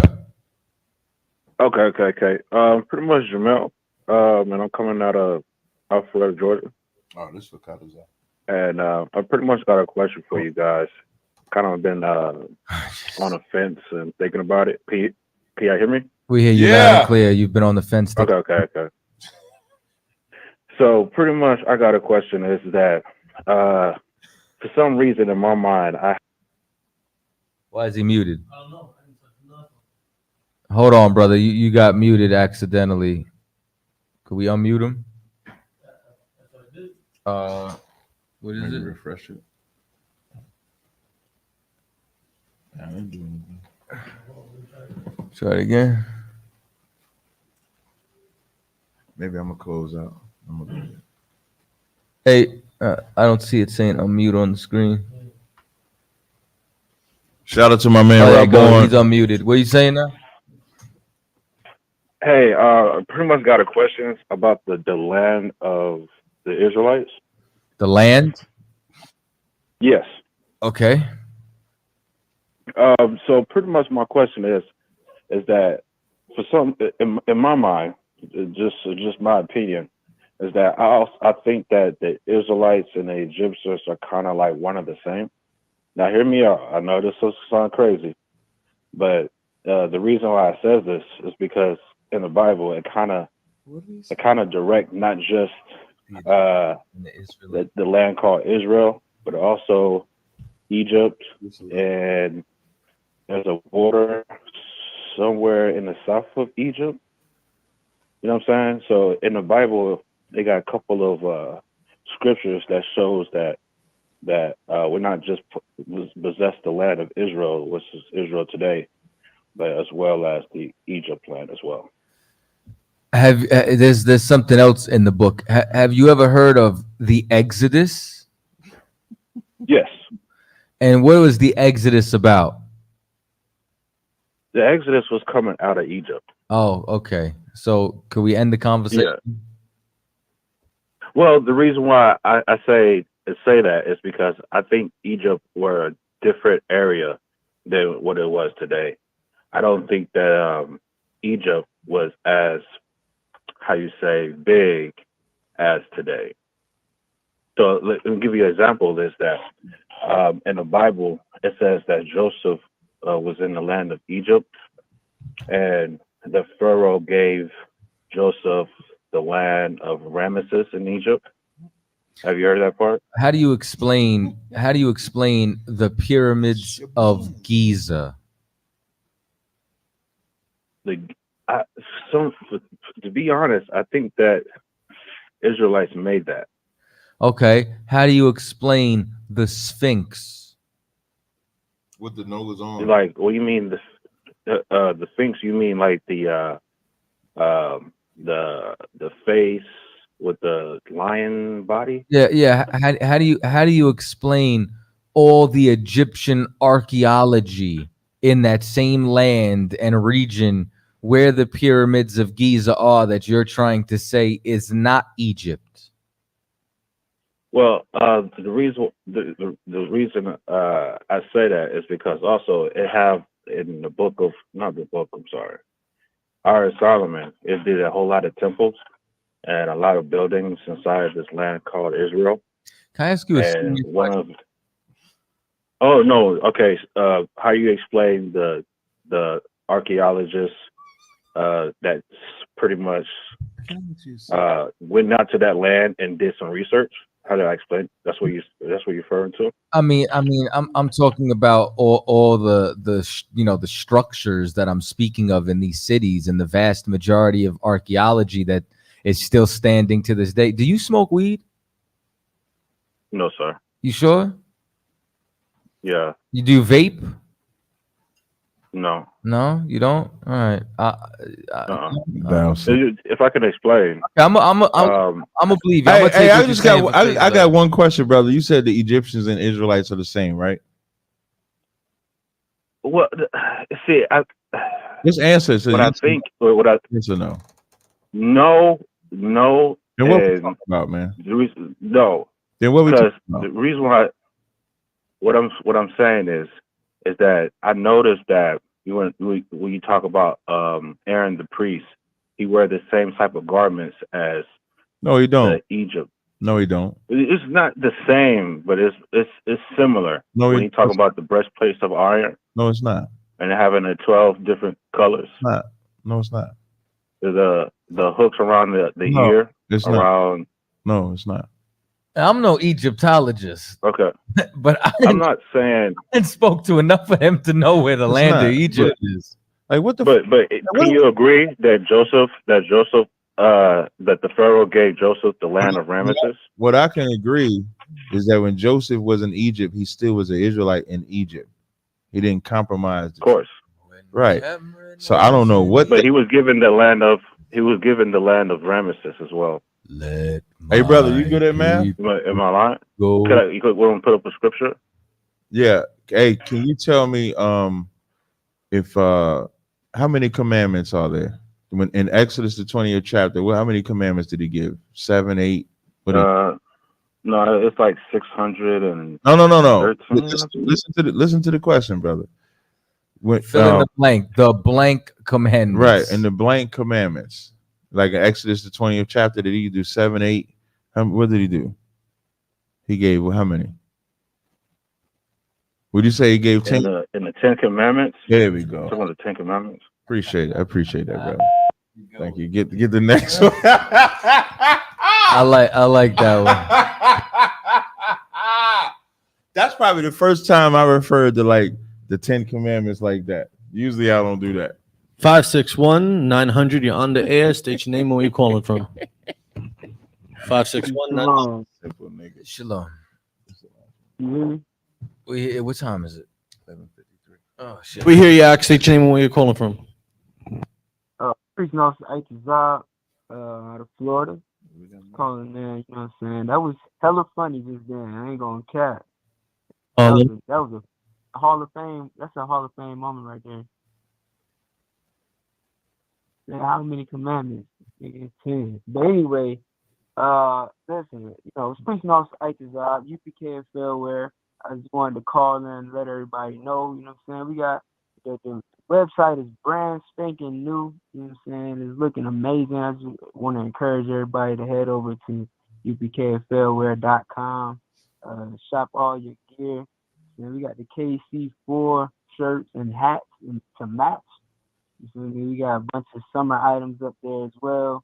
S15: Okay. Pretty much Jamel. And I'm coming out of Alpharetta, Georgia.
S7: Oh, this is for CHAATAZA.
S15: And I pretty much got a question for you guys. Kind of been on the fence and thinking about it. Can y'all hear me?
S8: We hear you loud and clear. You've been on the fence.
S15: Okay. So pretty much I got a question is that for some reason in my mind,
S8: Why is he muted? I don't know. Hold on, brother. You got muted accidentally. Could we unmute him? What is it?
S7: Refresh it.
S8: Try it again.
S7: Maybe I'm gonna close out.
S8: Hey, I don't see it saying unmute on the screen.
S7: Shout out to my man
S8: There you go.
S7: Rob.
S8: He's unmuted. What are you saying now?
S15: Hey, pretty much got a question about the land of the Israelites.
S8: The land?
S15: Yes.
S8: Okay.
S15: So pretty much my question is that for some, in my mind, just my opinion, is that I think that the Israelites and the Egyptians are kind of like one of the same. Now, hear me out. I know this will sound crazy, but the reason why I says this is because in the Bible, it kind of direct not just the land called Israel, but also Egypt, and there's a border somewhere in the south of Egypt. You know what I'm saying? So in the Bible, they got a couple of scriptures that shows that we're not just possess the land of Israel, which is Israel today, but as well as the Egypt land as well.
S8: There's something else in the book. Have you ever heard of the Exodus?
S15: Yes.
S8: And what was the Exodus about?
S15: The Exodus was coming out of Egypt.
S8: Oh, okay. So could we end the conversation?
S15: Yeah. Well, the reason why I say say that is because I think Egypt were a different area than what it was today. I don't think that Egypt was as, how you say, big as today. So let me give you an example. Is that in the Bible it says that Joseph was in the land of Egypt, and the Pharaoh gave Joseph the land of Ramesses in Egypt. Have you heard that part?
S8: How do you explain the pyramids of Giza?
S15: To be honest, I think that Israelites made that.
S8: Okay. How do you explain the Sphinx?
S7: With the nose on.
S15: Like, what do you mean the Sphinx? You mean like the face with the lion body?
S8: Yeah. How do you explain all the Egyptian archaeology in that same land and region where the pyramids of Giza are that you're trying to say is not Egypt?
S15: Well, the reason I say that is because also it have in the book of Art of Solomon, it did a whole lot of temples and a lot of buildings inside this land called Israel.
S8: Can I ask you a serious question?
S15: Oh no, okay. How you explain the archaeologists that pretty much went out to that land and did some research? How do I explain? That's what you're referring to.
S8: I'm talking about all the structures that I'm speaking of in these cities and the vast majority of archaeology that is still standing to this day. Do you smoke weed?
S15: No, sir.
S8: You sure?
S15: Yeah.
S8: You do vape?
S15: No.
S8: No, you don't. All right.
S15: If I can explain,
S8: I'm gonna believe you.
S7: Hey, I got one question, brother. You said the Egyptians and Israelites are the same, right?
S15: Well, see,
S7: just answer. So
S15: what I think, what I
S7: yes or no?
S15: No.
S7: Then what we talking about, man?
S15: The reason, no.
S7: Then what we talking about?
S15: The reason why, what I'm saying is that I noticed that when you talk about Aaron the priest, he wear the same type of garments as
S7: no, he don't.
S15: Egypt.
S7: No, he don't.
S15: It's not the same, but it's similar.
S7: No,
S15: when you talk about the breastplates of iron.
S7: No, it's not.
S15: And having the 12 different colors.
S7: It's not. No, it's not.
S15: The hooks around the ear.
S7: It's
S15: around.
S7: Not. No, it's not.
S8: I'm no Egyptologist.
S15: Okay.
S8: But
S15: I'm not saying
S8: I spoke to enough of him to know where the land of Egypt is.
S7: Like what the?
S15: But can you agree that that the Pharaoh gave Joseph the land of Ramesses?
S7: What I can agree is that when Joseph was in Egypt, he still was an Israelite in Egypt. He didn't compromise.
S15: Of course.
S7: Right. So I don't know what.
S15: But he was given the land of Ramesses as well.
S7: Hey brother, you good at math?
S15: Am I lying?
S8: Go.
S15: You could put up a scripture?
S7: Yeah. Hey, can you tell me if how many commandments are there? When in Exodus the 20th chapter, how many commandments did he give? 7, 8?
S15: No, it's like 600 and
S7: no. Listen to the question, brother.
S8: Fill in the blank. The blank commandments.
S7: Right, and the blank commandments. Like in Exodus the 20th chapter, did he do 7, 8? What did he do? He gave how many? Would you say he gave 10?
S15: In the 10 commandments?
S7: There we go.
S15: Some of the 10 commandments.
S7: Appreciate it. I appreciate that, brother. Thank you. Get the next one.
S8: I like that one.
S7: That's probably the first time I referred to like the 10 commandments like that. Usually I don't do that.
S14: 561-900. You're on the air. State your name and where you calling from. 561-900.
S7: Simple nigga.
S8: Shalom. What time is it? 11:53. Oh shit.
S14: We hear you. Ask, state your name and where you're calling from.
S21: Preaching off CHAATAZA out of Florida. Calling there, you know what I'm saying? That was hella funny just then. I ain't gonna cap. That was a Hall of Fame. That's a Hall of Fame moment right there. Yeah, how many commandments? 10. But anyway, Listen, it's Police Officer Tazaryach, UPK and Fairware. I just wanted to call in and let everybody know, you know what I'm saying? We got the website is brand spanking new, you know what I'm saying? It's looking amazing. I just want to encourage everybody to head over to upkandfairwear.com, shop all your gear. And we got the KC4 shirts and hats to match. You feel me? We got a bunch of summer items up there as well.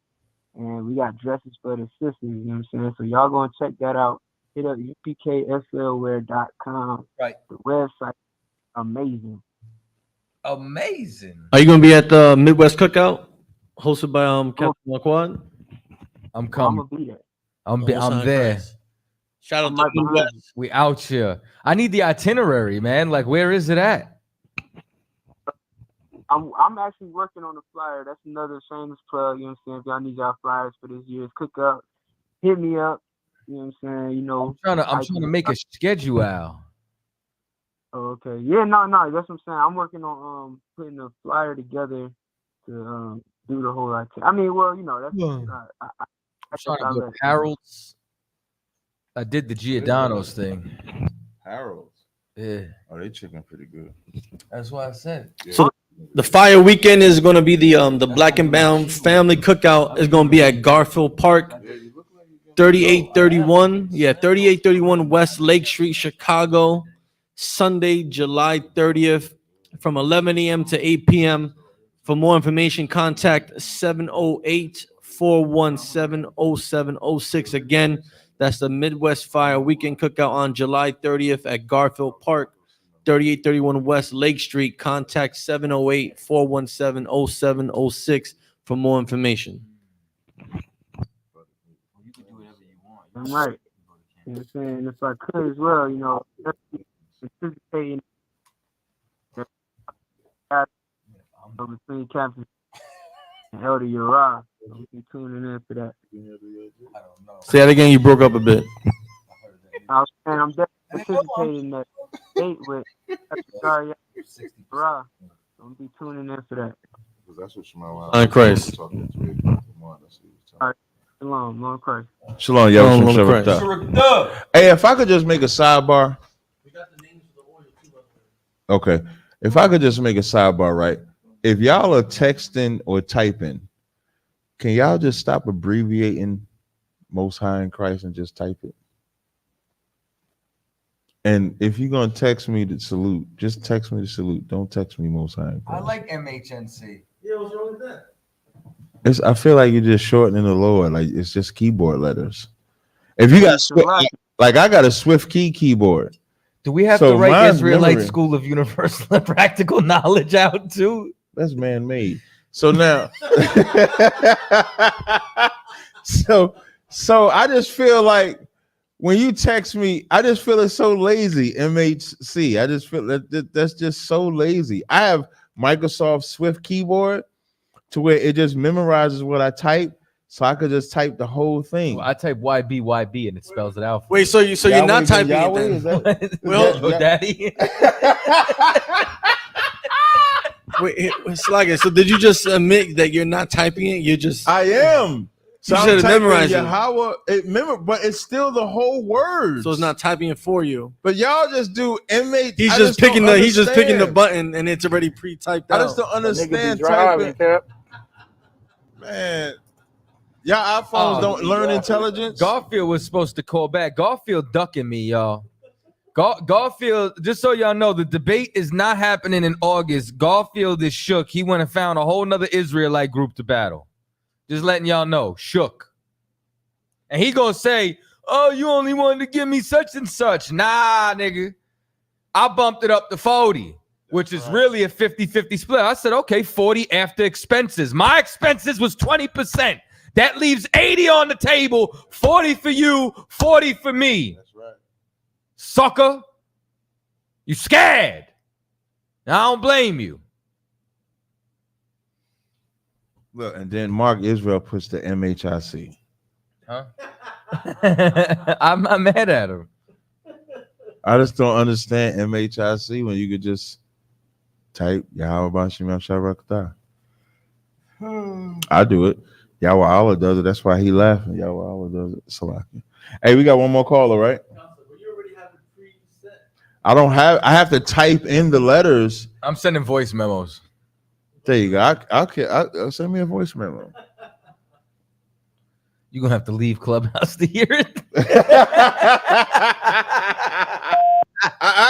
S21: And we got dresses for the sisters, you know what I'm saying? So y'all go and check that out. Hit up upkflwear.com.
S8: Right.
S21: The website, amazing.
S8: Amazing.
S14: Are you gonna be at the Midwest Cookout hosted by Captain Laquad?
S8: I'm coming.
S21: I'm gonna be there.
S8: I'm
S14: on
S8: there.
S14: Christ. Shout out
S21: I'm
S14: to
S21: right behind
S14: Midwest.
S8: We out here. I need the itinerary, man. Like, where is it at?
S21: I'm actually working on the flyer. That's another shameless plug, you know what I'm saying? If y'all need y'all flyers for this year's cookout, hit me up. You know what I'm saying?
S8: I'm trying to make a schedule out.
S21: Oh, okay. Yeah, no, that's what I'm saying. I'm working on putting a flyer together to do the whole activity. I mean, well, that's
S8: I'm trying to go to Harold's. I did the Giordano's thing.
S7: Harold's.
S8: Yeah.
S7: Oh, they chicken pretty good.
S8: That's what I said.
S14: So the fire weekend is going to be the Black and Brown Family Cookout is going to be at Garfield Park, 3831. Yeah, 3831 West Lake Street, Chicago. Sunday, July 30th, from 11 a.m. to 8 p.m. For more information, contact 708-417-0706. Again, that's the Midwest Fire Weekend Cookout on July 30th at Garfield Park, 3831 West Lake Street. Contact 708-417-0706 for more information.
S21: I'm right. You know what I'm saying? If I could as well, participating between Captain and Elder Uriah. So be tuning in for that.
S14: Say that again, you broke up a bit.
S21: I was saying I'm definitely participating in that date with Tazaryach Uriah. So be tuning in for that.
S7: That's what Shema
S14: On Christ.
S21: All right. Shalom, Lord Christ.
S7: Shalom, yo. Hey, if I could just make a sidebar. Okay. If I could just make a sidebar, right? If y'all are texting or typing, can y'all just stop abbreviating Most High in Christ and just type it? And if you're going to text me the salute, just text me the salute. Don't text me Most High in Christ.
S8: I like MHNC.
S12: Yeah, what's wrong with that?
S7: I feel like you're just shortening the Lord. Like it's just keyboard letters. If you got like I got a Swift keyboard.
S8: Do we have to write Israelite School of Universal and Practical Knowledge out too?
S7: That's man-made. So now, so I just feel like when you text me, I just feel it's so lazy. MHC. I just feel that's just so lazy. I have Microsoft Swift keyboard to where it just memorizes what I type, so I could just type the whole thing.
S8: Well, I type YB and it spells it out.
S14: Wait, so you're not typing
S7: Yahweh,
S14: it then?
S8: Well, Daddy.
S14: Wait, Slaga, so did you just admit that you're not typing it? You're just
S7: I am. So
S14: you
S7: I'm
S14: should have memorized it.
S7: Yahweh, but it's still the whole word.
S14: So it's not typing it for you.
S7: But y'all just do MH.
S14: He's just picking the button and it's already pre-typed out.
S7: I just don't understand typing. Man, y'all iPhones don't learn intelligence.
S8: Garfield was supposed to call back. Garfield ducking me, y'all. Garfield, just so y'all know, the debate is not happening in August. Garfield is shook. He went and found a whole nother Israelite group to battle. Just letting y'all know, shook. And he gonna say, oh, you only wanted to give me such and such. Nah, nigga. I bumped it up to 40, which is really a 50-50 split. I said, okay, 40 after expenses. My expenses was 20%. That leaves 80 on the table, 40 for you, 40 for me.
S7: That's right.
S8: Sucker. You scared. Now, I don't blame you.
S7: Look, and then Mark Israel puts the MHIC.
S8: Huh? I'm not mad at him.
S7: I just don't understand MHIC when you could just type Yahweh Bashim Shabrakata. I do it. Yawa Allah does it. That's why he laughing. Yawa Allah does it. Salaki. Hey, we got one more caller, right? I don't have. I have to type in the letters.
S8: I'm sending voice memos.
S7: There you go. I'll send me a voice memo.
S8: You're gonna have to leave Clubhouse to hear it.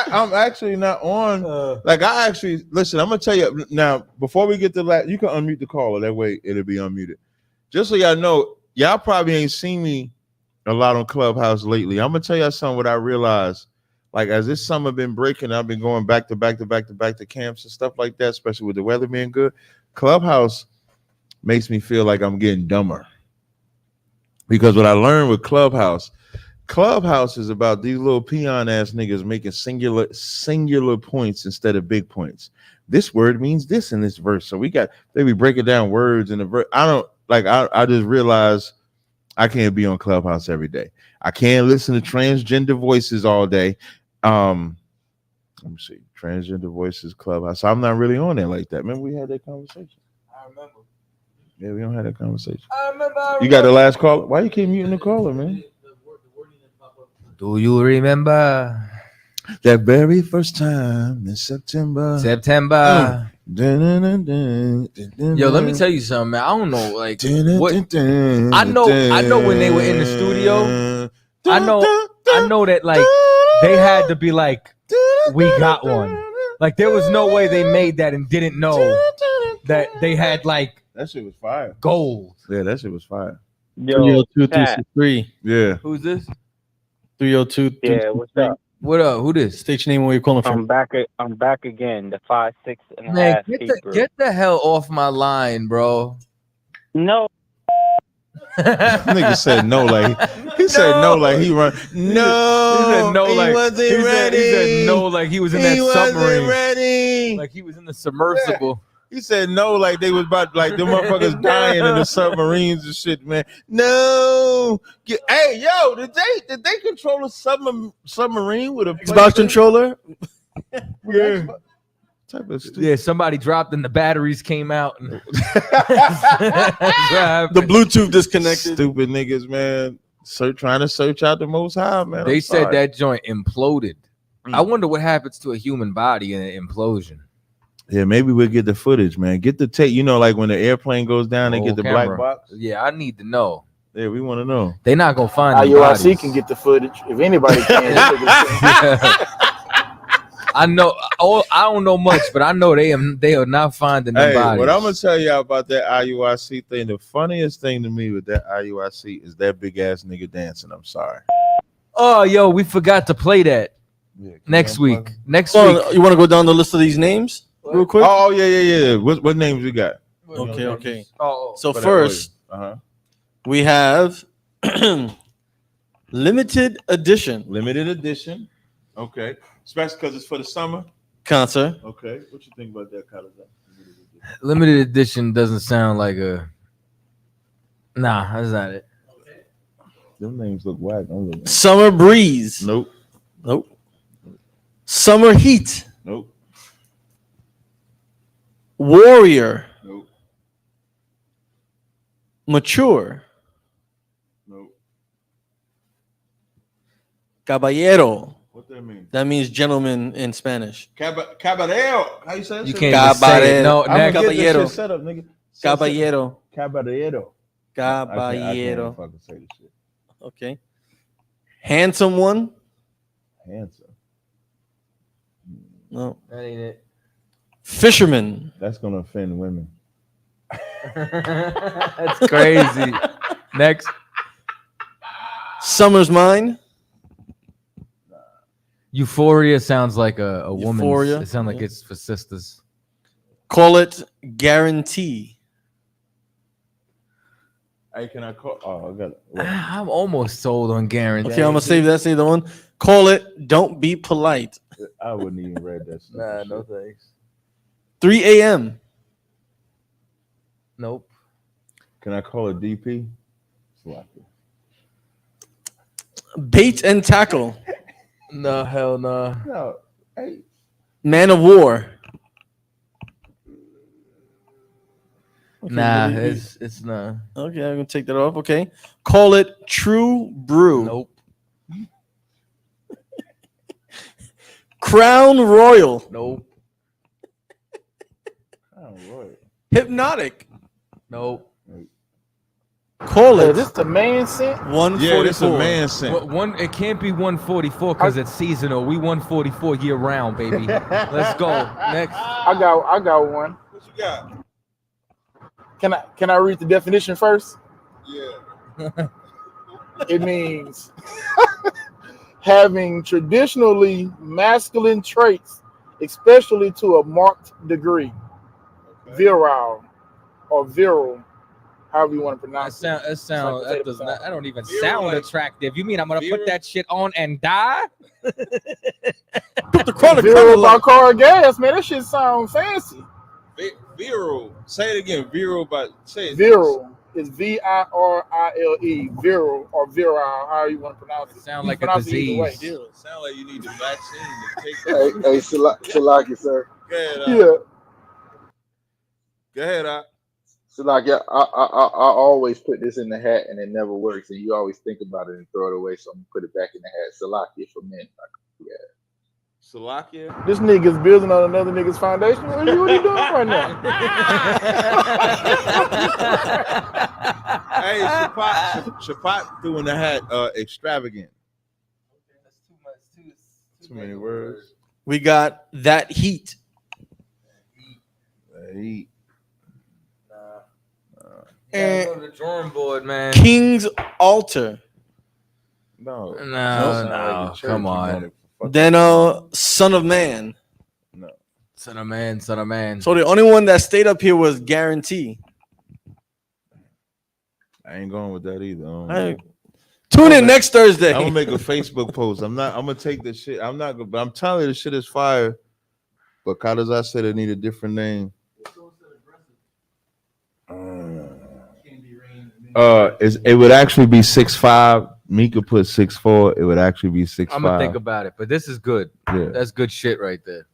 S7: I'm actually not on. Like I actually listen. I'm gonna tell you now. Before we get to that, you can unmute the caller. That way it'll be unmuted. Just so y'all know, y'all probably ain't seen me a lot on Clubhouse lately. I'm gonna tell y'all something. What I realized, like as this summer been breaking, I've been going back to camps and stuff like that. Especially with the weather being good, Clubhouse makes me feel like I'm getting dumber. Because what I learned with Clubhouse is about these little peon ass niggas making singular points instead of big points. This word means this in this verse. So they be breaking down words in the verse. I just realized I can't be on Clubhouse every day. I can't listen to transgender voices all day. Let me see. Transgender voices, Clubhouse. So I'm not really on there like that. Remember we had that conversation?
S12: I remember.
S7: Yeah, we don't have that conversation.
S12: I remember.
S7: You got the last caller? Why you keep muting the caller, man?
S8: Do you remember
S7: that very first time in September?
S8: Yo, let me tell you something, man. I don't know, like what I know when they were in the studio. I know that like they had to be like, we got one. Like there was no way they made that and didn't know that they had like
S7: that shit was fire.
S8: Gold.
S7: Yeah, that shit was fire.
S14: Yo, 302-363.
S7: Yeah.
S8: Who's this?
S14: 302.
S19: Yeah, what's up?
S8: What up? Who this?
S14: State your name and where you're calling from.
S19: I'm back again. The 5'6.5"
S8: Man,
S19: Hebrew.
S8: get the hell off my line, bro.
S19: No.
S7: Nigga said no like he said no like he run. No,
S8: he said no like
S7: wasn't ready.
S8: He said no like he was in that submarine.
S7: Ready.
S8: Like he was in the submersible.
S7: He said no like they was about like the motherfuckers dying in the submarines and shit, man. No. Hey, yo, did they control a submarine with a
S14: Xbox controller?
S7: Yeah. Type of
S8: yeah, somebody dropped and the batteries came out. And
S14: the Bluetooth disconnected.
S7: Stupid niggas, man. Trying to search out the Most High, man.
S8: They said that joint imploded. I wonder what happens to a human body in an implosion.
S7: Yeah, maybe we'll get the footage, man. Get the tape. You know, like when the airplane goes down, they get the black box.
S8: Yeah, I need to know.
S7: Yeah, we want to know.
S8: They're not gonna find
S17: IUIC can get the footage if anybody can.
S8: I know. I don't know much, but I know they are not finding the bodies.
S7: What I'm gonna tell you about that IUIC thing, the funniest thing to me with that IUIC is that big ass nigga dancing. I'm sorry.
S8: Oh, yo, we forgot to play that next week. Next week,
S14: you want to go down the list of these names real quick?
S7: Oh yeah. What names we got?
S14: Okay.
S8: Oh,
S14: so first, we have limited edition.
S7: Limited edition. Okay. Especially because it's for the summer
S14: concert.
S7: Okay. What you think about that, CHAATAZA?
S8: Limited edition doesn't sound like a. Nah, that's not it.
S7: Okay. Them names look whack.
S14: Summer Breeze.
S7: Nope.
S14: Summer Heat.
S7: Nope.
S14: Warrior.
S7: Nope.
S14: Mature.
S7: Nope.
S14: Caballero.
S7: What that mean?
S14: That means gentleman in Spanish.
S7: Caballero. How you say that?
S8: You can't even say it. No,
S14: caballero.
S7: Set up, nigga.
S14: Caballero.
S7: Caballero.
S14: Caballero.
S7: I can't fucking say this shit.
S14: Okay. Handsome one.
S7: Handsome.
S14: No.
S8: That ain't it.
S14: Fisherman.
S7: That's gonna offend women.
S8: That's crazy. Next.
S14: Summer's Mine.
S8: Euphoria sounds like a woman.
S14: Euphoria.
S8: It sounds like it's for sisters.
S14: Call it Guarantee.
S7: Hey, can I call? Oh, I got it.
S8: I'm almost sold on Guarantee.
S14: Okay, I'm gonna save that. Save the one. Call it Don't Be Polite.
S7: I wouldn't even read that.
S8: Nah, no thanks.
S14: 3 a.m.
S8: Nope.
S7: Can I call it DP?
S14: Bait and Tackle.
S8: No, hell no.
S7: No. Hey.
S14: Man of War.
S8: Nah,
S14: maybe-
S8: it's not.
S14: Okay, I'm gonna take that off. Okay, call it True Brew.
S8: Nope.
S14: Crown Royal.
S8: Nope.
S14: Hypnotic.
S8: Nope.
S14: Call it.
S17: This the man scent?
S14: 144.
S7: Yeah, this a man scent.
S8: One, it can't be 144 because it's seasonal. We 144 year round, baby. Let's go. Next.
S17: I got one.
S7: What you got?
S17: Can I read the definition first?
S7: Yeah.
S17: It means having traditionally masculine traits, especially to a marked degree. Virile or virile, however you want to pronounce it.
S8: That does not. I don't even sound attractive. You mean I'm gonna put that shit on and die?
S14: Put the chronic
S17: Virile by car gas, man. That shit sound fancy.
S7: Virile. Say it again. Virile, but say it.
S17: Virile is virile. Virile or virile, however you want to pronounce it.
S8: Sound
S17: You
S8: like a
S17: pronounce it either way.
S8: disease.
S7: Sound like you need the vaccine to take
S17: Hey,
S7: that.
S17: Shalaki, sir.
S7: Go ahead,
S17: Yeah.
S7: Go ahead,
S1: So like, yeah, I always put this in the hat and it never works, and you always think about it and throw it away. So I'm gonna put it back in the hat. Salakia for men. Yeah.
S7: Salakia.
S17: This nigga's building on another nigga's foundation. What are you doing right now?
S7: Hey, Shapat doing the hat extravagant. Too many words.
S14: We got That Heat.
S7: Heat.
S8: Go to the drawing board, man.
S14: King's Altar.
S7: No.
S8: No. Come on.
S14: Then Son of Man.
S7: No.
S8: Son of Man, Son of Man.
S14: So the only one that stayed up here was Guarantee.
S7: I ain't going with that either.
S14: Hey, tune in next Thursday.
S7: I'm gonna make a Facebook post. I'm gonna take this shit. I'm not gonna, but I'm telling you, the shit is fire. But CHAATAZA said it need a different name. It would actually be 6'5". Mika put 6'4". It would actually be 6'5".
S8: I'm gonna think about it, but this is good.
S7: Yeah.
S8: That's good shit right there.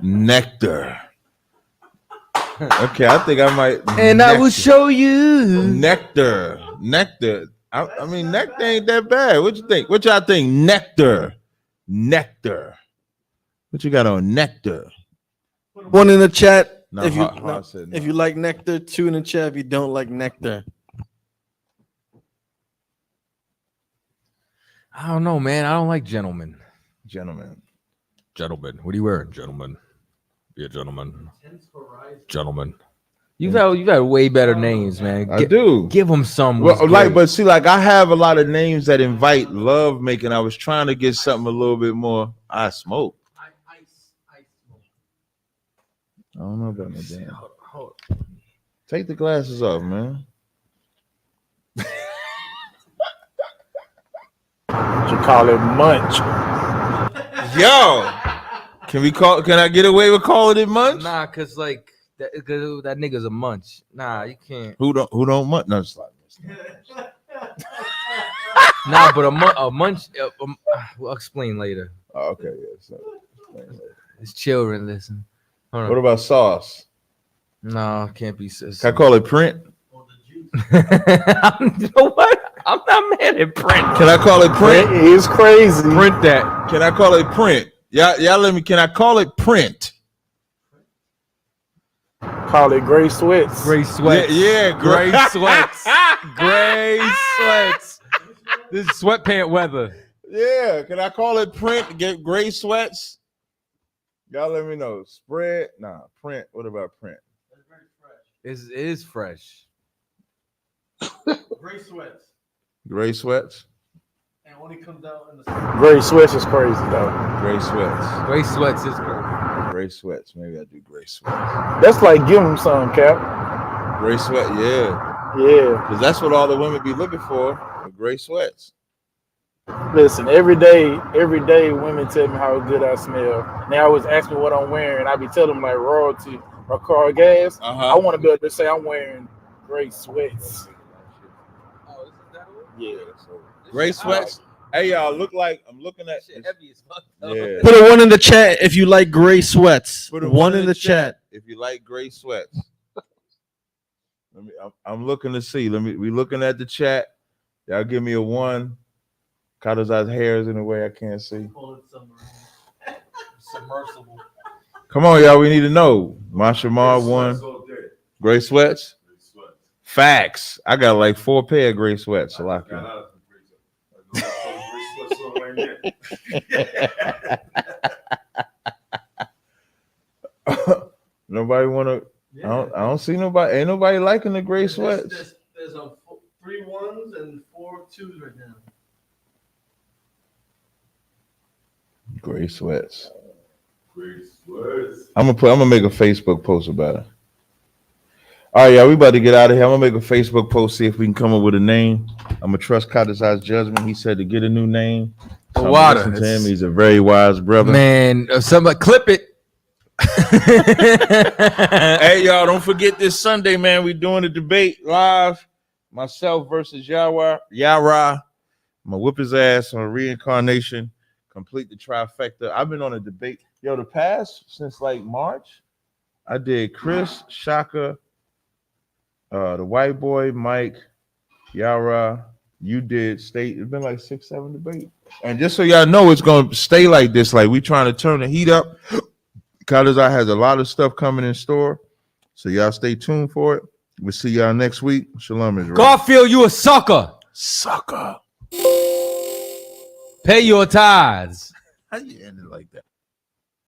S7: Nectar. Okay, I think I might.
S8: And I will show you
S7: Nectar. I mean, nectar ain't that bad. What you think? What y'all think? Nectar. What you got on nectar?
S14: One in the chat.
S7: No,
S14: if you
S7: I said no.
S14: if you like nectar, two in the chat. If you don't like nectar,
S8: I don't know, man. I don't like gentlemen.
S7: Gentlemen.
S8: What are you wearing, gentlemen? Be a gentleman. Gentlemen. You've had way better names, man.
S7: I do.
S8: Give them some.
S7: Well, but see, I have a lot of names that invite love making. I was trying to get something a little bit more. I smoke. I don't know about no damn. Take the glasses off, man.
S17: You call it munch.
S7: Yo, can I get away with calling it munch?
S8: Nah, cause that nigga's a munch. Nah, you can't.
S7: Who don't munch? No, it's like
S8: Nah, but a munch. We'll explain later.
S7: Oh, okay, yeah. So
S8: It's children. Listen.
S7: What about sauce?
S8: No, can't be. Can
S7: I call it print?
S8: You know what? I'm not mad at print.
S7: Can I call it print?
S17: It is crazy.
S8: Print that.
S7: Can I call it print? Y'all let me. Can I call it print?
S17: Call it gray sweats.
S8: Gray sweats.
S7: Yeah,
S8: gray sweats. Gray sweats. This is sweatpant weather.
S7: Yeah. Can I call it print? Get gray sweats. Y'all let me know. Spread. Nah, print. What about print?
S8: It is fresh.
S13: Gray sweats.
S7: Gray sweats.
S13: And only comes out in the
S17: Gray sweats is crazy though.
S7: Gray sweats.
S8: Gray sweats is good.
S7: Gray sweats. Maybe I do gray sweats.
S17: That's like give them some, Cap.
S7: Gray sweat. Yeah.
S17: Yeah.
S7: Because that's what all the women be looking for. The gray sweats.
S17: Listen, every day, women tell me how good I smell. They always ask me what I'm wearing. I be telling them like royalty or car gas. I want to be able to say I'm wearing gray sweats. Yeah.
S7: Gray sweats. Hey y'all, I'm looking at.
S14: Yeah. Put a one in the chat if you like gray sweats.
S7: Put a
S14: one in the chat.
S7: if you like gray sweats. I'm looking to see. We looking at the chat. Y'all give me a 1. CHAATAZA's hair is in a way I can't see.
S12: Submersible.
S7: Come on, y'all. We need to know. Mashamar 1. Gray sweats? Facts. I got like 4 pair of gray sweats. Nobody want to. I don't see nobody. Ain't nobody liking the gray sweats.
S12: There's 3 1s and 4 2s right now.
S7: Gray sweats. I'm gonna make a Facebook post about it. All right, y'all, we about to get out of here. I'm gonna make a Facebook post, see if we can come up with a name. I'm gonna trust CHAATAZA's judgment. He said to get a new name. So
S8: Water.
S7: listen to him. He's a very wise brother.
S8: Man, somebody clip it.
S7: Hey, y'all, don't forget this Sunday, man. We're doing a debate live. Myself versus Yara. I'm gonna whip his ass on reincarnation. Complete the trifecta. I've been on a debate. Yo, the past since like March, I did Chris, Shaka, the white boy, Mike, Yara. You did state. It's been like 6-7 debates. And just so y'all know, it's gonna stay like this. Like we trying to turn the heat up. CHAATAZA has a lot of stuff coming in store. So y'all stay tuned for it. We'll see y'all next week. Shalom, Israel.
S8: Garfield, you a sucker.
S7: Sucker.
S8: Pay your tithes.
S7: How you end it like that?